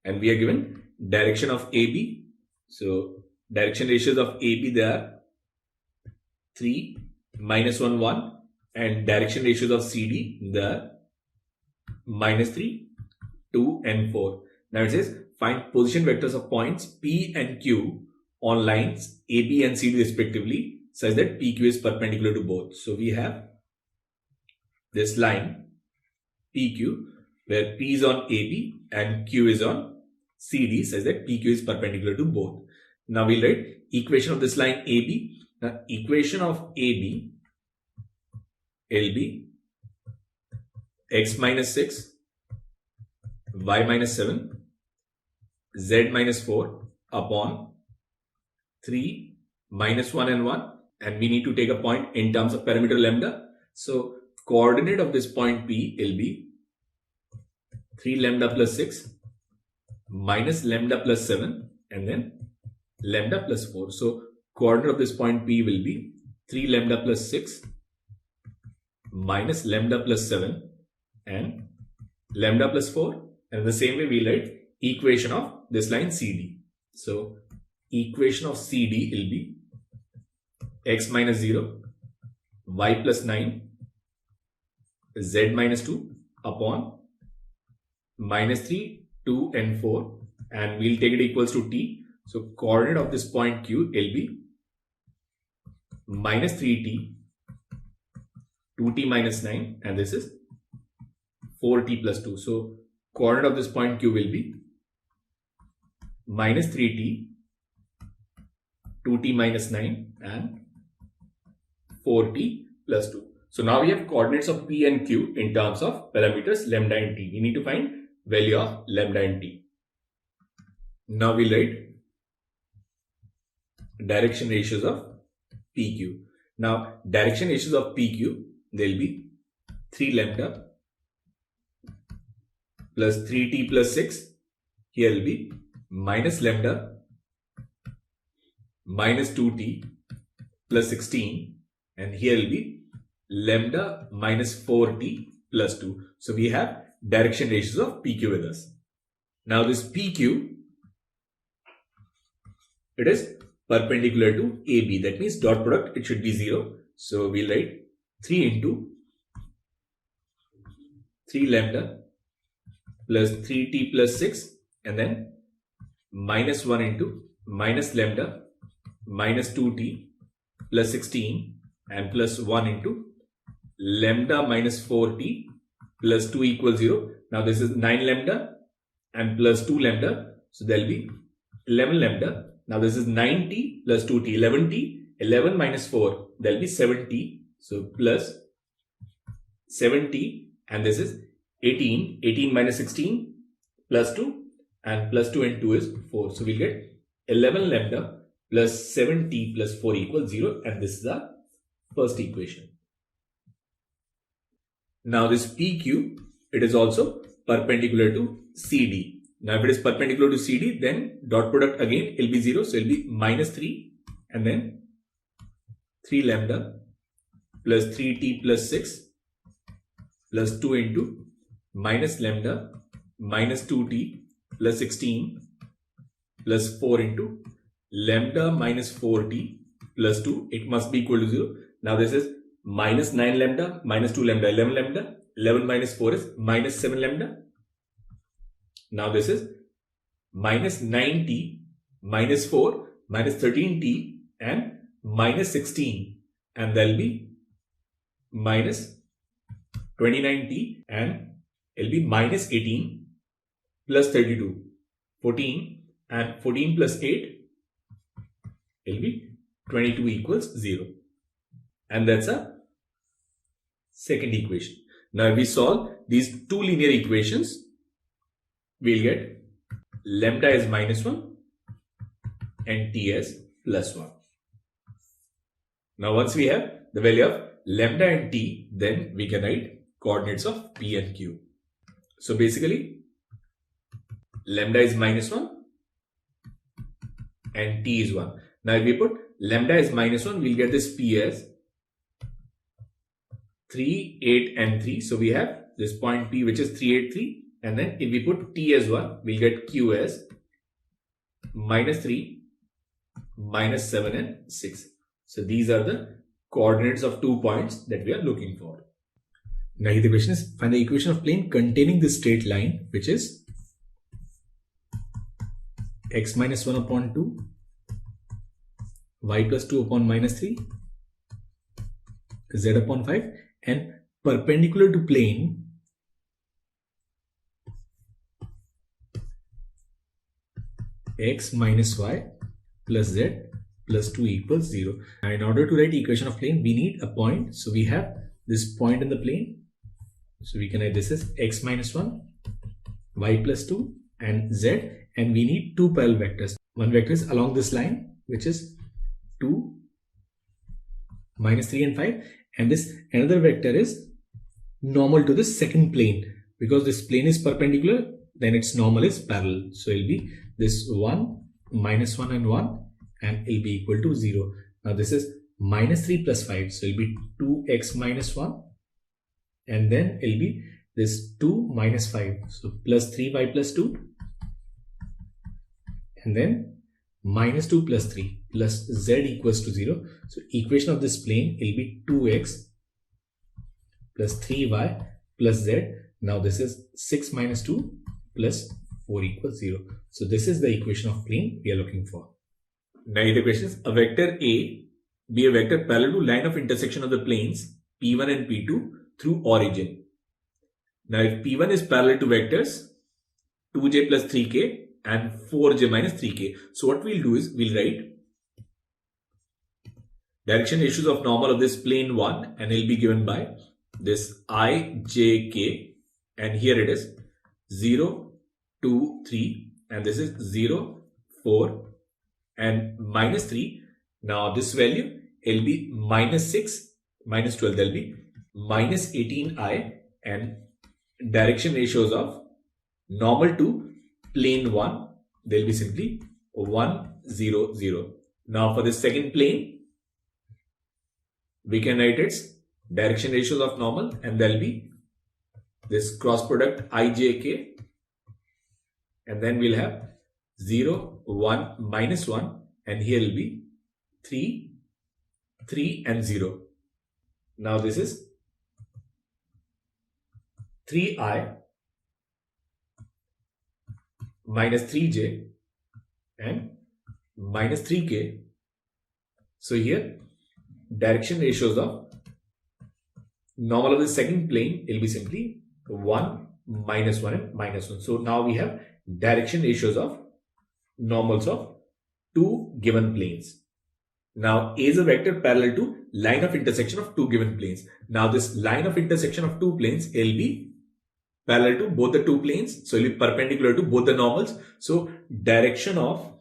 A: And we are given direction of AB. So direction ratios of AB, they are 3, minus 1, 1. And direction ratios of CD, they are minus 3, 2 and 4. Now it says find position vectors of points P and Q on lines AB and CD respectively such that PQ is perpendicular to both. So we have this line PQ where P is on AB and Q is on CD such that PQ is perpendicular to both. Now we'll write equation of this line AB. Now equation of AB will be x minus 6, y minus 7, z minus 4 upon 3 minus 1 and 1, and we need to take a point in terms of parameter lambda. So coordinate of this point P will be 3 lambda plus 6 minus lambda plus 7 and then lambda plus 4. So coordinate of this point P will be 3 lambda plus 6 minus lambda plus 7 and lambda plus 4. And the same way we write equation of this line CD. So equation of CD will be x minus 0, y plus 9, z minus 2 upon minus 3, 2 and 4, and we'll take it equals to t. So coordinate of this point Q will be minus 3t, 2t minus 9, and this is 4t plus 2. So coordinate of this point Q will be minus 3t, 2t minus 9 and 4t plus 2. So now we have coordinates of P and Q in terms of parameters lambda and t. We need to find value of lambda and t. Now we'll write direction ratios of PQ. Now direction ratios of PQ, there will be 3 lambda plus 3t plus 6. Here will be minus lambda minus 2t plus 16, and here will be lambda minus 4t plus 2. So we have direction ratios of PQ with us. Now this PQ, it is perpendicular to AB. That means dot product, it should be 0. So we'll write 3 into 3 lambda plus 3t plus 6, and then minus 1 into minus lambda minus 2t plus 16 and plus 1 into lambda minus 4t plus 2 equals 0. Now this is 9 lambda and plus 2 lambda. So there will be 11 lambda. Now this is 9t plus 2t, 11t, 11 minus 4, there will be 7t. So plus 7t, and this is 18, 18 minus 16 plus 2, and plus 2 and 2 is 4. So we'll get 11 lambda plus 7t plus 4 equals 0, and this is the first equation. Now this PQ, it is also perpendicular to CD. Now if it is perpendicular to CD, then dot product again will be 0. So it will be minus 3 and then 3 lambda plus 3t plus 6 plus 2 into minus lambda minus 2t plus 16 plus 4 into lambda minus 4t plus 2. It must be equal to 0. Now this is minus 9 lambda minus 2 lambda, 11 lambda, 11 minus 4 is minus 7 lambda. Now this is minus 9t minus 4 minus 13t and minus 16, and there will be minus 29t, and it will be minus 18 plus 32, 14, and 14 plus 8 will be 22 equals 0. And that's a second equation. Now if we solve these two linear equations, we'll get lambda is minus 1 and t as plus 1. Now once we have the value of lambda and t, then we can write coordinates of P and Q. So basically lambda is minus 1 and t is 1. Now if we put lambda is minus 1, we'll get this P as 3, 8 and 3. So we have this point P which is 3, 8, 3. And then if we put t as 1, we'll get q as minus 3, minus 7 and 6. So these are the coordinates of 2 points that we are looking for. Now here the question is, find the equation of plane containing this straight line, which is x minus 1 upon 2, y plus 2 upon minus 3, z upon 5, and perpendicular to plane x minus y plus z plus 2 equals 0. Now in order to write equation of plane, we need a point. So we have this point in the plane. So we can write this as x minus 1, y plus 2 and z, and we need two parallel vectors. One vector is along this line, which is 2, minus 3 and 5, and this another vector is normal to the second plane. Because this plane is perpendicular, then its normal is parallel. So it will be this 1, minus 1 and 1, and it will be equal to 0. Now this is minus 3 plus 5. So it will be 2x minus 1, and then it will be this 2 minus 5. So plus 3y plus 2, and then minus 2 plus 3 plus z equals to 0. So equation of this plane will be 2x plus 3y plus z. Now this is 6 minus 2 plus 4 equals 0. So this is the equation of plane we are looking for. Now the question is, a vector A be a vector parallel to line of intersection of the planes P1 and P2 through origin. Now if P1 is parallel to vectors 2j plus 3k and 4j minus 3k. So what we'll do is we'll write direction ratios of normal of this plane 1 and it'll be given by this I, j, k, and here it is 0, 2, 3 and this is 0, 4 and minus 3. Now this value will be minus 6, minus 12, there will be minus 18i and direction ratios of normal to plane 1, they will be simply 1, 0, 0. Now for the second plane, we can write its direction ratios of normal and there will be this cross product ijk and then we'll have 0, 1, minus 1 and here will be 3, 3 and 0. Now this is 3i minus 3j and minus 3k. So here direction ratios of normal of the second plane will be simply 1, minus 1 and minus 1. So now we have direction ratios of normals of two given planes. Now A is a vector parallel to line of intersection of two given planes. Now this line of intersection of two planes will be parallel to both the two planes. So it will be perpendicular to both the normals. So direction of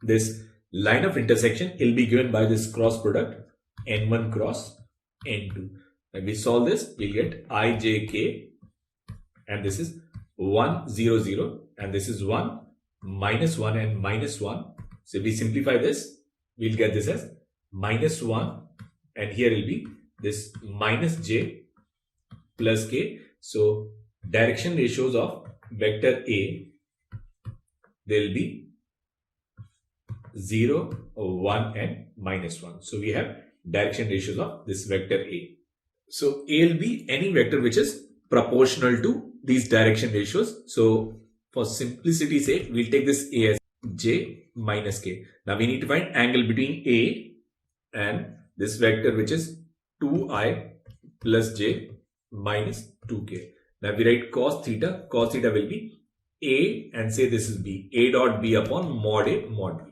A: this line of intersection will be given by this cross product n1 cross n2. When we solve this, we'll get ijk and this is 1, 0, 0 and this is 1, minus 1 and minus 1. So if we simplify this, we'll get this as minus 1 and here will be this minus j plus k. So direction ratios of vector A, they will be 0, 1 and minus 1. So we have direction ratios of this vector A. So A will be any vector which is proportional to these direction ratios. So for simplicity's sake, we'll take this A as j minus k. Now we need to find angle between A and this vector which is 2i plus j minus 2k. Now we write cos theta will be A and say this is B. A dot B upon mod A mod B.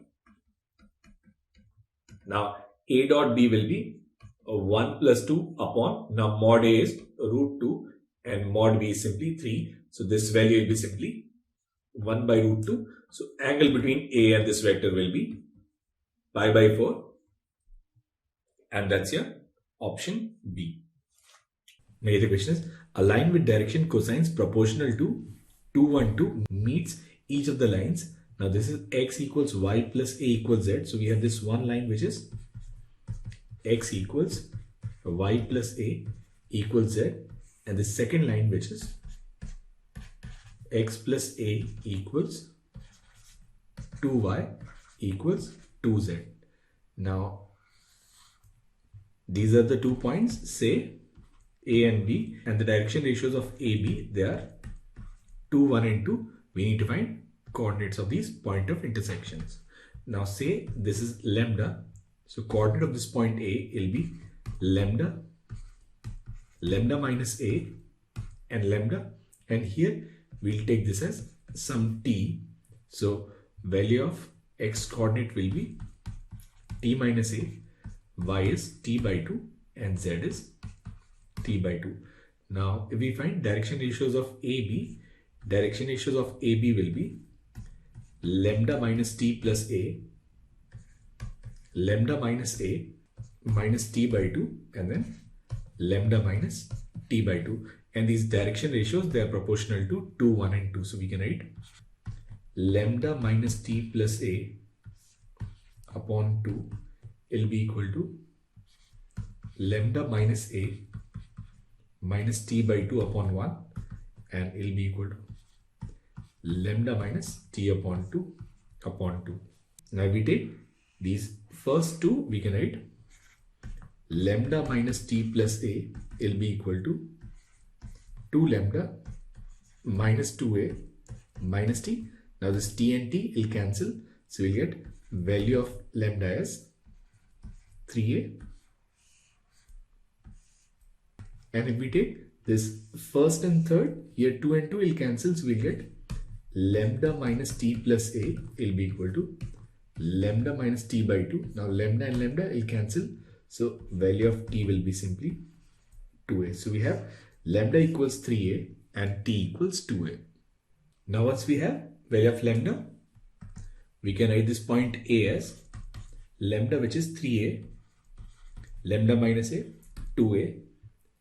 A: Now A dot B will be 1 plus 2 upon, now mod A is root 2 and mod B is simply 3. So this value will be simply 1 by root 2. So angle between A and this vector will be pi by 4 and that's your option B. Now the question is, a line with direction cosines proportional to 2, 1, 2 meets each of the lines. Now this is x equals y plus a equals z. So we have this one line which is x equals y plus a equals z and the second line which is x plus a equals 2y equals 2z. Now these are the 2 points, say A and B, and the direction ratios of AB, they are 2, 1 and 2. We need to find coordinates of these point of intersections. Now say this is lambda. So coordinate of this point A will be lambda, lambda minus A and lambda, and here we'll take this as some t. So value of x coordinate will be t minus a, y is t by 2 and z is t by 2. Now if we find direction ratios of AB, direction ratios of AB will be lambda minus t plus a, lambda minus a minus t by 2 and then lambda minus t by 2, and these direction ratios, they are proportional to 2, 1 and 2. So we can write lambda minus t plus a upon 2 will be equal to lambda minus a minus t by 2 upon 1 and it will be equal to lambda minus t upon 2 upon 2. Now we take these first two, we can write lambda minus t plus a will be equal to 2 lambda minus 2a minus t. Now this t and t will cancel, so we'll get value of lambda as 3a, and if we take this first and third, here 2 and 2 will cancel, so we'll get lambda minus t plus a will be equal to lambda minus t by 2. Now lambda and lambda will cancel, so value of t will be simply 2a. So we have lambda equals 3a and t equals 2a. Now once we have value of lambda, we can write this point a as lambda, which is 3a, lambda minus a, 2a,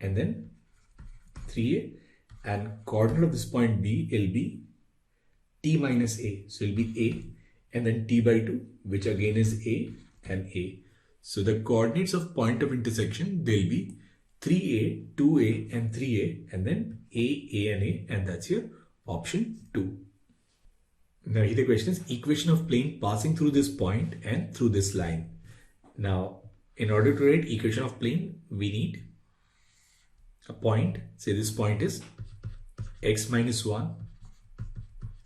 A: and then 3a, and coordinate of this point b will be t minus a, so it will be a, and then t by 2, which again is a and a. So the coordinates of point of intersection, they will be 3a, 2a and 3a, and then a and a, and that's your option 2. Now here the question is equation of plane passing through this point and through this line. Now in order to write equation of plane, we need a point. Say this point is x minus 1,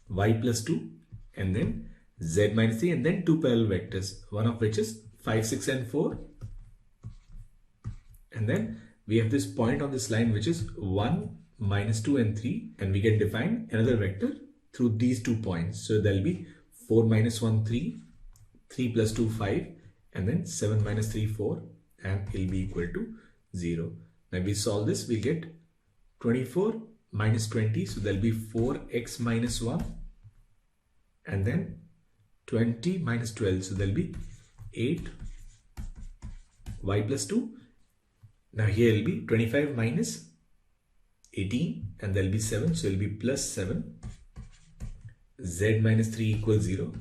A: y plus 2, and then z minus 3, and then two parallel vectors, one of which is 5, 6 and 4. And then we have this point on this line which is 1, minus 2 and 3, and we can define another vector through these 2 points. So there will be 4 minus 1, 3, 3 plus 2, 5, and then 7 minus 3, 4, and it will be equal to 0. Now we solve this, we get 24 minus 20, so there will be 4x minus 1, and then 20 minus 12, so there will be 8 y plus 2. Now here will be 25 minus 18, and there will be 7, so it will be plus 7. Z minus 3 equals 0.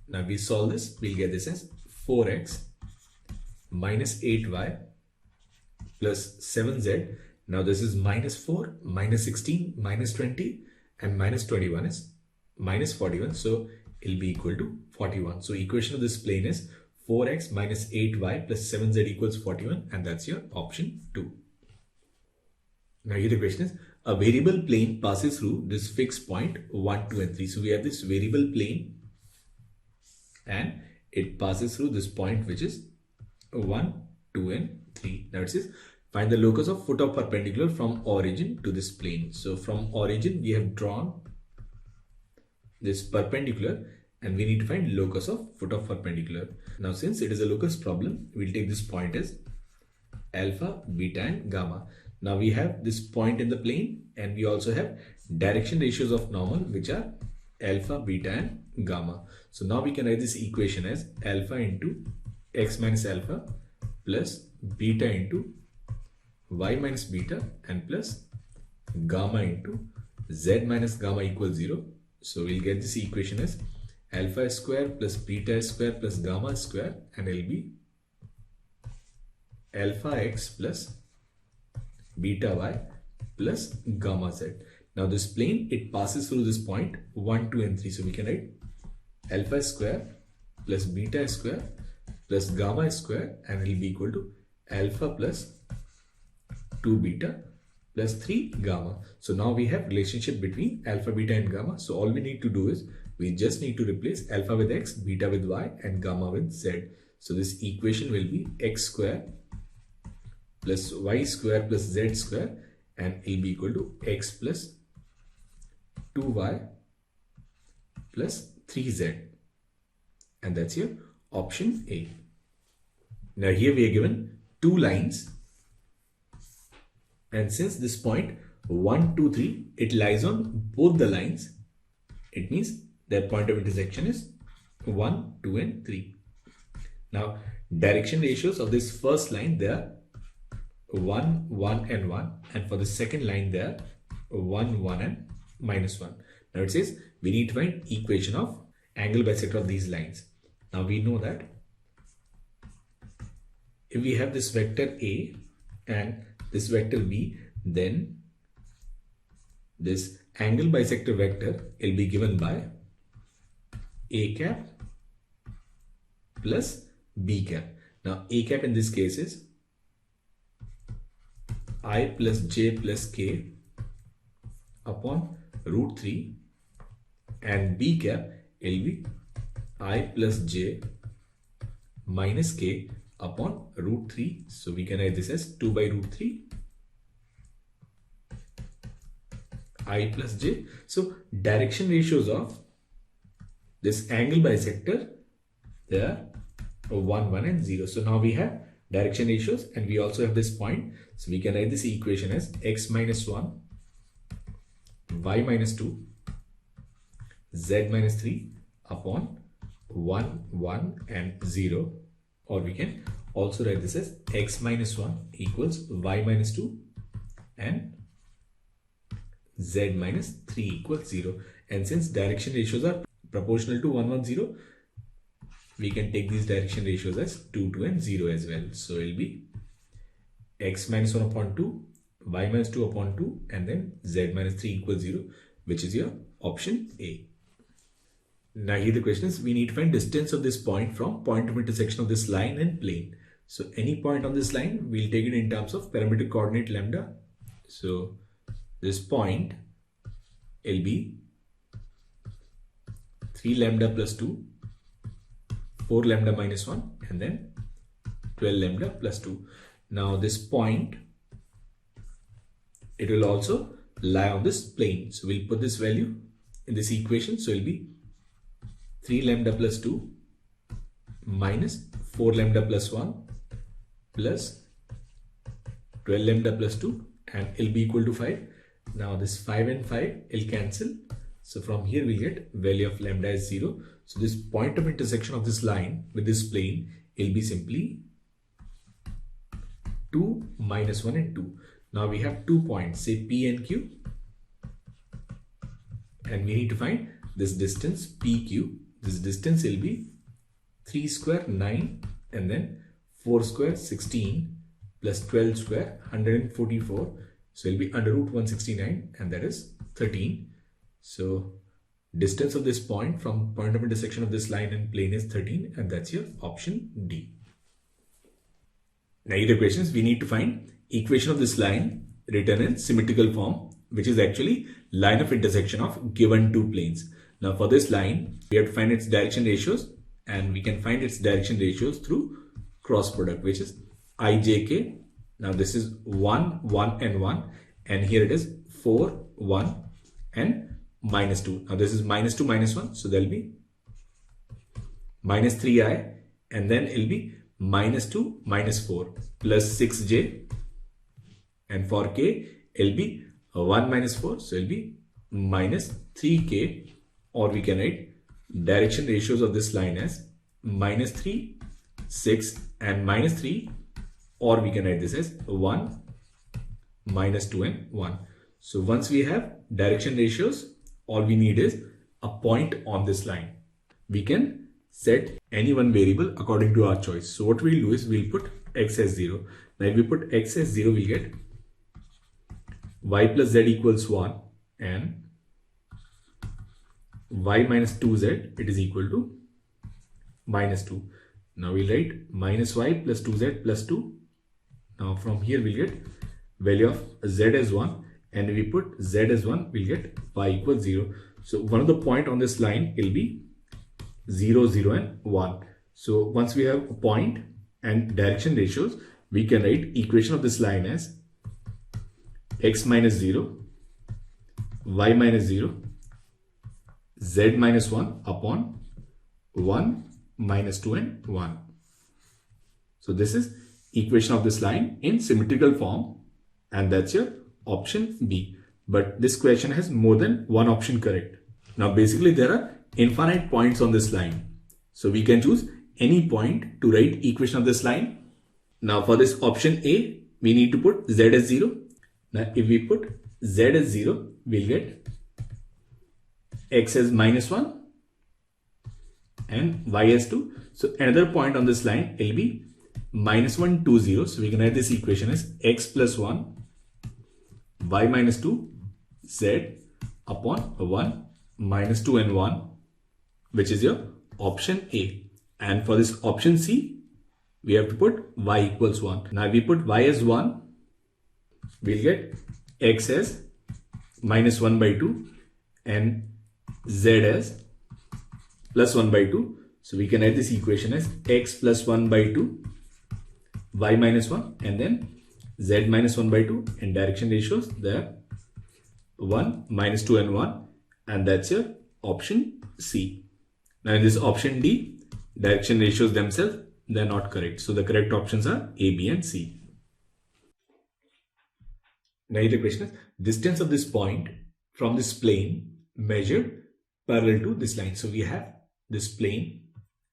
A: Now we solve this, we'll get this as 4x minus 8y plus 7z. Now this is minus 4, minus 16, minus 20, and minus 21 is minus 41. So it'll be equal to 41. So equation of this plane is 4x minus 8y plus 7z equals 41, and that's your option 2. Now here the question is, a variable plane passes through this fixed point 1, 2 and 3. So we have this variable plane and it passes through this point which is 1, 2 and 3. Now it says find the locus of foot of perpendicular from origin to this plane. So from origin we have drawn this perpendicular and we need to find locus of foot of perpendicular. Now since it is a locus problem, we'll take this point as alpha, beta and gamma. Now we have this point in the plane and we also have direction ratios of normal which are alpha, beta and gamma. So now we can write this equation as alpha into x minus alpha plus beta into y minus beta and plus gamma into z minus gamma equals 0. So we'll get this equation as alpha square plus beta square plus gamma square, and it will be alpha x plus beta y plus gamma z. Now this plane, it passes through this point 1, 2 and 3. So we can write alpha square plus beta square plus gamma square, and it will be equal to alpha plus 2 beta plus 3 gamma. So now we have relationship between alpha, beta and gamma. So all we need to do is we just need to replace alpha with x, beta with y and gamma with z. So this equation will be x square plus y square plus z square, and it will be equal to x plus 2y plus 3z, and that's your option A. Now here we are given 2 lines, and since this point 1, 2, 3, it lies on both the lines, it means their point of intersection is 1, 2 and 3. Now direction ratios of this first line, they are 1, 1 and 1, and for the second line they are 1, 1 and minus 1. Now it says we need to find equation of angle bisector of these lines. Now we know that if we have this vector A and this vector B, then this angle bisector vector will be given by A cap plus B cap. Now A cap in this case is I plus j plus k upon root 3, and B cap will be I plus j minus k upon root 3. So we can write this as 2 by root 3 I plus j. So direction ratios of this angle bisector, they are 1, 1 and 0. So now we have direction ratios and we also have this point. So we can write this equation as x minus 1, y minus 2, z minus 3 upon 1, 1 and 0. Or we can also write this as x minus 1 equals y minus 2 and z minus 3 equals 0. And since direction ratios are proportional to 1, 1, 0, we can take these direction ratios as 2, 2 and 0 as well. So it will be x minus 1 upon 2, y minus 2 upon 2 and then z minus 3 equals 0, which is your option A. Now here the question is, we need to find distance of this point from point of intersection of this line and plane. So any point on this line, we'll take it in terms of parametric coordinate lambda. So this point will be 3 lambda plus 2, 4 lambda minus 1 and then 12 lambda plus 2. Now this point, it will also lie on this plane. So we'll put this value in this equation. So it will be 3 lambda plus 2 minus 4 lambda plus 1 plus 12 lambda plus 2 and it will be equal to 5. Now this 5 and 5 will cancel. So from here we get value of lambda is 0. So this point of intersection of this line with this plane will be simply 2, minus 1 and 2. Now we have 2 points, say P and Q. And we need to find this distance PQ. This distance will be 3 square 9 and then 4 square 16 plus 12 square 144. So it will be under root 169 and that is 13. So distance of this point from point of intersection of this line and plane is 13 and that's your option D. Now here the question is, we need to find equation of this line written in symmetrical form, which is actually line of intersection of given two planes. Now for this line, we have to find its direction ratios and we can find its direction ratios through cross product, which is IJK. Now this is 1, 1 and 1 and here it is 4, 1 and minus 2. Now this is minus 2, minus 1. So there will be minus 3i and then it will be minus 2, minus 4 plus 6j and for k it will be 1 minus 4. So it will be minus 3k, or we can write direction ratios of this line as minus 3, 6 and minus 3, or we can write this as 1, minus 2 and 1. So once we have direction ratios, all we need is a point on this line. We can set any one variable according to our choice. So what we'll do is we'll put x as 0. Now if we put x as 0, we get y plus z equals 1 and y minus 2z, it is equal to minus 2. Now we'll write minus y plus 2z plus 2. Now from here we'll get value of z as 1 and if we put z as 1, we'll get y equals 0. So one of the point on this line will be 0, 0 and 1. So once we have a point and direction ratios, we can write equation of this line as x minus 0, y minus 0, z minus 1 upon 1, minus 2 and 1. So this is equation of this line in symmetrical form and that's your option B. But this question has more than one option correct. Now basically there are infinite points on this line. So we can choose any point to write equation of this line. Now for this option A, we need to put z as 0. Now if we put z as 0, we'll get x as minus 1 and y as 2. So another point on this line will be minus 1, 2, 0. So we can write this equation as x plus 1, y minus 2, z upon 1, minus 2 and 1, which is your option A. And for this option C, we have to put y equals 1. Now if we put y as 1, we'll get x as minus 1 by 2 and z as plus 1 by 2. So we can write this equation as x plus 1 by 2, y minus 1 and then z minus 1 by 2 and direction ratios there 1, minus 2 and 1, and that's your option C. Now in this option D, direction ratios themselves, they're not correct. So the correct options are A, B and C. Now the question is, distance of this point from this plane measured parallel to this line. So we have this plane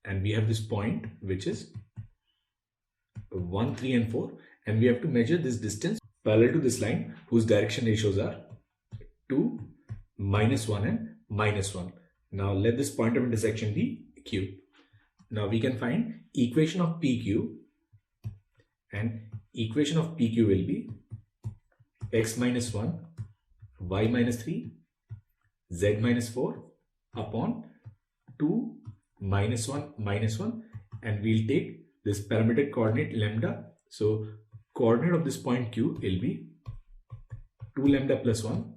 A: and we have this point which is 1, 3 and 4, and we have to measure this distance parallel to this line whose direction ratios are 2, minus 1 and minus 1. Now let this point of intersection be Q. Now we can find equation of PQ, and equation of PQ will be x minus 1, y minus 3, z minus 4 upon 2 minus 1 minus 1, and we'll take this parametric coordinate lambda. So coordinate of this point Q will be 2 lambda plus 1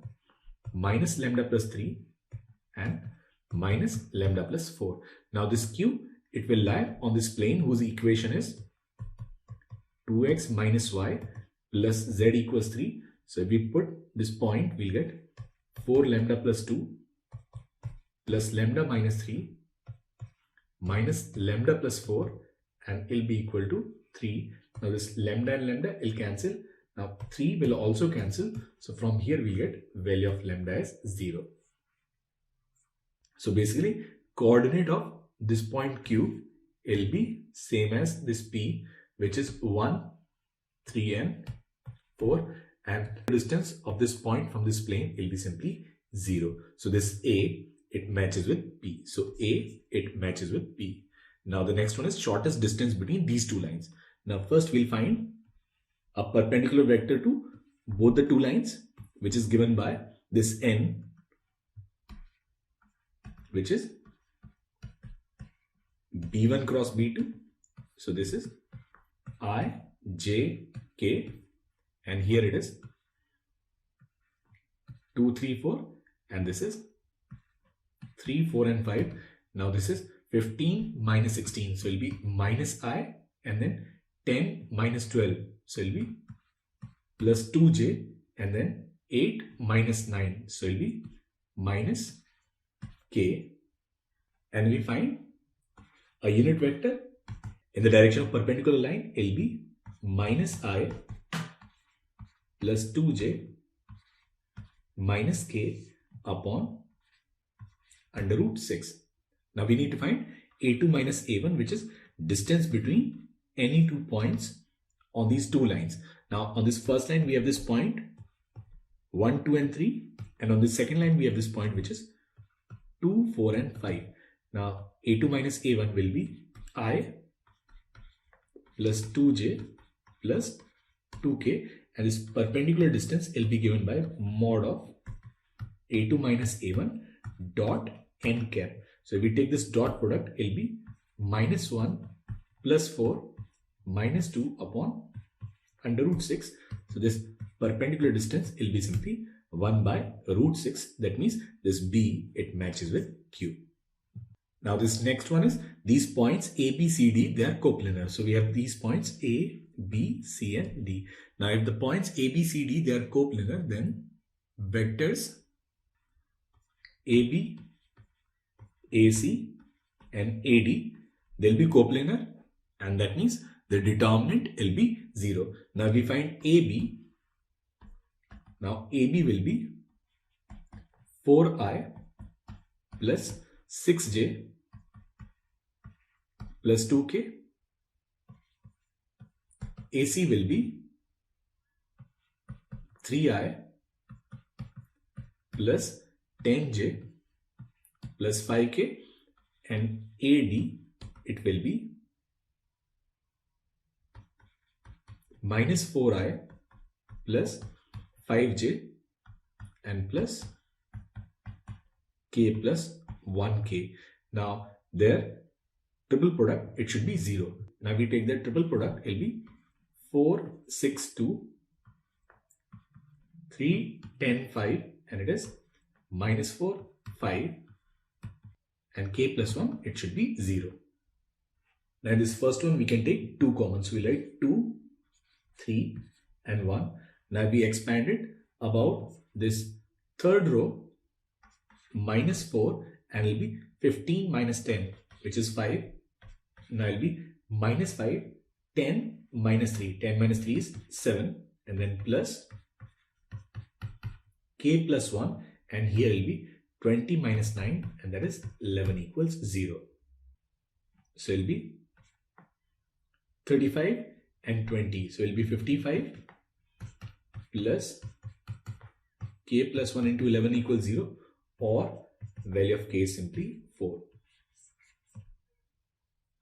A: minus lambda plus 3 and minus lambda plus 4. Now this Q, it will lie on this plane whose equation is 2x minus y plus z equals 3. So if we put this point, we'll get 4 lambda plus 2 plus lambda minus 3 minus lambda plus 4, and it'll be equal to 3. Now this lambda and lambda will cancel. Now 3 will also cancel. So from here we get value of lambda as 0. So basically coordinate of this point Q will be same as this P, which is 1, 3 and 4, and the distance of this point from this plane will be simply 0. So this A, it matches with P. So A, it matches with P. Now the next one is shortest distance between these two lines. Now first we'll find a perpendicular vector to both the two lines, which is given by this N, which is B1 cross B2. So this is I, J, K, and here it is 2, 3, 4, and this is 3, 4 and 5. Now this is 15 minus 16, so it will be minus I, and then 10 minus 12, so it will be plus 2j, and then 8 minus 9, so it will be minus k, and we find a unit vector in the direction of perpendicular line will be minus I plus 2j minus k upon under root 6. Now we need to find A2 minus A1, which is distance between any 2 points on these two lines. Now on this first line we have this point 1, 2 and 3, and on the second line we have this point which is 2, 4 and 5. Now A2 minus A1 will be I plus 2j plus 2k, and this perpendicular distance will be given by mod of A2 minus A1 dot n cap. So if we take this dot product, it will be minus 1 plus 4 minus 2 upon under root 6. So this perpendicular distance will be simply 1 by root 6. That means this B, it matches with Q. Now this next one is these points A, B, C, D, they are coplanar. So we have these points A, B, C and D. Now if the points A, B, C, D, they are coplanar, then vectors AB, AC and AD, they'll be coplanar, and that means the determinant will be 0. Now we find AB. Now AB will be 4I plus 6j plus 2k. AC will be 3I plus 10j plus 5k, and AD, it will be minus 4I plus 5j and plus k plus 1k. Now their triple product, it should be 0. Now we take the triple product, it will be 4, 6, 2, 3, 10, 5, and it is minus 4, 5, and k plus 1, it should be 0. Now in this first one, we can take 2 common. So we write 2, 3 and 1. Now we expanded about this third row minus 4 and it will be 15 minus 10, which is 5. Now it will be minus 5, 10 minus 3. 10 minus 3 is 7, and then plus k plus 1, and here it will be 20 minus 9, and that is 11 equals 0. So it will be 35 and 20. So it will be 55 plus k plus 1 into 11 equals 0, or value of k is simply 4.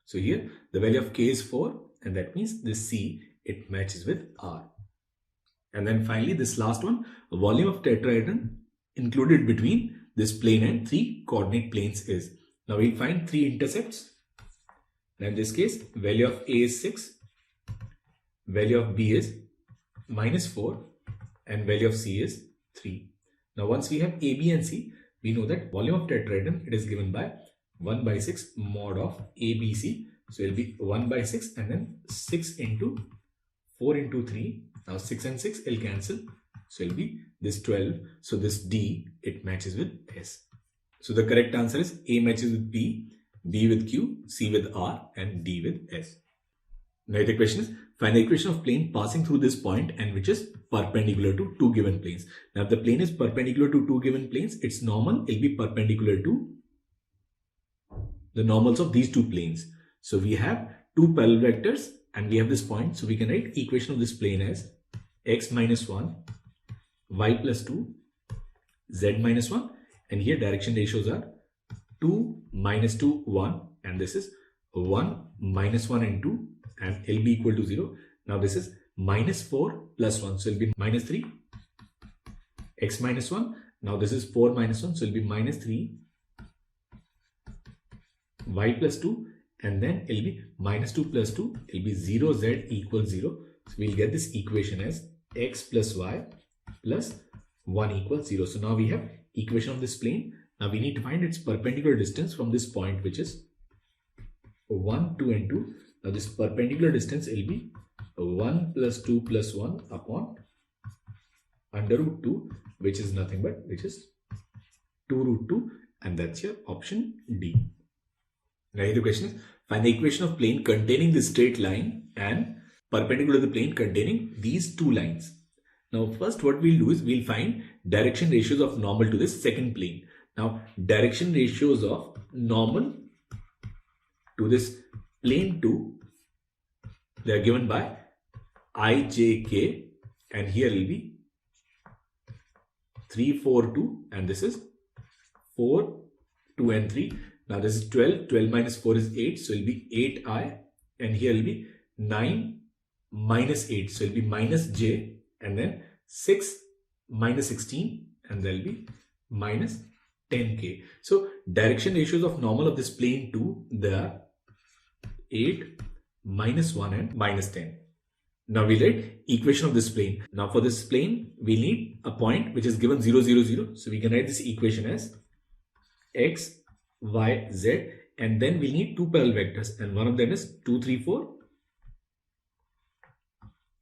A: So here the value of k is 4, and that means this C, it matches with R. And then finally this last one, volume of tetrahedron included between this plane and 3 coordinate planes is. Now we'll find 3 intercepts. Now in this case, value of A is 6, value of B is minus 4, and value of C is 3. Now once we have A, B and C, we know that volume of tetrahedron, it is given by 1 by 6 mod of ABC. So it will be 1 by 6 and then 6 into 4 into 3. Now 6 and 6 will cancel. So it will be this 12. So this D, it matches with S. So the correct answer is A matches with B, B with Q, C with R, and D with S. Now the question is, find the equation of plane passing through this point and which is perpendicular to 2 given planes. Now if the plane is perpendicular to 2 given planes, its normal will be perpendicular to the normals of these 2 planes. So we have 2 parallel vectors and we have this point. So we can write equation of this plane as x minus 1, y plus 2, z minus 1, and here direction ratios are 2, minus 2, 1, and this is 1, minus 1 and 2, and L be equal to 0. Now this is minus 4 plus 1, so it will be minus 3, x minus 1. Now this is 4 minus 1, so it will be minus 3, y plus 2, and then it will be minus 2 plus 2, it will be 0, z equals 0. So we will get this equation as x plus y plus 1 equals 0. So now we have equation of this plane. Now we need to find its perpendicular distance from this point, which is 1, 2 and 2. Now this perpendicular distance will be 1 plus 2 plus 1 upon under root 2, which is nothing but which is 2 root 2, and that's your option D. Now here the question is, find the equation of plane containing this straight line and perpendicular to the plane containing these 2 lines. Now first what we'll do is we'll find direction ratios of normal to this second plane. Now direction ratios of normal to this plane 2, they are given by I, J, K, and here will be 3, 4, 2, and this is 4, 2 and 3. Now this is 12, 12 minus 4 is 8, so it will be 8I, and here will be 9 minus 8, so it will be minus J, and then 6 minus 16, and there will be minus 10K. So direction ratios of normal of this plane 2, they are 8, minus 1 and minus 10. Now we write equation of this plane. Now for this plane, we need a point which is given 0, 0, 0. So we can write this equation as x, y, z, and then we need 2 parallel vectors, and one of them is 2, 3, 4.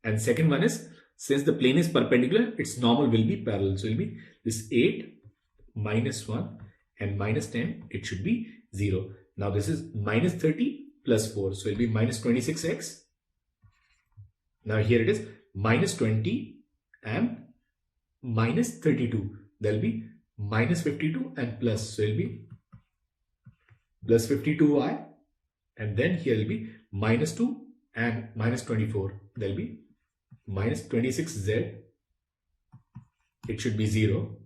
A: And second one is, since the plane is perpendicular, its normal will be parallel. So it will be this 8, minus 1 and minus 10, it should be 0. Now this is minus 30 plus 4, so it will be minus 26x. Now here it is minus 20 and minus 32. There will be minus 52 and plus, so it will be plus 52y, and then here will be minus 2 and minus 24. There will be minus 26z. It should be 0.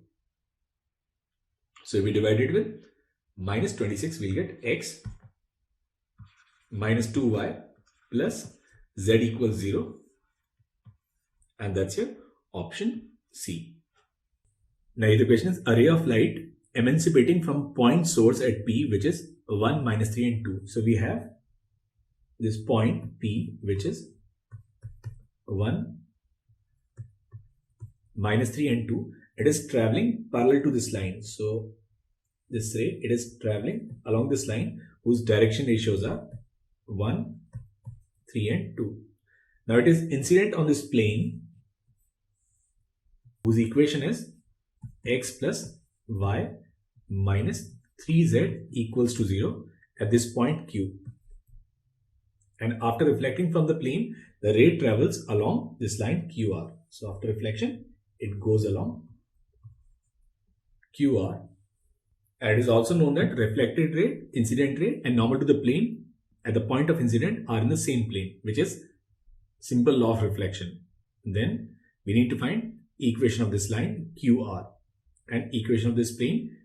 A: So if we divide it with minus 26, we'll get x minus 2y plus z equals 0, and that's your option C. Now the question is, array of light emancipating from point source at P, which is 1, minus 3 and 2. So we have this point P, which is 1, minus 3 and 2. It is traveling parallel to this line. So this ray, it is traveling along this line whose direction ratios are 1, 3 and 2. Now it is incident on this plane whose equation is x plus y minus 3z equals to 0 at this point Q. And after reflecting from the plane, the ray travels along this line QR. So after reflection, it goes along QR. And it is also known that reflected ray, incident ray, and normal to the plane at the point of incident are in the same plane, which is simple law of reflection. Then we need to find equation of this line QR and equation of this plane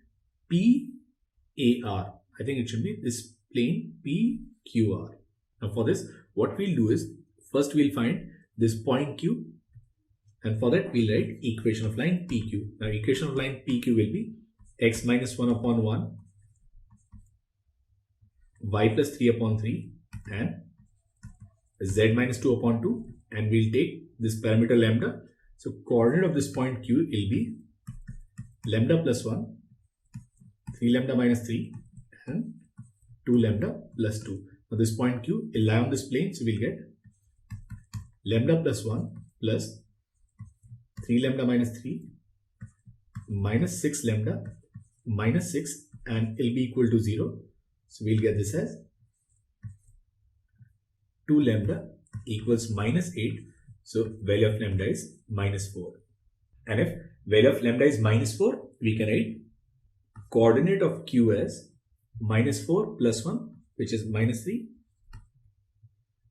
A: PAR. I think it should be this plane PQR. Now for this, what we'll do is, first we'll find this point Q, and for that we'll write equation of line PQ. Now equation of line PQ will be x minus 1 upon 1, y plus 3 upon 3, and z minus 2 upon 2, and we'll take this parameter lambda. So coordinate of this point Q will be lambda plus 1, 3 lambda minus 3, and 2 lambda plus 2. Now this point Q will lie on this plane, so we'll get lambda plus 1 plus 3 lambda minus 3 minus 6 lambda minus 6, and it will be equal to 0. So we'll get this as 2 lambda equals minus 8. So value of lambda is minus 4. And if value of lambda is minus 4, we can write coordinate of Q as minus 4 plus 1, which is minus 3,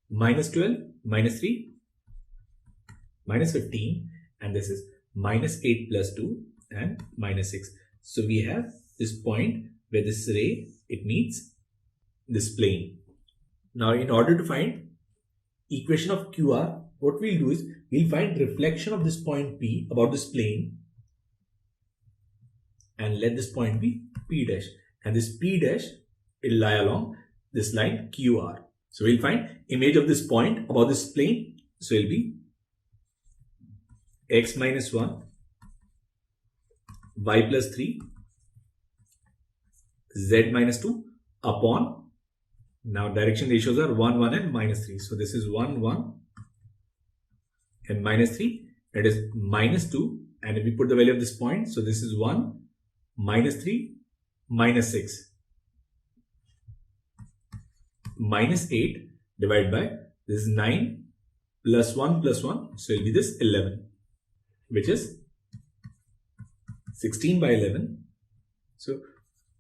A: minus 12, minus 3, minus 15, and this is minus 8 plus 2 and minus 6. So we have this point where this ray, it meets this plane. Now in order to find equation of QR, what we'll do is we'll find reflection of this point P about this plane, and let this point be P dash, and this P dash will lie along this line QR. So we'll find image of this point about this plane. So it will be x minus 1, y plus 3, z minus 2 upon, now direction ratios are 1, 1 and minus 3. So this is 1, 1 and minus 3. That is minus 2. And if we put the value of this point, so this is 1, minus 3, minus 6. Minus 8 divided by this is 9 plus 1 plus 1. So it will be this 11, which is 16 by 11. So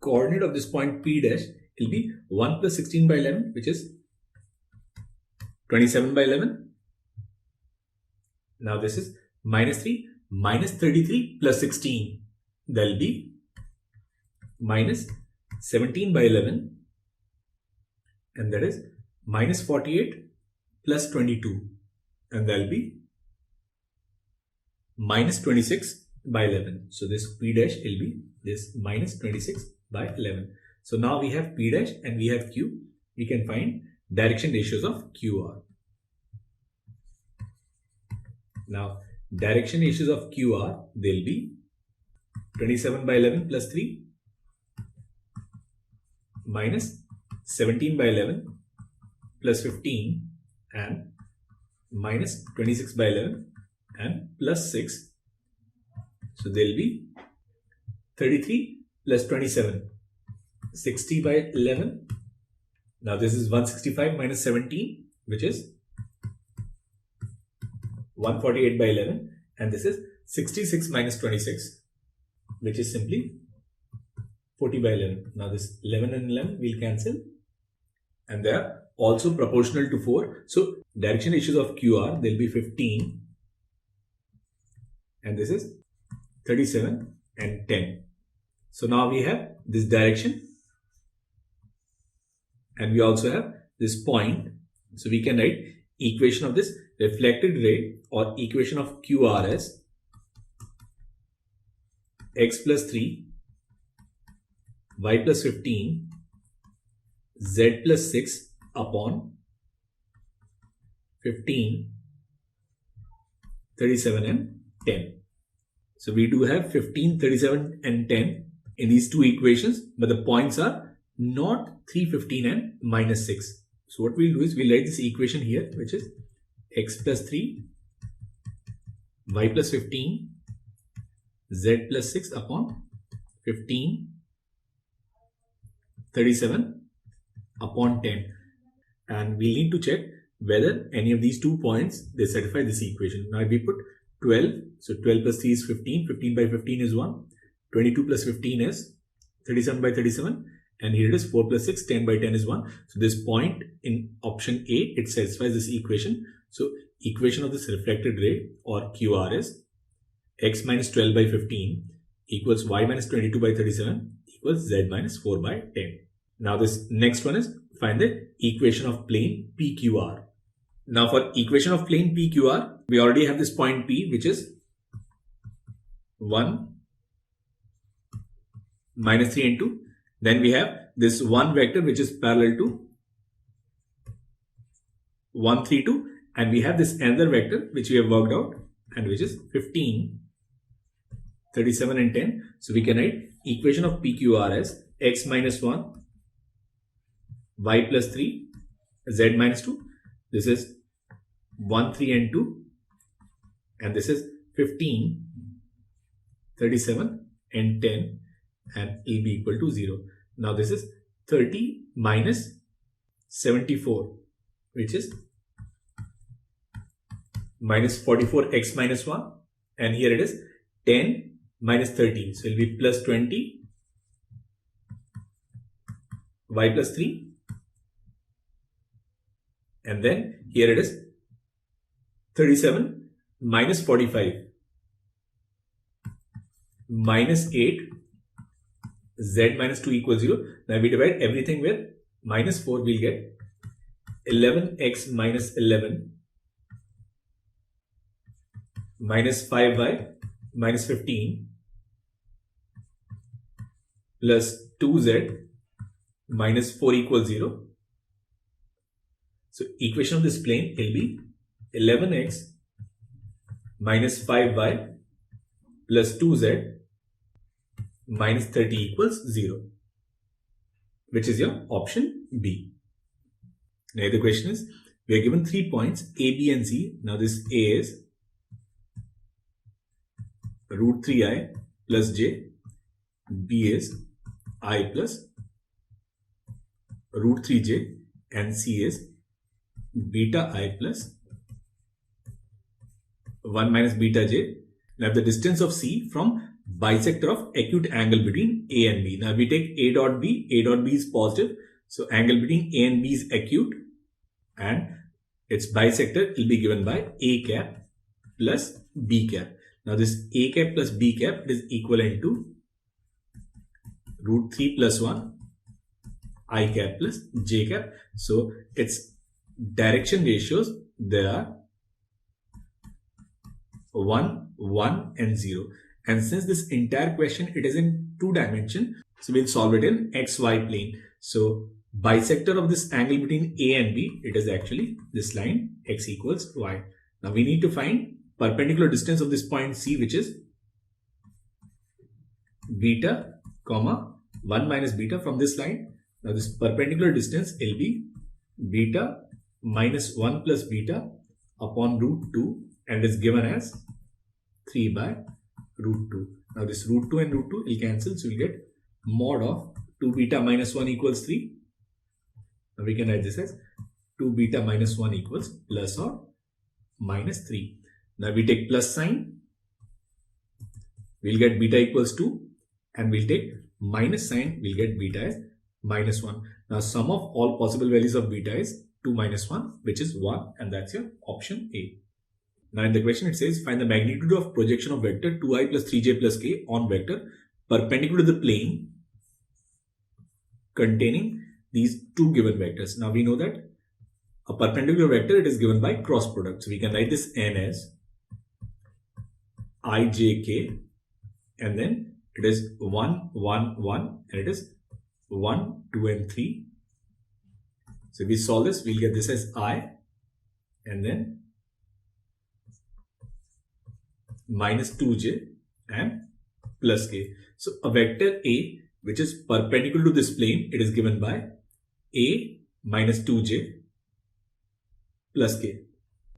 A: coordinate of this point P dash will be 1 plus 16 by 11, which is 27 by 11. Now this is minus 3 minus 33 plus 16. That will be minus 17 by 11. And that is minus 48 plus 22. And that will be minus 26 by 11. So this P dash will be this minus 26 by 11. So now we have P dash and we have Q. We can find direction ratios of QR. Now direction ratios of QR, they'll be 27 by 11 plus 3 minus 17 by 11 plus 15 and minus 26 by 11 and plus 6. So they'll be 33 plus 27, 60 by 11. Now this is 165 minus 17, which is 148 by 11, and this is 66 minus 26, which is simply 40 by 11. Now this 11 and 11 will cancel, and they are also proportional to 4. So direction ratios of QR, they'll be 15, and this is 37 and 10. So now we have this direction, and we also have this point. So we can write equation of this reflected ray, or equation of QR as x plus 3, y plus 15, z plus 6 upon 15, 37 and 10. So we do have 15, 37 and 10 in these two equations, but the points are not 3, 15 and minus 6. So what we'll do is we'll write this equation here, which is x plus 3, y plus 15, z plus 6 upon 15, 37 upon 10. And we need to check whether any of these 2 points, they satisfy this equation. Now if we put 12, so 12 plus 3 is 15, 15 by 15 is 1, 22 plus 15 is 37 by 37, and here it is 4 plus 6, 10 by 10 is 1. So this point in option A, it satisfies this equation. So equation of this reflected ray or QR is x minus 12 by 15 equals y minus 22 by 37 equals z minus 4 by 10. Now this next one is find the equation of plane PQR. Now for equation of plane PQR, we already have this point P, which is 1 minus 3 and 2. Then we have this one vector which is parallel to 1, 3, 2, and we have this another vector which we have worked out and which is 15, 37 and 10. So we can write equation of PQR as x minus 1, y plus 3, z minus 2. This is 1, 3 and 2, and this is 15, 37 and 10, and it will be equal to 0. Now this is 30 minus 74, which is minus 44x minus 1, and here it is 10 minus 30, so it will be plus 20, y plus 3, and then here it is 37 minus 45 minus 8, z minus 2 equals 0. Now we divide everything with minus 4, we'll get 11x minus 11 minus 5y minus 15 plus 2z minus 4 equals 0. So equation of this plane will be 11x minus 5y plus 2z minus 30 equals 0, which is your option B. Now the question is, we are given 3 points A, B and C. Now this A is root 3i plus j, B is I plus root 3j, and C is beta I plus 1 minus beta j. Now the distance of C from bisector of acute angle between A and B. Now we take A dot B is positive, so angle between A and B is acute, and its bisector will be given by A cap plus B cap. Now this A cap plus B cap is equivalent to root 3 plus 1 I cap plus J cap. So its direction ratios, there are 1, 1 and 0. And since this entire question, it is in 2 dimension, so we'll solve it in XY plane. So bisector of this angle between A and B, it is actually this line x equals y. Now we need to find perpendicular distance of this point C, which is beta comma 1 minus beta from this line. Now this perpendicular distance will be beta minus 1 plus beta upon root 2, and is given as 3 by root 2. Now this root 2 and root 2 will cancel, so we'll get mod of 2 beta minus 1 equals 3. Now we can write this as 2 beta minus 1 equals plus or minus 3. Now we take plus sign, we'll get beta equals 2, and we'll take minus sign, we'll get beta as minus 1. Now sum of all possible values of beta is 2 minus 1, which is 1, and that's your option A. Now in the question it says, find the magnitude of projection of vector 2i plus 3j plus k on vector perpendicular to the plane containing these 2 given vectors. Now we know that a perpendicular vector, it is given by cross product. So we can write this n as ijk, and then it is 1, 1, 1, and it is 1, 2 and 3. So if we solve this, we'll get this as I, and then minus 2j and plus k. So a vector A which is perpendicular to this plane, it is given by A minus 2j plus k.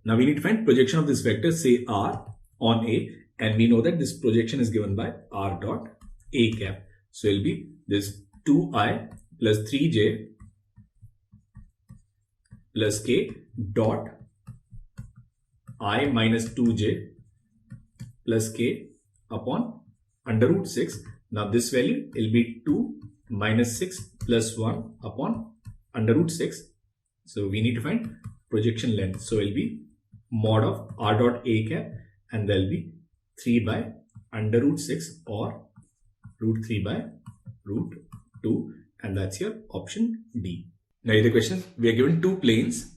A: Now we need to find projection of this vector, say R, on A, And we know that this projection is given by r dot a cap. So it will be this 2i plus 3j plus k dot I minus 2j plus k upon under root 6. Now this value will be 2 minus 6 plus 1 upon under root 6. So we need to find projection length. So it will be mod of r dot a cap, and there will be 3 by under root 6 or root 3 by root 2, and that's your option D. Now the question, we are given two planes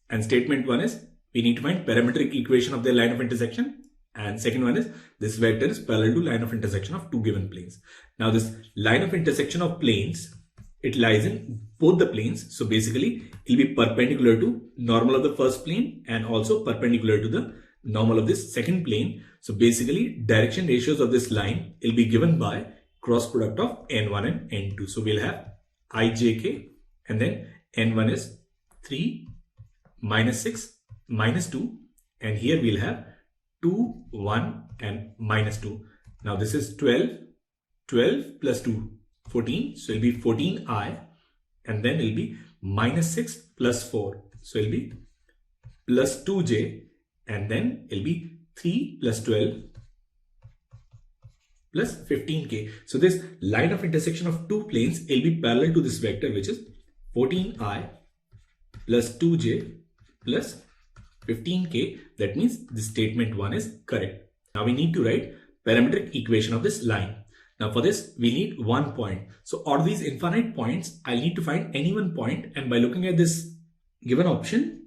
A: and statement 1 is we need to find parametric equation of their line of intersection, and second one is this vector is parallel to line of intersection of two given planes. Now this line of intersection of planes, it lies in both the planes. So basically it will be perpendicular to normal of the first plane and also perpendicular to the normal of this second plane. So basically direction ratios of this line will be given by cross product of n1 and n2. So we'll have ijk, and then n1 is 3 minus 6 minus 2, and here we'll have 2, 1 and minus 2. Now this is 12 plus 2, 14. So it'll be 14i, and then it'll be minus 6 plus 4. So it'll be plus 2j, and then it'll be 3 plus 12 plus 15k. So this line of intersection of two planes will be parallel to this vector, which is 14i plus 2j plus 15k. That means this statement 1 is correct. Now we need to write parametric equation of this line. Now for this we need one point. So out of these infinite points, I'll need to find any one point, and by looking at this given option,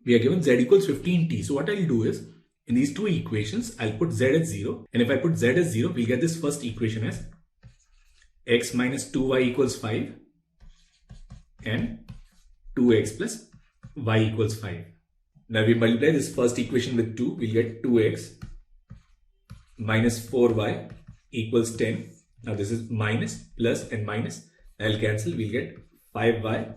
A: we are given z equals 15t. So what I'll do is, in these two equations, I'll put z as 0, and if I put z as 0, we'll get this first equation as x minus 2y equals 5 and 2x plus y equals 5. Now we multiply this first equation with 2, we'll get 2x minus 4y equals 10. Now this is minus, plus and minus. I'll cancel, we'll get 5y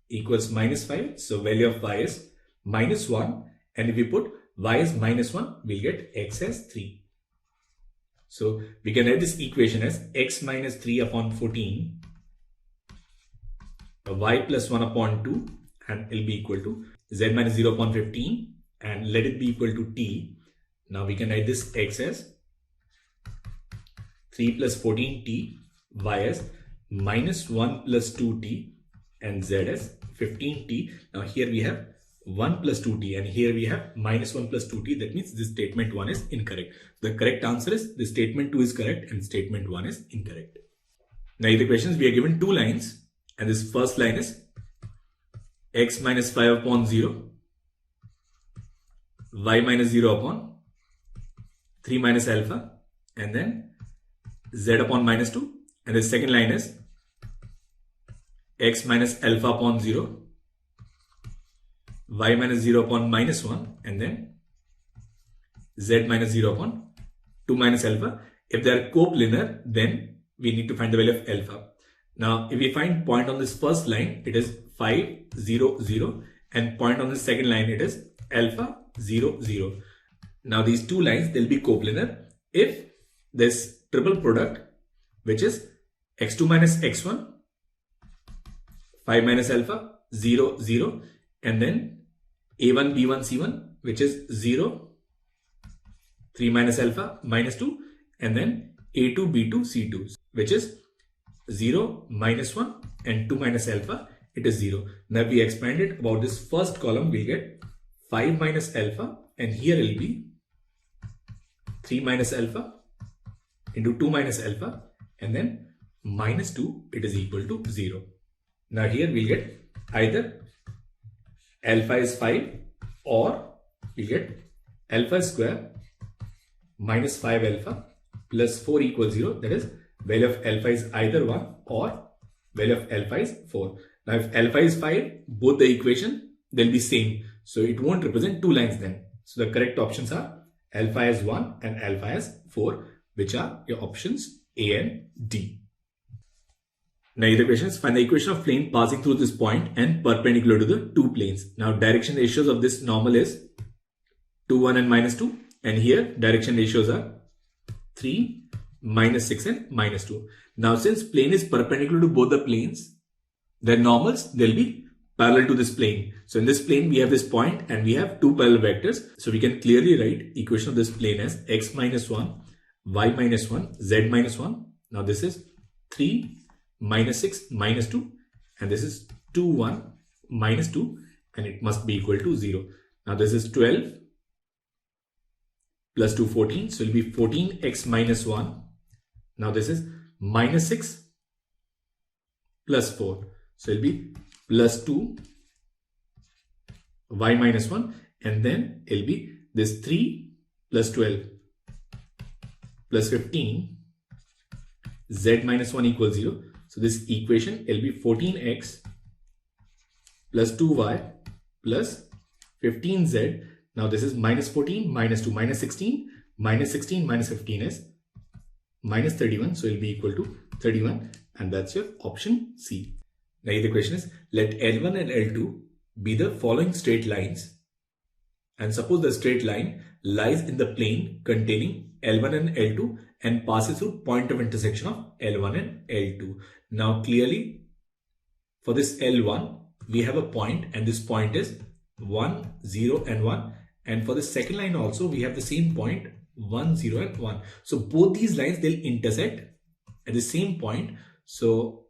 A: equals minus 5. So value of y is minus 1, and if we put y is minus 1, we'll get x as 3. So we can write this equation as x minus 3 upon 14, y plus 1 upon 2, and it'll be equal to z minus 0 upon 15, and let it be equal to t. Now we can write this x as 3 plus 14t, y as minus 1 plus 2t, and z as 15t. Now here we have 1 plus 2t, and here we have minus 1 plus 2t. That means this statement 1 is incorrect. The correct answer is the statement 2 is correct and statement 1 is incorrect. Now in the questions we are given two lines, and this first line is x minus 5 upon 0, y minus 0 upon 3 minus alpha, and then z upon minus 2. And the second line is x minus alpha upon 0, y minus 0 upon minus 1, and then z minus 0 upon 2 minus alpha. If they are coplanar, then we need to find the value of alpha. Now if we find point on this first line, it is 5, 0, 0, and point on the second line, it is alpha 0, 0. Now these two lines, they'll be coplanar if this triple product, which is x2 minus x1, 5 minus alpha, 0, 0, and then a1, b1, c1, which is 0, 3 minus alpha, minus 2, and then a2, b2, c2, which is 0, minus 1, and 2 minus alpha, it is 0. Now if we expand it about this first column, we'll get 5 minus alpha, and here it will be 3 minus alpha into 2 minus alpha, and then minus 2, it is equal to 0. Now here we'll get either alpha is 5, or we'll get alpha square minus 5 alpha plus 4 equals 0. That is, value of alpha is either 1 or value of alpha is 4. Now if alpha is 5, both the equation, they'll be same. So it won't represent two lines then. So the correct options are alpha as 1 and alpha as 4, which are your options A and D. Now the question is, find the equation of plane passing through this point and perpendicular to the two planes. Now direction ratios of this normal is 2, 1 and minus 2. And here direction ratios are 3, -6 and -2. Now since plane is perpendicular to both the planes, their normals, they'll be parallel to this plane. So in this plane, we have this point and we have two parallel vectors. So we can clearly write equation of this plane as x minus 1, y minus 1, z minus 1. Now this is 3, -6, -2, and this is 2, 1, -2, and it must be equal to 0. Now this is 12 plus 2, 14. So it will be 14x minus 1. Now this is -6 plus 4. So it will be plus 2 y minus 1, and then it will be this 3 plus 12 plus 15 z minus 1 equals 0. So this equation will be 14x plus 2y plus 15z. Now this is -14 -2 -16 -16 -15 is -31. So it will be equal to 31, and that's your option C. Now the question is, let L1 and L2 be the following straight lines, and suppose the straight line lies in the plane containing L1 and L2 and passes through point of intersection of L1 and L2. Now clearly for this L1 we have a point, and this point is 1, 0 and 1, and for the second line also we have the same point 1, 0 and 1. So both these lines, they'll intersect at the same point. So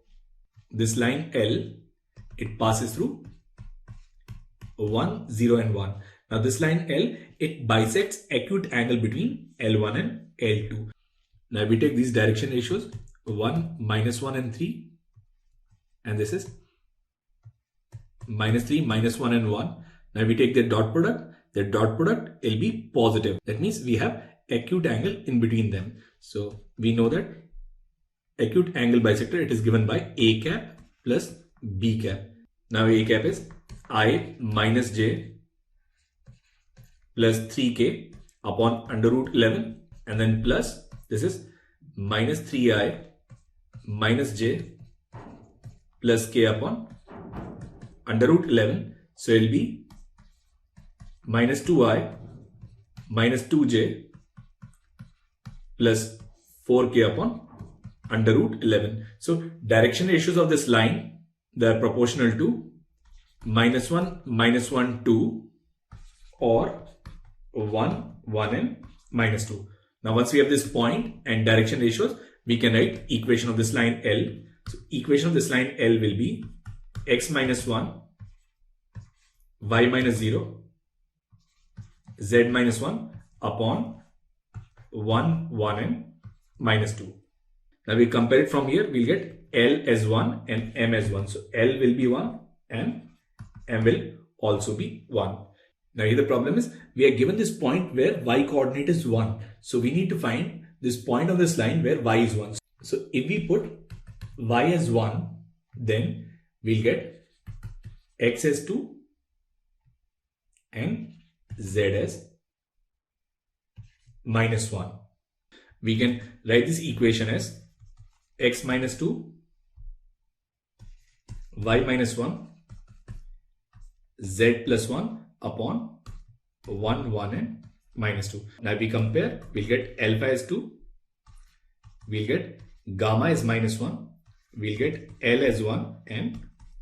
A: this line L, it passes through 1, 0 and 1. Now this line L, it bisects acute angle between L1 and L2. Now we take these direction ratios 1, -1 and 3, and this is -3, -1 and 1. Now we take their dot product. Their dot product will be positive. That means we have acute angle in between them. So we know that acute angle bisector, it is given by A cap plus B cap. Now A cap is I minus J plus 3K upon under root 11, and then plus this is minus 3I minus J plus K upon under root 11. So it will be minus 2I minus 2J plus 4K upon under root 11. So direction ratios of this line, they are proportional to -1, -1, 2, or 1, 1 and -2. Now once we have this point and direction ratios, we can write equation of this line L. So equation of this line L will be x minus 1, y minus 0, z minus 1 upon 1, 1 and -2. Now we compare it from here, we'll get L as 1 and M as 1. So L will be 1 and M will also be 1. Now here the problem is, we are given this point where y coordinate is 1. So we need to find this point on this line where y is 1. So if we put y as 1, then we'll get x as 2 and z as -1. We can write this equation as x minus 2, y minus 1, z plus 1 upon 1, 1 and -2. Now we compare, we'll get alpha as 2, we'll get gamma as -1, we'll get L as 1 and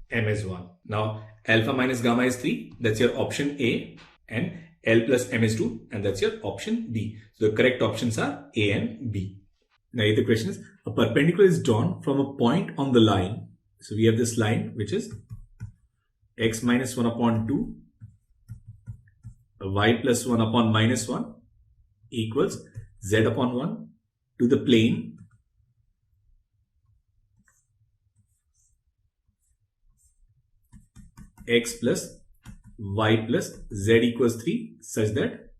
A: M as 1. Now alpha minus gamma is 3, that's your option A, and L plus M is 2, and that's your option B. So the correct options are A and B. Now here the question is, a perpendicular is drawn from a point on the line. So we have this line which is x minus 1 upon 2, y plus 1 upon -1 equals z upon 1 to the plane x plus y plus z equals 3, such that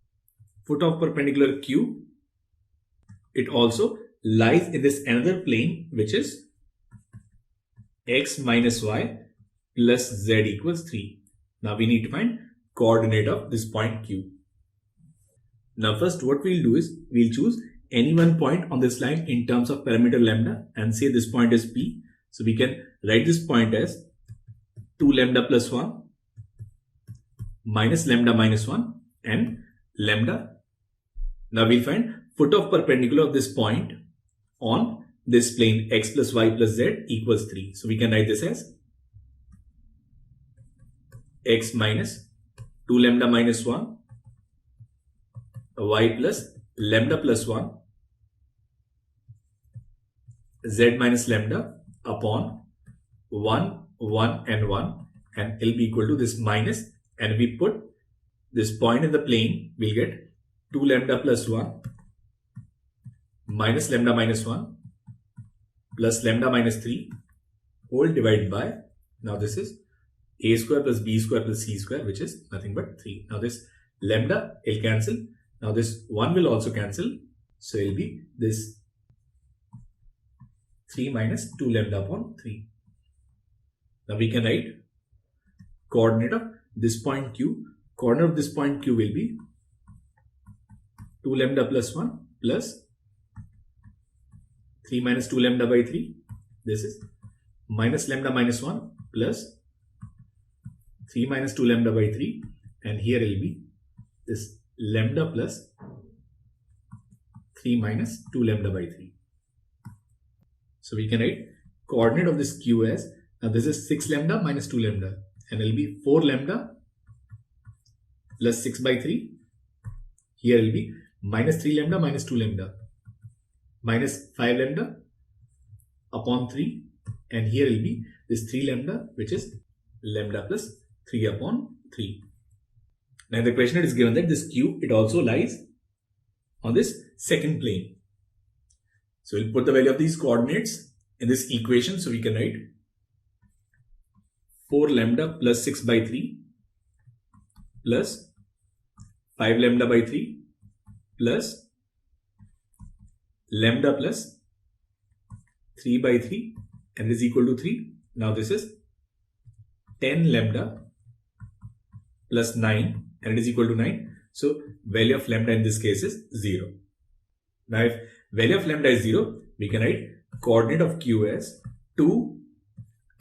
A: foot of perpendicular Q, it also lies in this another plane which is x minus y plus z equals 3. Now we need to find coordinate of this point Q. Now first what we'll do is, we'll choose any one point on this line in terms of parameter lambda and say this point is P. So we can write this point as 2 lambda plus 1 minus lambda minus 1 and lambda Now we'll find foot of perpendicular of this point on this plane x plus y plus z equals 3. So we can write this as x minus 2 lambda minus 1 y plus lambda plus 1 z minus lambda upon 1, 1 and 1, and it'll be equal to this minus, and we put this point in the plane, we'll get 2 lambda plus 1 minus lambda minus 1 plus lambda minus 3 whole divided by, now this is a square plus b square plus c square, which is nothing but 3. Now this lambda will cancel. Now this 1 will also cancel. So it will be this 3 minus 2 lambda upon 3. Now we can write coordinate of this point q. Coordinate of this point q will be 2 lambda plus 1 plus 3 minus 2 lambda by 3. This is minus lambda minus 1 plus 3 minus 2 lambda by 3, and here will be this lambda plus 3 minus 2 lambda by 3. So we can write coordinate of this q as, now this is 6 lambda minus 2 lambda, and it will be 4 lambda plus 6 by 3. Here will be minus 3 lambda minus 2 lambda minus 5 lambda upon 3, and here will be this 3 lambda, which is lambda plus 3 upon 3. Now the question is given that this q, it also lies on this second plane. So we'll put the value of these coordinates in this equation. So we can write 4 lambda plus 6 by 3 plus 5 lambda by 3 plus lambda plus 3 by 3, and this is equal to 3. Now this is 10 lambda plus 9, and it is equal to 9. So value of lambda in this case is 0. Now if value of lambda is 0, we can write coordinate of q as 2,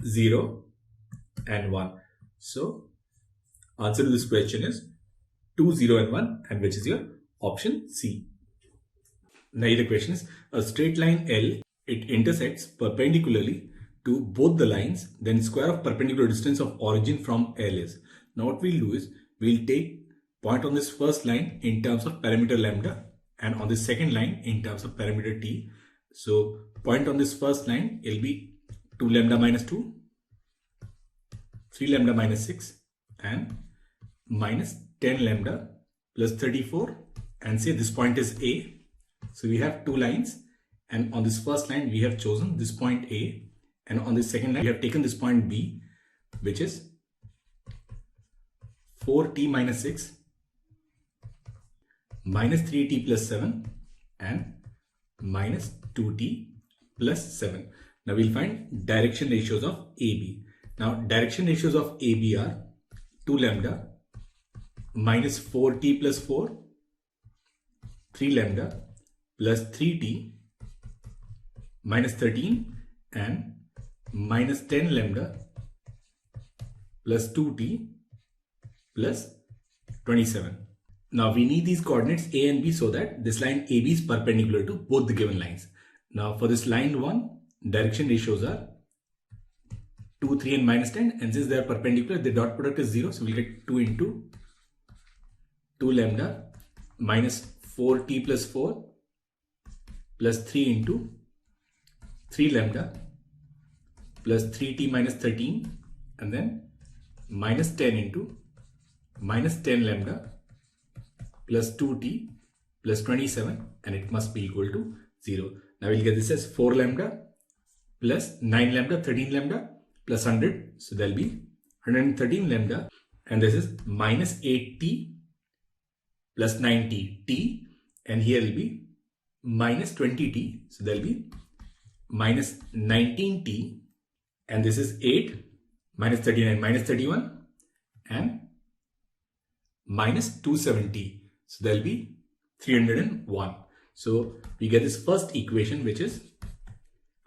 A: 0 and 1. So answer to this question is 2, 0 and 1, and which is your option C. Now the question is, a straight line L, it intersects perpendicularly to both the lines, then square of perpendicular distance of origin from L is. Now what we'll do is, we'll take point on this first line in terms of parameter lambda, and on the second line in terms of parameter t. So point on this first line will be 2 lambda minus 2, 3 lambda minus 6 and minus 10 lambda plus 34, and say this point is A. So we have two lines, and on this first line we have chosen this point A, and on the second line we have taken this point B, which is 4t minus 6 minus 3t plus 7 and minus 2t plus 7. Now we'll find direction ratios of AB. Now direction ratios of AB are 2 lambda minus 4t plus 4, 3 lambda plus 3t minus 13 and minus 10 lambda plus 2t plus 27. Now we need these coordinates A and B so that this line AB is perpendicular to both the given lines. Now for this line 1, direction ratios are 2, 3 and minus 10, and since they are perpendicular, the dot product is 0. So we'll get 2 into 2 lambda minus 4t plus 4 plus 3 into 3 lambda plus 3t minus 13, and then minus 10 into minus 10 lambda plus 2t plus 27, and it must be equal to 0. Now we'll get this as 4 lambda plus 9 lambda, 13 lambda plus 100. So there'll be 113 lambda, and this is minus 8t plus 9t t, and here will be minus 20t. So there'll be minus 19t, and this is 8 minus 39 minus 31 and minus 270. So there'll be 301. So we get this first equation, which is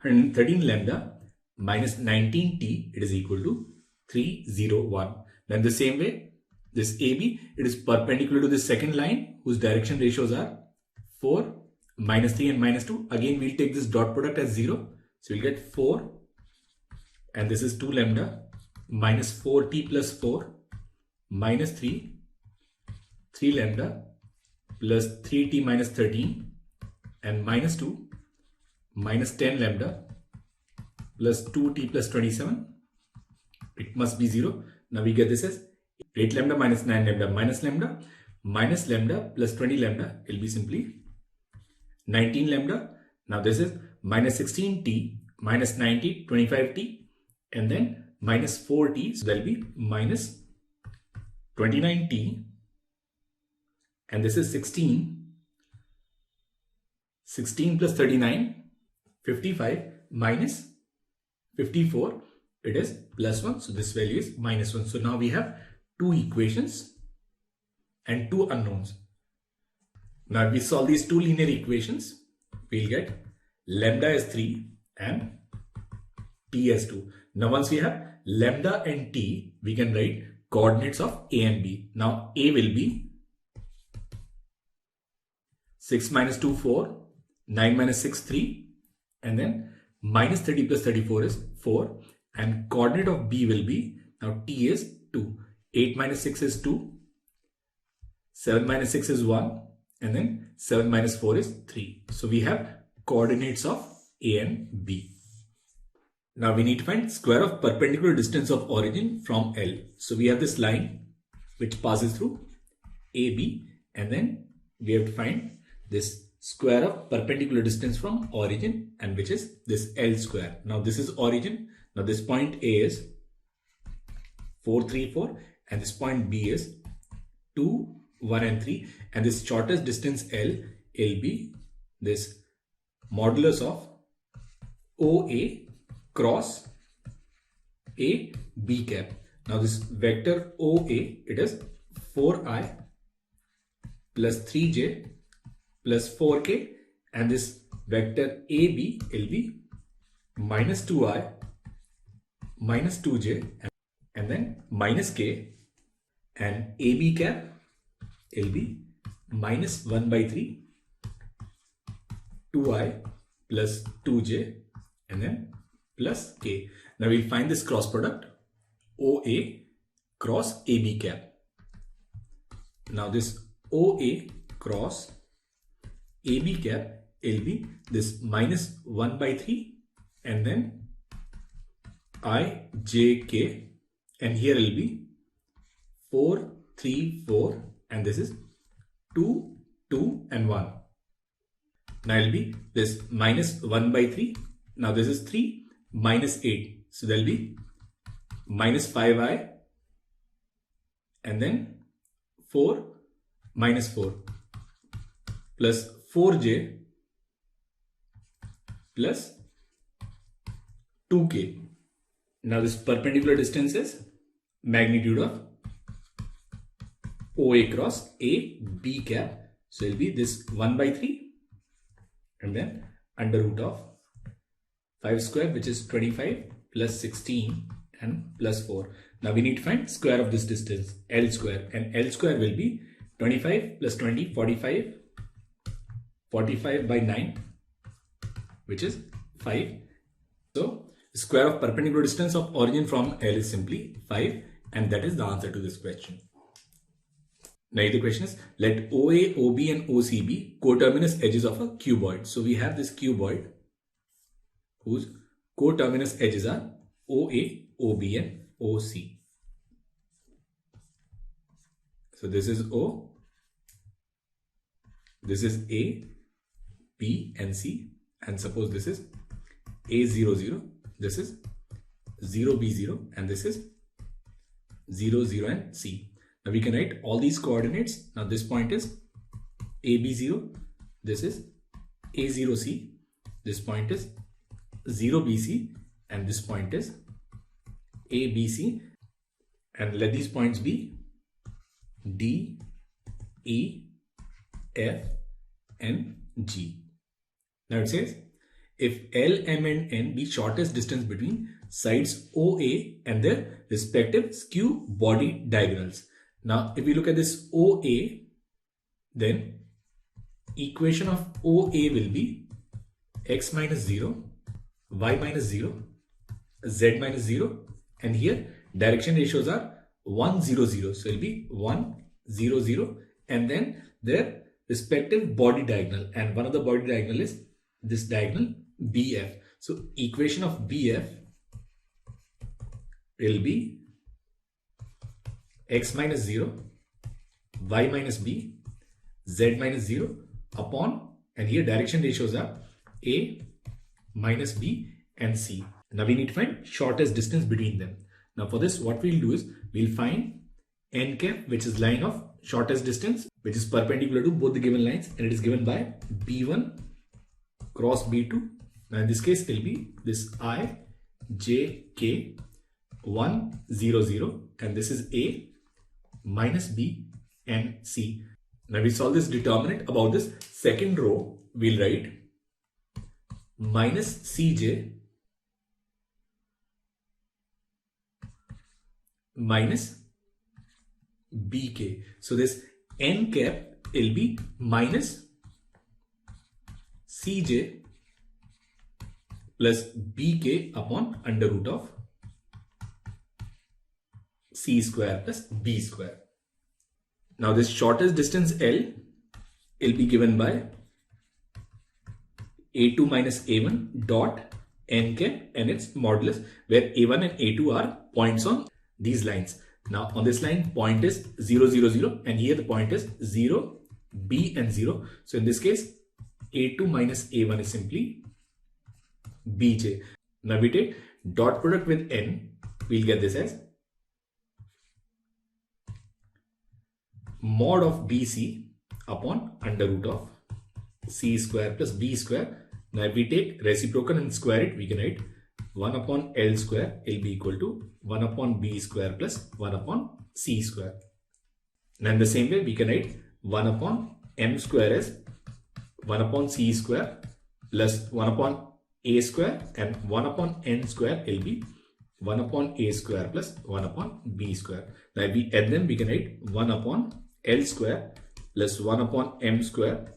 A: 113 lambda minus 19t, it is equal to 301. Then the same way, this AB, it is perpendicular to the second line whose direction ratios are 4 minus 3 and minus 2. Again, we'll take this dot product as 0. So we'll get 4 and this is 2 lambda minus 4t plus 4 minus 3 lambda plus 3t minus 13 and minus 2 minus 10 lambda plus 2t plus 27. It must be 0. Now we get this as 8 lambda minus 9 lambda minus lambda plus 20 lambda will be simply 19 lambda. Now this is minus 16t minus 90, 25t and then minus 4t. So that will be minus 29t and this is 16 plus 39, 55 minus 54, it is plus 1. So this value is minus 1. So now we have two equations and two unknowns. Now if we solve these two linear equations, we'll get lambda is 3 and t as 2. Now once we have lambda and t, we can write coordinates of a and b. Now a will be 6 minus 2, 4, 9 minus 6, 3 and then minus 30 plus 34 is 4 and coordinate of b will be, now t is 2, 8 minus 6 is 2, 7 minus 6 is 1 and then 7 minus 4 is 3. So we have coordinates of a and b. Now we need to find square of perpendicular distance of origin from L. So we have this line which passes through AB and then we have to find this square of perpendicular distance from origin and which is this L square. Now this is origin. Now this point A is 4, 3, 4 and this point B is 2, 1 and 3 and this shortest distance L will be this modulus of OA cross A B cap. Now this vector OA, it is 4i plus 3j plus 4k and this vector AB will be minus 2i minus 2j and then minus k and AB cap will be minus 1 by 3 2i plus 2j and then plus k. Now we'll find this cross product OA cross AB cap. Now this OA cross AB cap will be this minus 1 by 3 and then I, j, k and here will be 4, 3, 4 and this is 2, 2 and 1. Now it will be this minus 1 by 3. Now this is 3 minus 8. So there will be minus 5i and then 4 minus 4 plus 4j plus 2k. Now this perpendicular distance is magnitude of OA cross A B cap. So it will be this 1 by 3 and then under root of 5 square which is 25 plus 16 and plus 4. Now we need to find square of this distance L square and L square will be 25 plus 20 45 by 9 which is 5. So the square of perpendicular distance of origin from L is simply 5 and that is the answer to this question. Now the question is let OA, OB and OC be coterminous edges of a cuboid. So we have this cuboid whose coterminous edges are OA, OB and OC. So this is O, this is A, B and C and suppose this is A00, 0, this is 0B0 and this is 0, 0 and C. Now we can write all these coordinates. Now this point is AB0, this is A0C, this point is 0BC and this point is ABC and let these points be D, E, F and G. Now it says if L, M and N be shortest distance between sides OA and their respective skew body diagonals. Now if we look at this OA, then equation of OA will be x minus 0, y minus 0, z minus 0, and here direction ratios are 1, 0, 0. So it will be 1, 0, 0, and then their respective body diagonal, and one of the body diagonal is this diagonal BF. So equation of BF will be x minus 0, y minus b, z minus 0 upon, and here direction ratios are a minus b and c. Now we need to find shortest distance between them. Now for this, what we'll do is we'll find n cap, which is line of shortest distance, which is perpendicular to both the given lines, and it is given by b1 cross b2. Now in this case it will be this I, j, k, 1, 0, 0, and this is a minus b and c. Now we solve this determinant about this second row. We'll write minus cj minus bk. So this n cap will be minus cj plus bk upon under root of c square plus b square. Now this shortest distance L will be given by a2 minus a1 dot n cap and its modulus, where a1 and a2 are points on these lines. Now on this line, point is 0, 0, 0, and here the point is 0, b and 0. So in this case, a2 minus a1 is simply bj. Now we take dot product with n, we'll get this as mod of bc upon under root of c square plus b square. Now if we take reciprocal and square it, we can write 1 upon L square will be equal to 1 upon b square plus 1 upon c square. And in the same way, we can write 1 upon m square as 1 upon c square plus 1 upon a square, and 1 upon n square will be 1 upon a square plus 1 upon b square. Now if we add them, we can write 1 upon L square plus 1 upon m square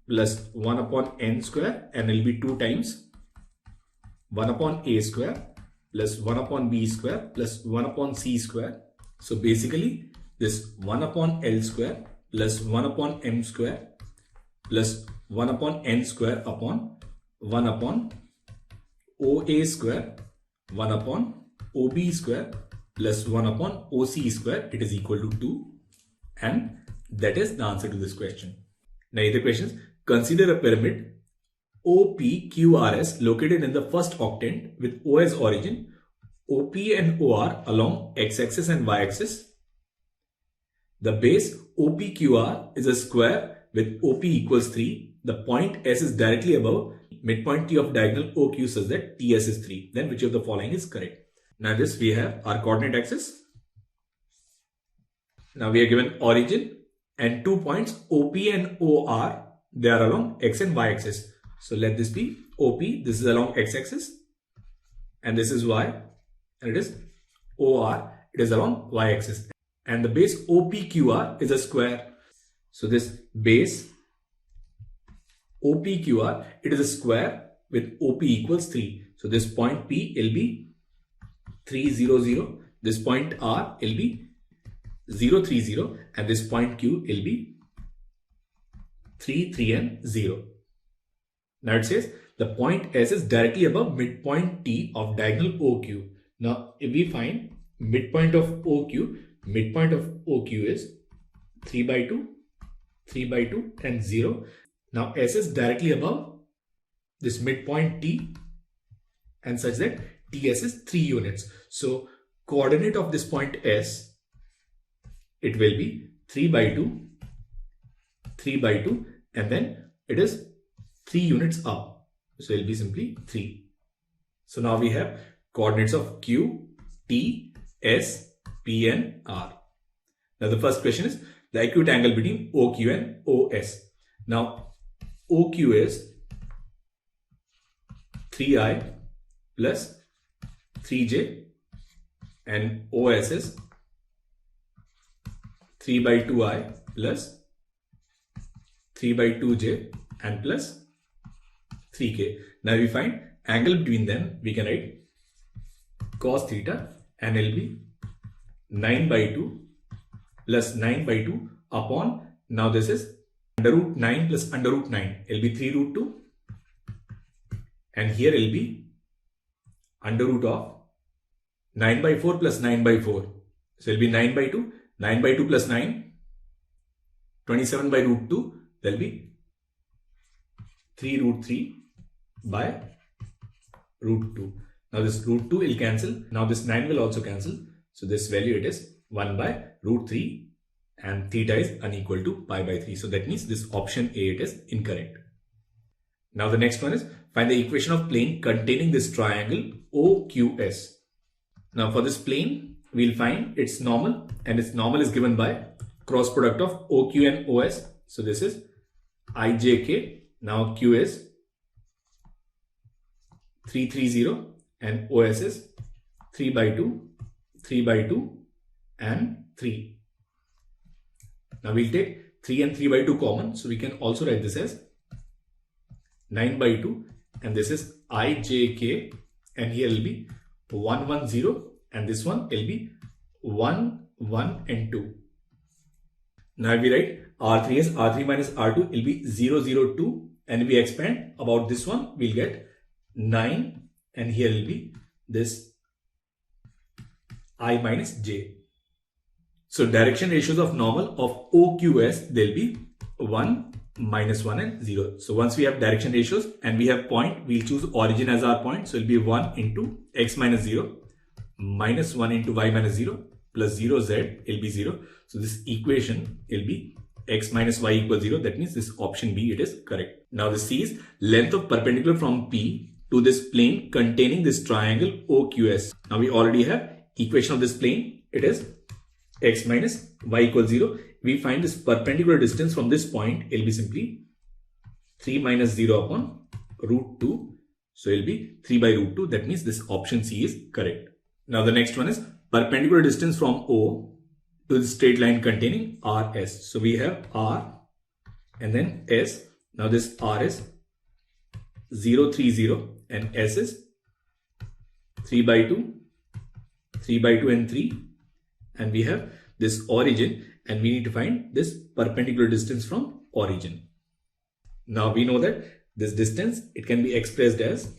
A: plus 1 upon n square, and will be 2 times 1 upon a square plus 1 upon b square plus 1 upon c square. So basically this 1 upon L square plus 1 upon m square plus 1 upon n square upon 1 upon OA square, 1 upon OB square plus 1 upon OC square, it is equal to 2, and that is the answer to this question. Now the question is, consider a pyramid OPQRS located in the first octant with O as origin, OP and OR along x-axis and y-axis. The base OPQR is a square with OP equals 3. The point S is directly above midpoint T of diagonal OQ such that TS is 3. Then which of the following is correct? Now this we have our coordinate axis. Now we are given origin and 2 points OP and OR. They are along x and y axis. So let this be OP. This is along x axis and this is y, and it is OR. It is along y axis, and the base OPQR is a square. So this base OPQR, it is a square with OP equals 3. So this point P will be 3, 0, 0. This point R will be 0, 3, 0, and this point Q will be 3, 3 and 0. Now it says the point S is directly above midpoint T of diagonal OQ. Now if we find midpoint of OQ is 3 by 2, 3 by 2 and 0. Now S is directly above this midpoint T and such that TS is 3 units. So coordinate of this point S, it will be 3 by 2, 3 by 2, and then it is 3 units up. So it will be simply 3. So now we have coordinates of Q, T, S, P and R. Now the first question is the acute angle between OQ and OS. Now OQ is 3i plus 3j and OS is 3 by 2i plus 3 by 2j and plus 3k. Now we find angle between them. We can write cos theta and it will be 9 by 2 plus 9 by 2 upon, now this is under root 9 plus under root 9. It will be 3 root 2 and here it will be under root of 9 by 4 plus 9 by 4. So it will be 9 by 2. 9 by 2 plus 9. 27 by root 2. There will be 3 root 3 by root 2. Now this root 2 will cancel. Now this 9 will also cancel. So this value it is 1 by root 3 and theta is unequal to pi by 3. So that means this option A it is incorrect. Now the next one is find the equation of plane containing this triangle OQS. Now for this plane, we'll find its normal and its normal is given by cross product of OQ and OS. So this is IJK. Now Q is 330 and OS is 3 by 2, 3 by 2 and 3. Now we'll take 3 and 3 by 2 common. So we can also write this as 9 by 2 and this is IJK and here will be 1, 1, 0 and this one will be 1, 1 and 2. Now if we write R3 as R3 minus R2 will be 0, 0, 2 and if we expand about this one we'll get 9 and here will be this I minus J. So direction ratios of normal of OQS they'll be 1, minus 1 and 0. So once we have direction ratios and we have point, we'll choose origin as our point. So it'll be 1 into x minus 0 minus 1 into y minus 0 plus 0 z will be 0. So this equation will be x minus y equals 0. That means this option B it is correct. Now the C is length of perpendicular from P to this plane containing this triangle OQS. Now we already have equation of this plane. It is x minus y equals 0. We find this perpendicular distance from this point. It will be simply 3 minus 0 upon root 2. So it will be 3 by root 2. That means this option C is correct. Now the next one is perpendicular distance from O to the straight line containing RS. So we have R and then S. Now this R is 0, 3, 0 and S is 3 by 2, 3 by 2 and 3. And we have this origin and we need to find this perpendicular distance from origin. Now we know that this distance, it can be expressed as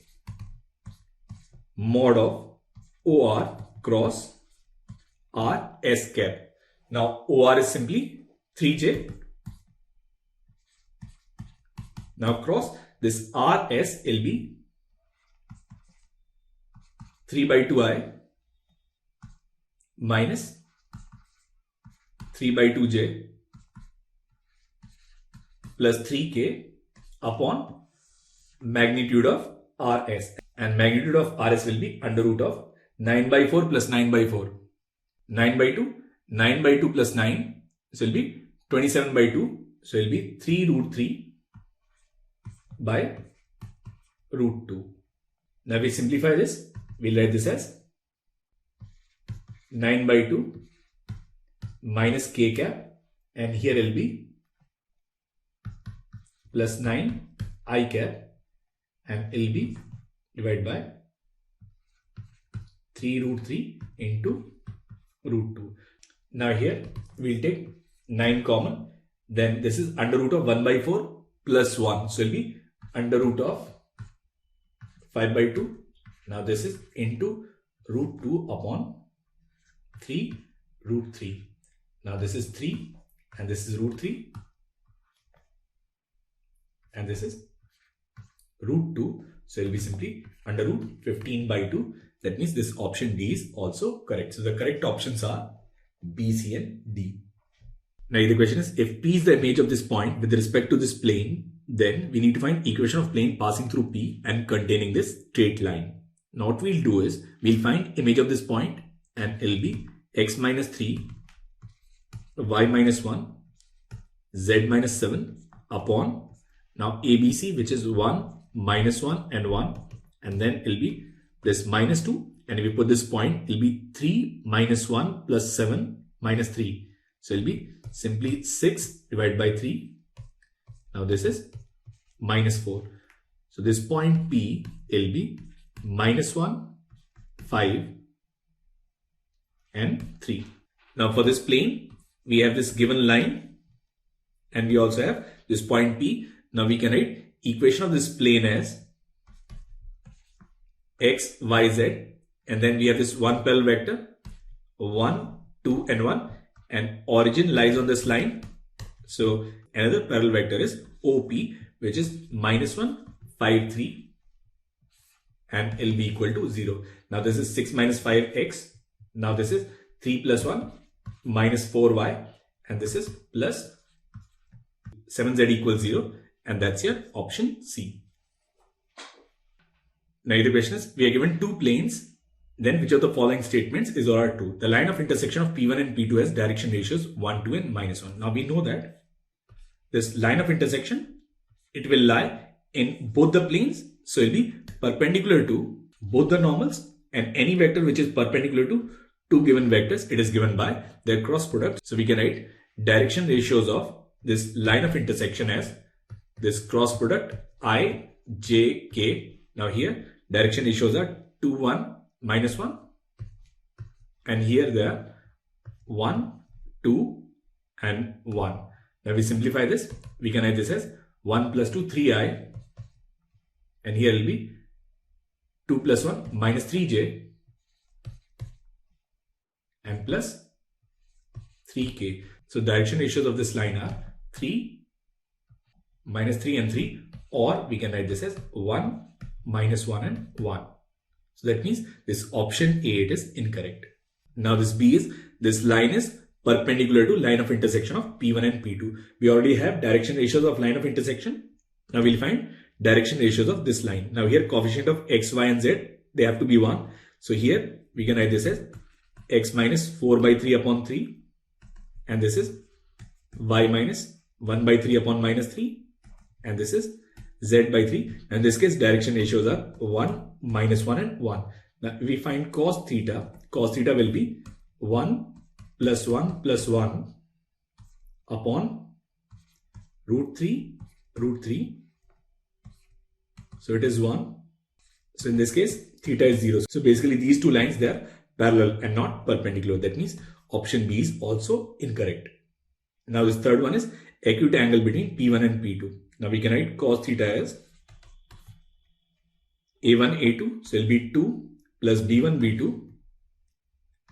A: mod of OR cross RS cap. Now OR is simply 3j. Now cross this RS will be 3 by 2i minus 3 by 2j plus 3k upon magnitude of RS, and magnitude of RS will be under root of 9 by 4 plus 9 by 4. 9 by 2, 9 by 2 plus 9, so it will be 27 by 2, so it will be 3 root 3 by root 2. Now we simplify this, we'll write this as 9 by 2 minus k cap and here it will be plus 9 I cap and it will be divided by 3 root 3 into root 2. Now here we'll take 9 common, then this is under root of 1 by 4 plus 1, so it will be under root of 5 by 2. Now this is into root 2 upon 3 root 3. Now this is 3 and this is root 3 and this is root 2. So it will be simply under root 15 by 2. That means this option D is also correct. So the correct options are B, C and D. Now the question is, if P is the image of this point with respect to this plane, then we need to find equation of plane passing through P and containing this straight line. Now what we'll do is, we'll find image of this point and it will be x minus 3, y minus 1, z minus 7 upon now ABC, which is 1, minus 1 and 1, and then it will be this minus 2, and if we put this point, it will be 3 minus 1 plus 7 minus 3. So it will be simply 6 divided by 3. Now this is minus 4. So this point P will be minus 1, 5 and 3. Now for this plane, we have this given line and we also have this point P. Now we can write equation of this plane as x, y, z, and then we have this one parallel vector 1, 2 and 1, and origin lies on this line. So another parallel vector is OP, which is minus 1, 5, 3 and it will be equal to 0. Now this is 6 minus 5x. Now this is 3 plus 1 minus 4y, and this is plus 7z equals 0, and that's your option C. Now the question is, we are given two planes, then which of the following statements is or are true? The line of intersection of P1 and P2 has direction ratios 1, 2 and minus 1. Now we know that this line of intersection, it will lie in both the planes, so it will be perpendicular to both the normals, and any vector which is perpendicular to two given vectors, it is given by their cross product. So we can write direction ratios of this line of intersection as this cross product I, J, K. Now here direction ratios are 2, 1, minus 1, and here they are 1, 2 and 1. Now we simplify this, we can write this as 1 plus 2, 3i, and here will be 2 plus 1 minus 3j and plus 3k. So direction ratios of this line are 3, minus 3 and 3, or we can write this as 1, minus 1 and 1. So that means this option A, it is incorrect. Now this B is, this line is perpendicular to line of intersection of P1 and P2. We already have direction ratios of line of intersection. Now we'll find direction ratios of this line. Now here coefficient of x, y and z, they have to be 1. So here we can write this as x minus 4 by 3 upon 3, and this is y minus 1 by 3 upon minus 3, and this is z by 3. In this case direction ratios are 1, minus 1 and 1. Now we find cos theta will be 1 plus 1 plus 1 upon root 3. So it is 1. So in this case theta is 0. So basically these two lines, they are parallel and not perpendicular. That means option B is also incorrect. Now this third one is acute angle between P1 and P2. Now we can write cos theta as A1 A2, so it will be 2 plus B1 B2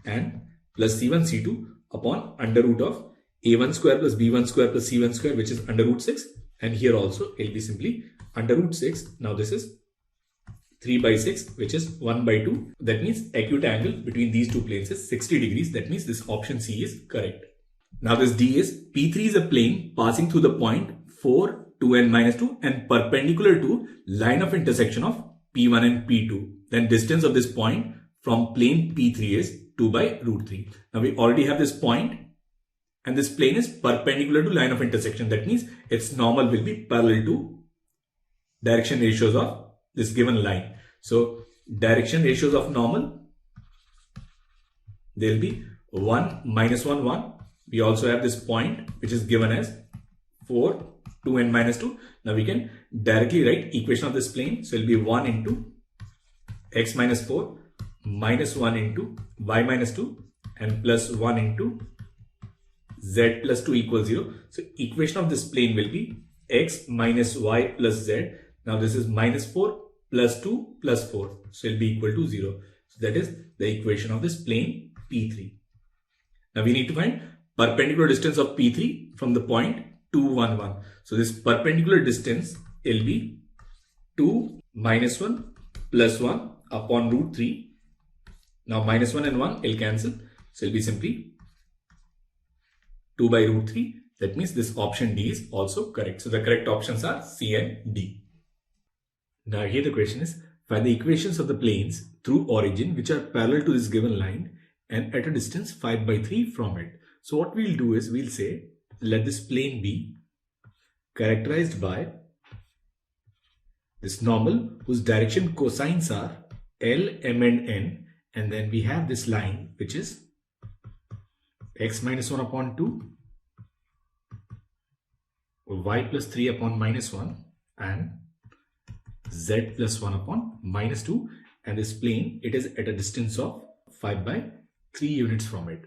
A: and plus C1 C2 upon under root of A1 square plus B1 square plus C1 square, which is under root 6, and here also it will be simply under root 6. Now this is 3 by 6, which is 1 by 2. That means acute angle between these two planes is 60 degrees. That means this option C is correct. Now this D is, P3 is a plane passing through the point 4, 2 and minus 2 and perpendicular to line of intersection of P1 and P2. Then distance of this point from plane P3 is 2 by root 3. Now we already have this point and this plane is perpendicular to line of intersection. That means its normal will be parallel to direction ratios of this given line. So direction ratios of normal, there will be 1, minus 1, 1. We also have this point which is given as 4, 2 and minus 2. Now we can directly write equation of this plane. So it will be 1 into x minus 4 minus 1 into y minus 2 and plus 1 into z plus 2 equals 0. So equation of this plane will be x minus y plus z. Now this is minus 4 plus 2 plus 4. So it will be equal to 0. So that is the equation of this plane P3. Now we need to find perpendicular distance of P3 from the point 2, 1, 1. So this perpendicular distance will be 2 minus 1 plus 1 upon root 3. Now minus 1 and 1 will cancel. So it will be simply 2 by root 3. That means this option D is also correct. So the correct options are C and D. Now here the question is, find the equations of the planes through origin which are parallel to this given line and at a distance 5 by 3 from it. So what we'll do is we'll say, let this plane be characterized by this normal whose direction cosines are L, M and N, and then we have this line which is x minus 1 upon 2, y plus 3 upon minus 1 and z plus 1 upon minus 2, and this plane, it is at a distance of 5 by 3 units from it.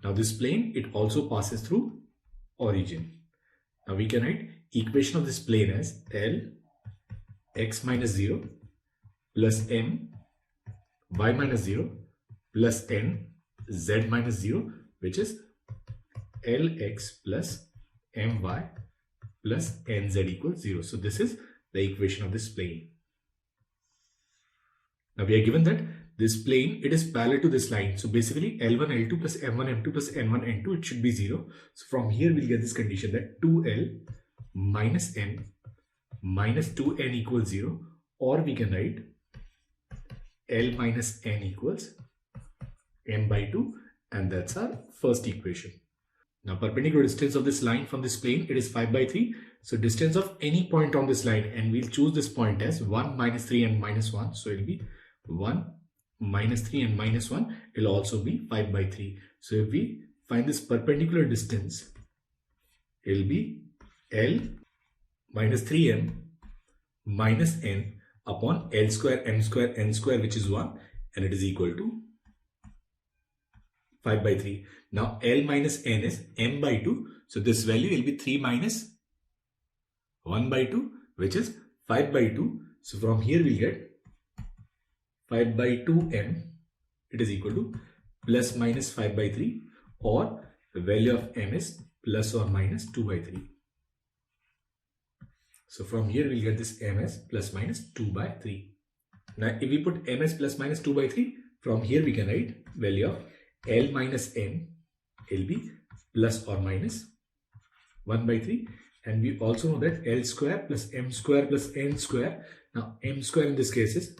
A: Now this plane, it also passes through origin. Now we can write equation of this plane as L x minus 0 plus m y minus 0 plus n z minus 0, which is Lx plus my plus nz equals 0. So this is the equation of this plane. Now we are given that this plane, it is parallel to this line. So basically L1 L2 plus M1 M2 plus N1 N2, it should be 0. So from here we'll get this condition that 2L minus N minus 2N equals 0, or we can write L minus N equals M by 2, and that's our first equation. Now perpendicular distance of this line from this plane, it is 5 by 3. So distance of any point on this line, and we'll choose this point as 1, minus 3 and minus 1. So it will be 1, minus 3 and minus 1. It will also be 5 by 3. So if we find this perpendicular distance, it will be L minus 3m minus n upon L square m square n square, which is 1, and it is equal to 5 by 3. Now L minus n is m by 2. So this value will be 3 minus 1 by 2, which is 5 by 2. So from here we'll get 5 by 2m, it is equal to plus minus 5 by 3, or the value of m is plus or minus 2 by 3. So from here we'll get this m as plus minus 2 by 3. Now if we put m as plus minus 2 by 3, from here we can write value of L minus n will be plus or minus 1 by 3, and we also know that L square plus m square plus n square. Now m square in this case is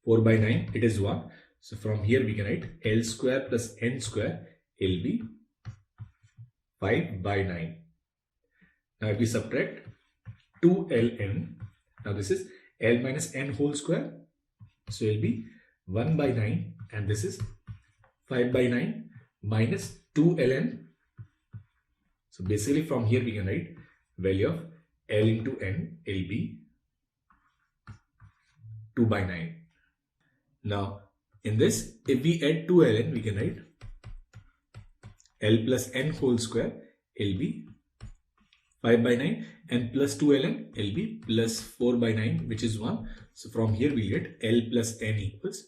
A: 4 by 9, it is 1. So from here we can write L square plus n square will be 5 by 9. Now if we subtract 2ln, now this is L minus n whole square, so it will be 1 by 9, and this is 5 by 9 minus 2ln. So basically from here we can write value of L into n will be 2 by 9. Now in this, if we add 2ln, we can write L plus n whole square will be 5 by 9, and plus 2ln will be plus 4 by 9, which is 1. So from here we get L plus n equals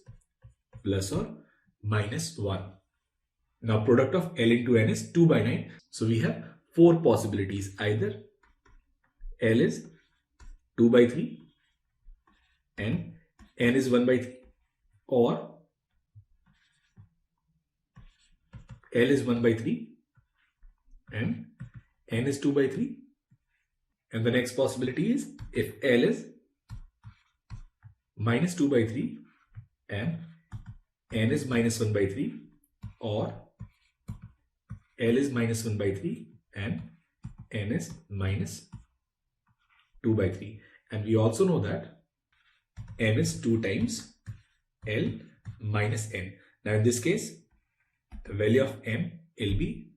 A: plus or minus 1. Now product of L into n is 2 by 9. So we have 4 possibilities. Either L is 2 by 3 and n is 1 by 3, or L is 1 by 3 and n is 2 by 3. And the next possibility is if L is minus 2 by 3 and n is minus 1 by 3, or L is minus 1 by 3 and n is minus 2 by 3. And we also know that m is 2 times L minus n. Now in this case, the value of m will be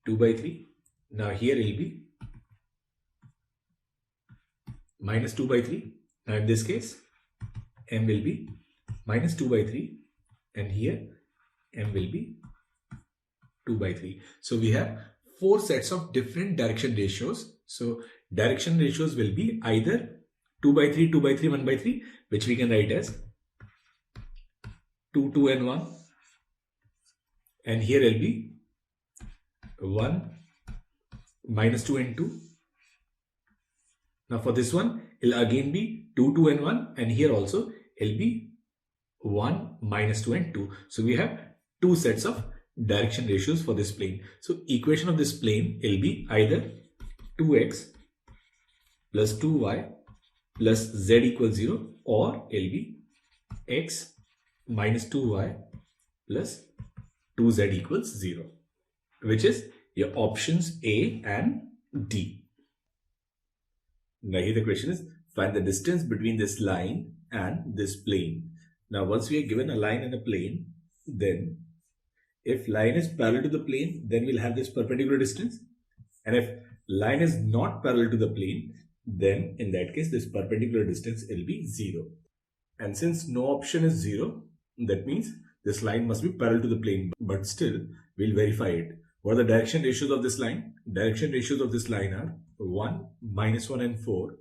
A: 2 by 3. Now here will be minus 2 by 3. Now in this case, m will be minus 2 by 3, and here m will be 2 by 3. So we have 4 sets of different direction ratios. So direction ratios will be either 2 by 3, 2 by 3, 1 by 3, which we can write as 2, 2 and 1. And here will be 1, minus 2 and 2. Now for this one, it will again be 2, 2 and 1. And here also it will be 1, minus 2 and 2. So we have 2 sets of direction ratios for this plane. So equation of this plane will be either 2x plus 2y plus z equals 0, or it will be x minus 2y plus 2z equals 0, which is your options A and D. Now here the question is, find the distance between this line and this plane. Now once we are given a line and a plane, then if line is parallel to the plane, then we'll have this perpendicular distance. And if line is not parallel to the plane, then in that case this perpendicular distance will be 0. And since no option is 0, that means this line must be parallel to the plane, but still we'll verify it. What are the direction ratios of this line? Direction ratios of this line are 1, -1 and 4,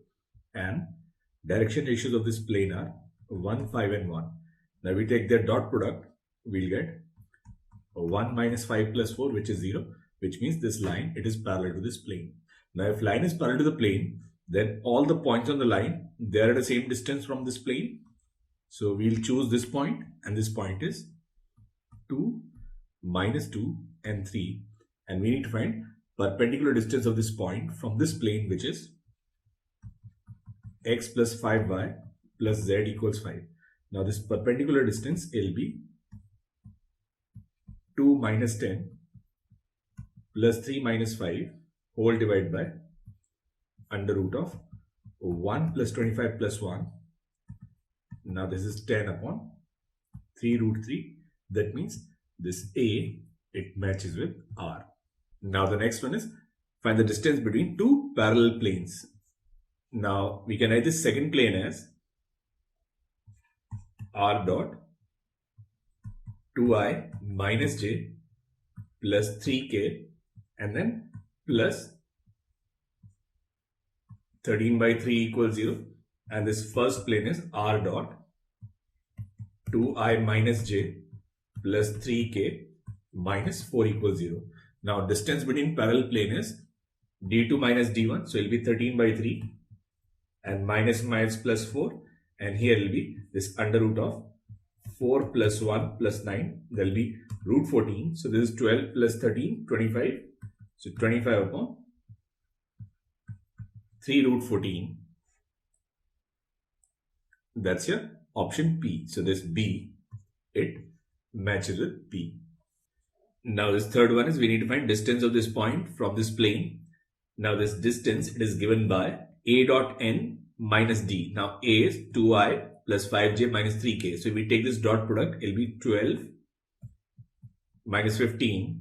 A: and direction ratios of this plane are 1, 5 and 1. Now we take their dot product, we'll get 1 minus 5 plus 4, which is 0, which means this line, it is parallel to this plane. Now if line is parallel to the plane, then all the points on the line, they are at the same distance from this plane. So we'll choose this point, and this point is 2, -2 and 3, and we need to find perpendicular distance of this point from this plane, which is x plus 5y plus z equals 5. Now this perpendicular distance will be 2 minus 10 plus 3 minus 5 whole divided by under root of 1 plus 25 plus 1. Now this is 10 upon 3 root 3. That means this A, it matches with R. Now the next one is find the distance between two parallel planes. Now we can write this second plane as R dot 2i minus j plus 3k and then plus 13 by 3 equals 0. And this first plane is R dot 2i minus j plus 3k minus 4 equals 0. Now distance between parallel plane is d2 minus d1. So it will be 13 by 3 and minus plus 4. And here will be this under root of 4 plus 1 plus 9. There will be root 14. So this is 12 plus 13, 25. So 25 upon 3 root 14. That's your option P. So this B, it matches with P. Now this third one is we need to find distance of this point from this plane. Now this distance, it is given by A dot n minus D. Now A is 2i plus 5j minus 3k. So if we take this dot product, it will be 12 minus 15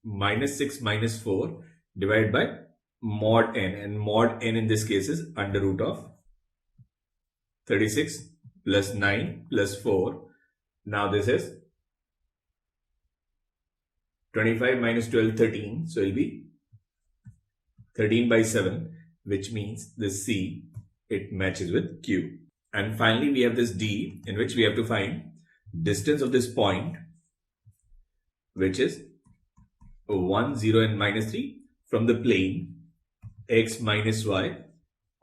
A: minus 6 minus 4 divided by mod n. And mod n in this case is under root of 36 plus 9 plus 4. Now this is 25 minus 12, 13. So it will be 13 by 7, which means this C, it matches with Q. And finally, we have this D, in which we have to find distance of this point, which is 1, 0 and minus 3 from the plane x minus y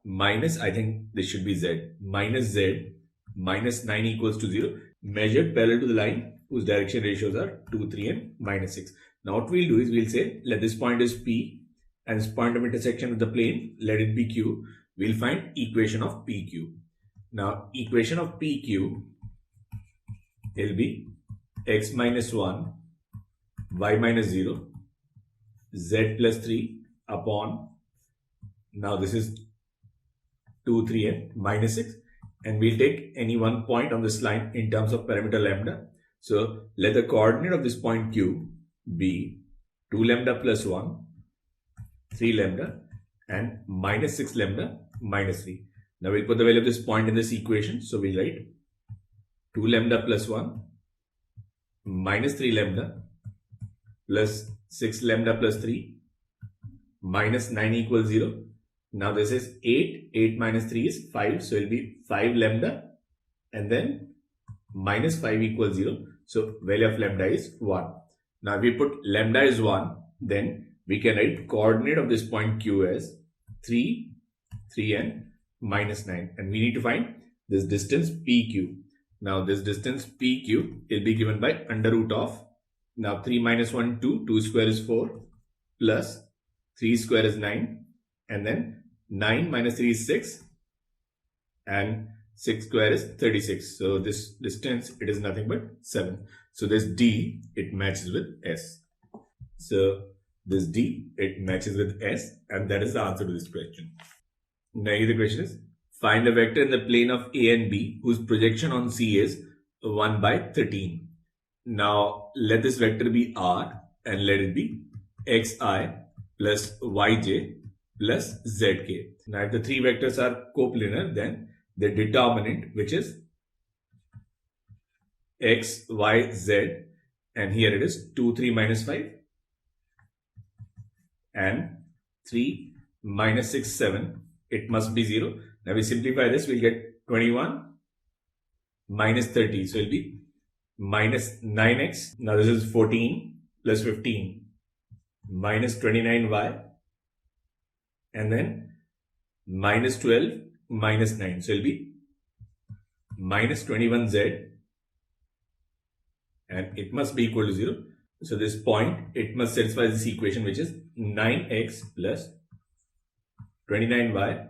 A: minus, I think this should be z, minus z minus 9 equals to 0, measured parallel to the line whose direction ratios are 2, 3 and minus 6. Now what we'll do is we'll say, let this point is P and this point of intersection with the plane, let it be Q. We'll find equation of PQ. Now equation of PQ will be x minus 1, y minus 0, z plus 3 upon, now this is 2, 3 and minus 6, and we'll take any one point on this line in terms of parameter lambda. So let the coordinate of this point Q be 2 lambda plus 1, 3 lambda and minus 6 lambda minus 3. Now we'll put the value of this point in this equation. So we'll write 2 lambda plus 1 minus 3 lambda plus 6 lambda plus 3 minus 9 equals 0. Now this is 8. 8 minus 3 is 5. So it will be 5 lambda and then minus 5 equals 0. So value of lambda is 1. Now if we put lambda is 1, then we can write coordinate of this point Q as 3, 3 and minus 9. And we need to find this distance PQ. Now this distance PQ will be given by under root of, now 3 minus 1, 2, 2 square is 4, plus 3 square is 9, and then 9 minus 3 is 6, and 6 square is 36. So this distance, it is nothing but 7. So this D, it matches with S. So this D, it matches with S, and that is the answer to this question. Now the question is, find a vector in the plane of A and B whose projection on C is 1 by 13. Now let this vector be R and let it be xi plus yj plus zk. Now if the three vectors are coplanar, then the determinant, which is x, y, z, and here it is 2, 3, minus 5 and 3, minus 6, 7, it must be 0. Now we simplify this, we'll get 21 minus 30, so it will be minus 9x. Now this is 14 plus 15 minus 29y, and then minus 12 minus 9, so it will be minus 21z, and it must be equal to 0. So this point, it must satisfy this equation, which is 9x plus 29y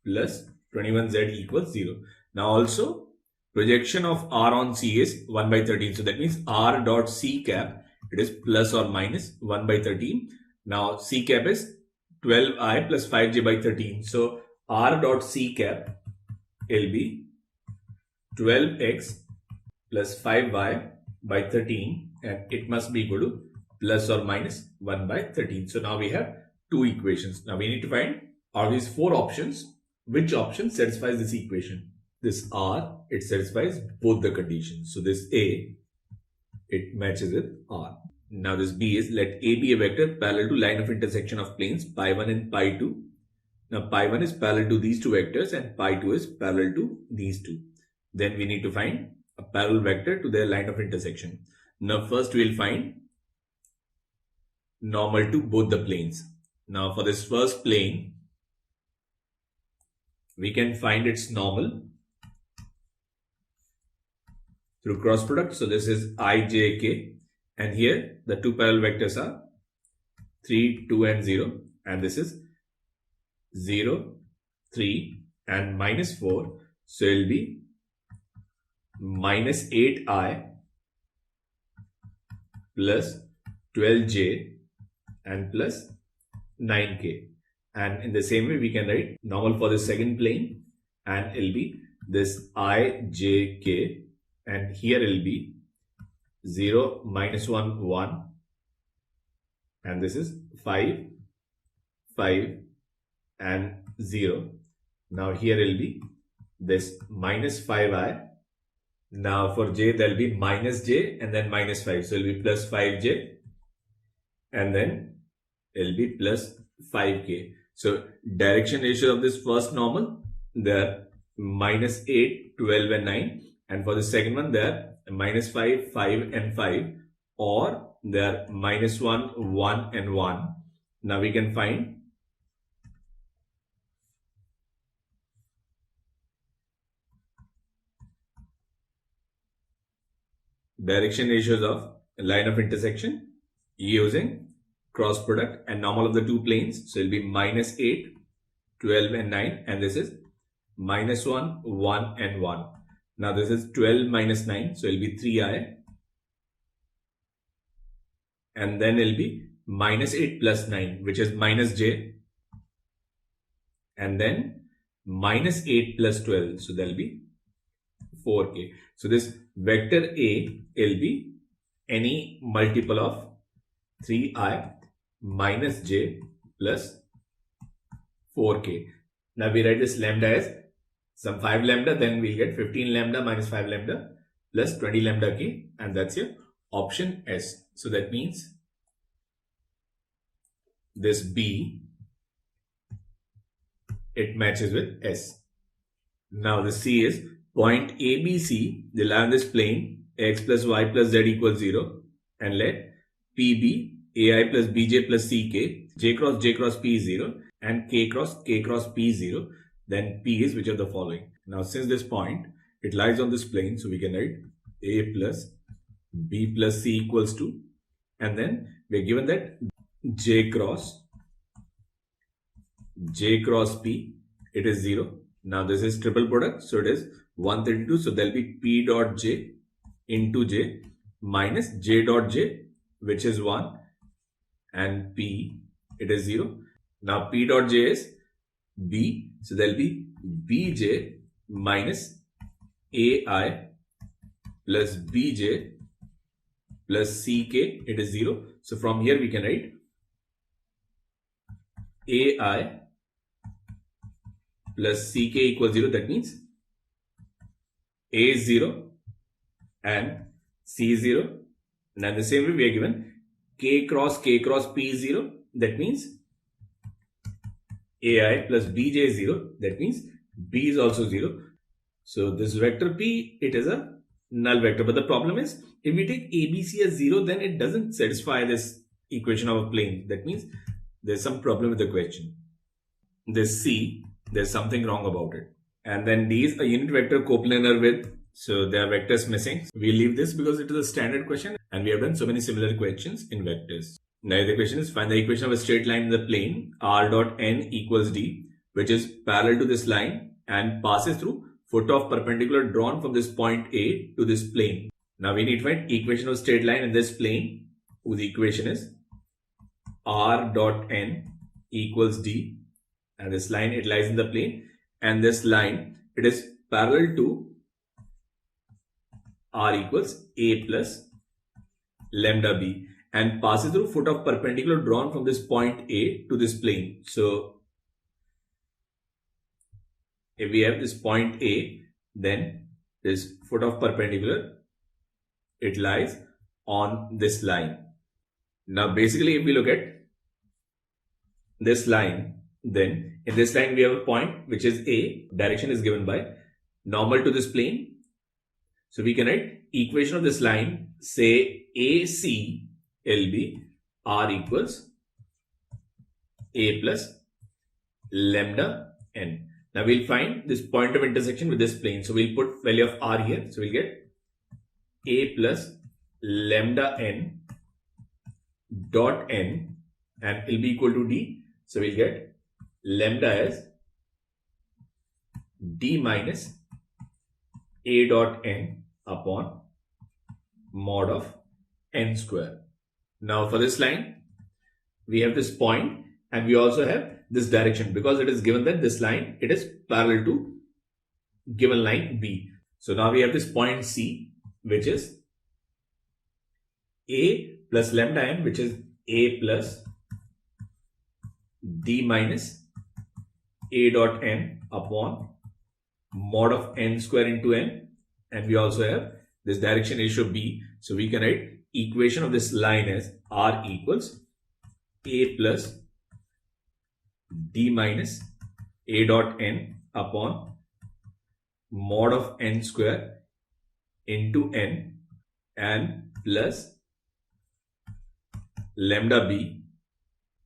A: plus 21z equals 0. Now also, projection of r on c is 1 by 13. So that means r dot c cap, it is plus or minus 1 by 13. Now c cap is 12i plus 5j by 13. So r dot c cap will be 12x plus 5y by 13, and it must be equal to plus or minus 1 by 13. So now we have two equations. Now we need to find, out of these four options, which option satisfies this equation. This R, it satisfies both the conditions. So this A, it matches with R. Now this B is, let A be a vector parallel to line of intersection of planes pi 1 and pi 2. Now pi 1 is parallel to these two vectors and pi 2 is parallel to these two. Then we need to find a parallel vector to their line of intersection. Now first we will find normal to both the planes. Now for this first plane, we can find its normal through cross product. So this is I, j, k, and here the two parallel vectors are 3, 2 and 0, and this is 0, 3 and minus 4. So it will be minus 8i plus 12j and plus 9k. And in the same way, we can write normal for the second plane, and it will be this I, j, k, and here it will be 0, minus 1, 1, and this is 5, 5 and 0. Now here it will be this minus 5i. Now for j, there will be minus j and then minus 5. So it will be plus 5j and then it will be plus 5k. So direction ratio of this first normal, they are minus 8, 12 and 9. And for the second one, they are minus 5, 5 and 5, or they are minus 1, 1 and 1. Now we can find direction ratios of line of intersection using cross product and normal of the two planes. So it will be minus 8, 12 and 9, and this is minus 1, 1 and 1. Now this is 12 minus 9, so it will be 3i, and then it will be minus 8 plus 9, which is minus j, and then minus 8 plus 12, so there will be 4k. So this vector A will be any multiple of 3i minus j plus 4k. Now we write this lambda as some 5 lambda, then we'll get 15 lambda minus 5 lambda plus 20 lambda k, and that's your option S. So that means this B, it matches with S. Now the C is point ABC, they lie on this plane x plus y plus z equals 0, and let P be AI plus BJ plus CK, J cross P is 0, and K cross P is 0. Then P is which of the following. Now since this point, it lies on this plane, so we can write A plus B plus C equals 2, and then we are given that J cross P, it is 0. Now this is triple product, so it is 132. So there will be P dot J into J minus J dot J, which is 1, and P, it is 0. Now P dot J is B, so there will be Bj minus AI plus Bj plus Ck, it is 0. So from here we can write AI plus CK equals 0. That means A is 0 and C is 0. Now in the same way we are given K cross P is 0. That means AI plus BJ is 0. That means B is also 0. So this vector P, it is a null vector. But the problem is, if we take ABC as 0, then it doesn't satisfy this equation of a plane. That means there's some problem with the question. This C, there's something wrong about it. And then D is a unit vector coplanar with, so there are vectors missing. We leave this because it is a standard question and we have done so many similar questions in vectors. Now the question is, find the equation of a straight line in the plane r dot n equals d, which is parallel to this line and passes through foot of perpendicular drawn from this point A to this plane. Now we need to find equation of straight line in this plane, whose equation is r dot n equals d, and this line, it lies in the plane, and this line, it is parallel to r equals a plus lambda b and passes through foot of perpendicular drawn from this point A to this plane. So if we have this point A, then this foot of perpendicular, it lies on this line. Now basically if we look at this line, then in this line we have a point which is A, direction is given by normal to this plane. So we can write equation of this line, say AC will be r equals a plus lambda n. Now we'll find this point of intersection with this plane. So we'll put value of r here. So we'll get a plus lambda n dot n, and it will be equal to d. So we'll get lambda as d minus a dot n upon mod of n square. Now for this line, we have this point and we also have this direction, because it is given that this line, it is parallel to given line B. So now we have this point C, which is a plus lambda n, which is a plus d minus a dot n upon mod of n square into n, and we also have this direction ratio B. So we can write equation of this line as r equals a plus d minus a dot n upon mod of n square into n and plus lambda b,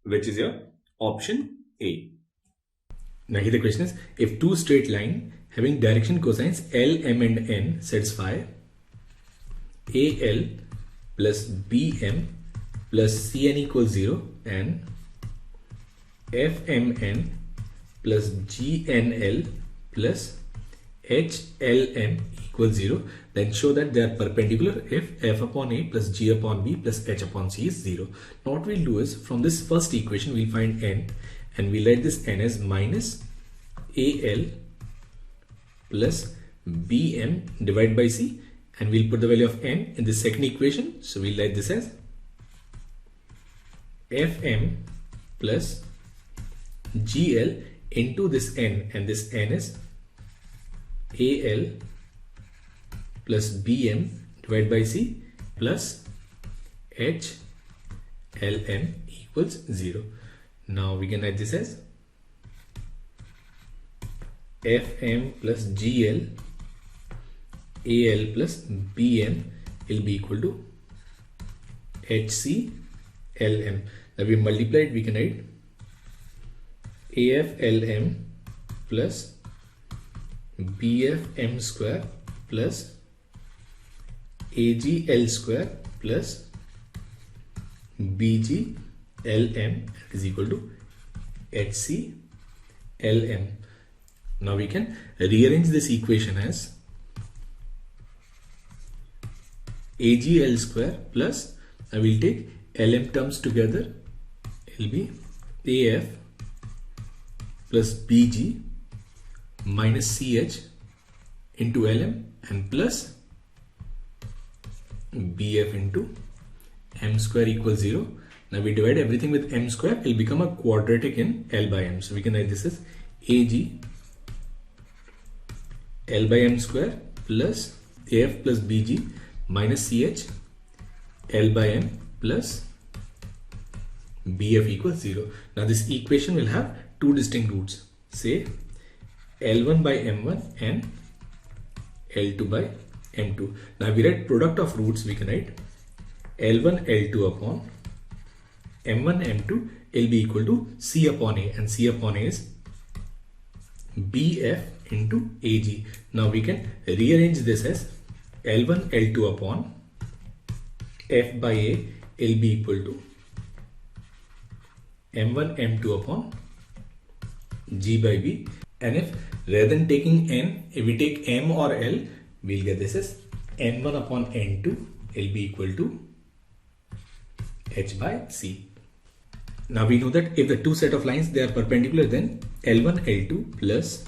A: which is your option A. Now here the question is, if two straight line having direction cosines L, M and N satisfy AL plus BM plus CN equals 0 and FMN plus GNL plus HLM equals 0, then show that they are perpendicular if F upon A plus G upon B plus H upon C is 0. Now what we'll do is, from this first equation we'll find N and we'll write this N as minus AL plus BM divided by C, and we'll put the value of N in the second equation. So we'll write this as Fm plus GL into this N, and this N is AL plus BM divided by C plus HLM equals 0. Now we can write this as Fm plus GL AL plus BM will be equal to HCLM. Now we multiply it, we can write AFLM plus BFM square plus AGL square plus BGLM is equal to HCLM. Now we can rearrange this equation as AGL square plus, I will take LM terms together, it will be AF plus BG minus CH into LM and plus BF into M square equals 0. Now we divide everything with m square, it will become a quadratic in L by m. So we can write this as AG L by m square plus AF plus BG minus CH L by m plus BF equals 0. Now this equation will have two distinct roots. Say L1 by m1 and L2 by m2. Now we write product of roots, we can write L1 L2 upon m1 m2 will be equal to C upon A, and C upon A is BF into AG. Now we can rearrange this as L1 L2 upon F by A will be equal to M1 M2 upon G by B, and if rather than taking N, if we take M or L, we'll get this as N1 upon N2 will be equal to H by C. Now we know that if the two set of lines they are perpendicular, then L1 L2 plus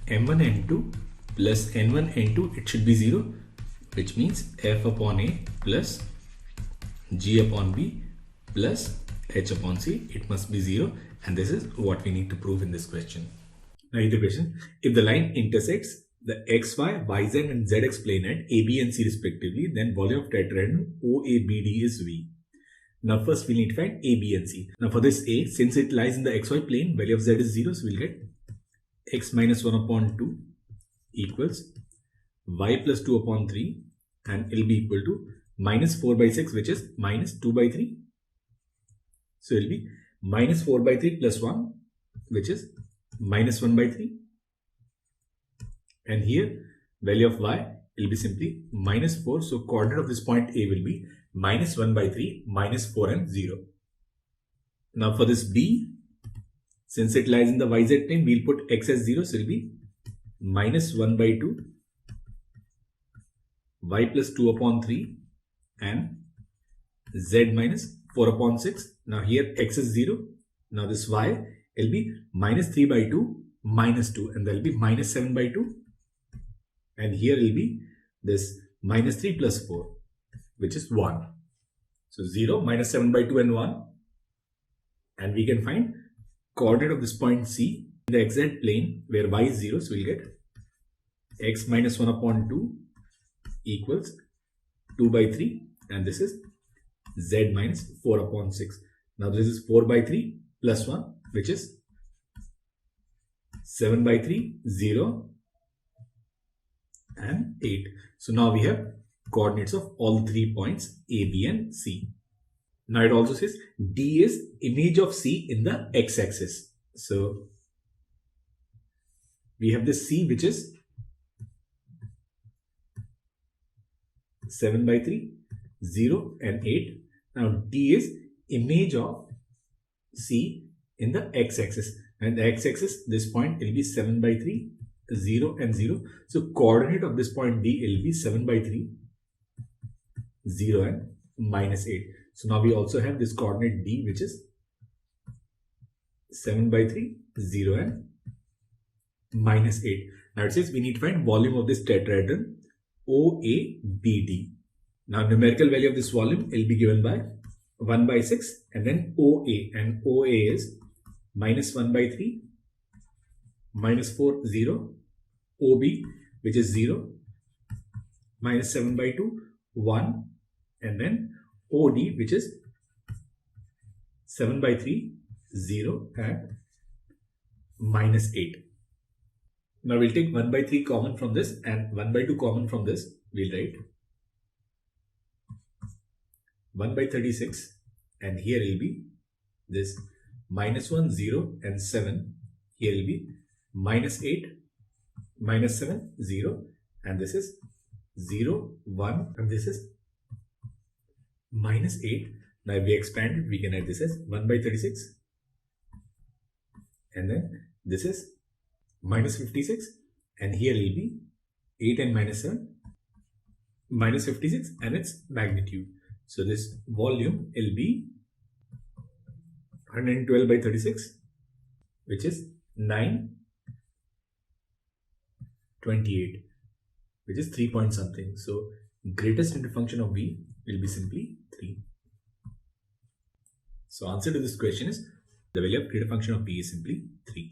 A: M1 M2 plus N1 N2 it should be 0, which means F upon A plus G upon B plus H upon C, it must be 0, and this is what we need to prove in this question. Now in the question, if the line intersects the XY, YZ and ZX plane at A, B and C respectively, then volume of tetrahedron OABD is V. Now first we need to find A, B and C. Now for this A, since it lies in the XY plane, value of Z is 0, so we'll get X minus 1 upon 2 equals Y plus 2 upon 3, and it will be equal to minus 4 by 6, which is minus 2 by 3. So it will be minus 4 by 3 plus 1, which is minus 1 by 3. And here value of Y will be simply minus 4. So coordinate of this point A will be minus 1 by 3, minus 4 and 0. Now for this B, since it lies in the YZ plane, we'll put X as 0. So it will be minus 1 by 2, Y plus 2 upon 3 and Z minus 4 upon 6. Now here X is 0. Now this Y will be minus 3 by 2 minus 2, and there will be minus 7 by 2. And here will be this minus 3 plus 4, which is 1. So 0, minus 7 by 2 and 1. And we can find coordinate of this point C in the XZ plane where Y is 0. So we'll get X minus 1 upon 2 equals 2 by 3. And this is Z minus 4 upon 6. Now this is 4 by 3 plus 1, which is 7 by 3, 0 and 8. So now we have coordinates of all 3 points A, B and C. Now it also says D is image of C in the x-axis. So we have this C, which is 7 by 3, 0 and 8. Now D is image of C in the x-axis, and the x-axis, this point will be 7 by 3, 0 and 0. So coordinate of this point D will be 7 by 3, 0 and minus 8. So now we also have this coordinate D, which is 7 by 3, 0 and minus 8. Now it says we need to find volume of this tetrahedron OABD. Now numerical value of this volume will be given by 1 by 6 and then OA, and OA is minus 1 by 3, minus 4, 0, OB, which is 0, minus 7 by 2, 1, and then OD, which is 7 by 3, 0 and minus 8. Now we'll take 1 by 3 common from this and 1 by 2 common from this. We'll write 1 by 36, and here will be this minus 1, 0 and 7. Here will be minus 8, minus 7, 0, and this is 0, 1, and this is minus 8. Now if we expand it, we can write this as 1 by 36, and then this is minus 56, and here will be 8 and minus 7, minus 56 and its magnitude. So this volume will be 112 by 36, which is 928, which is 3 point something. So greatest integral function of V will be simply 3. So answer to this question is the value of theta function of p is simply 3.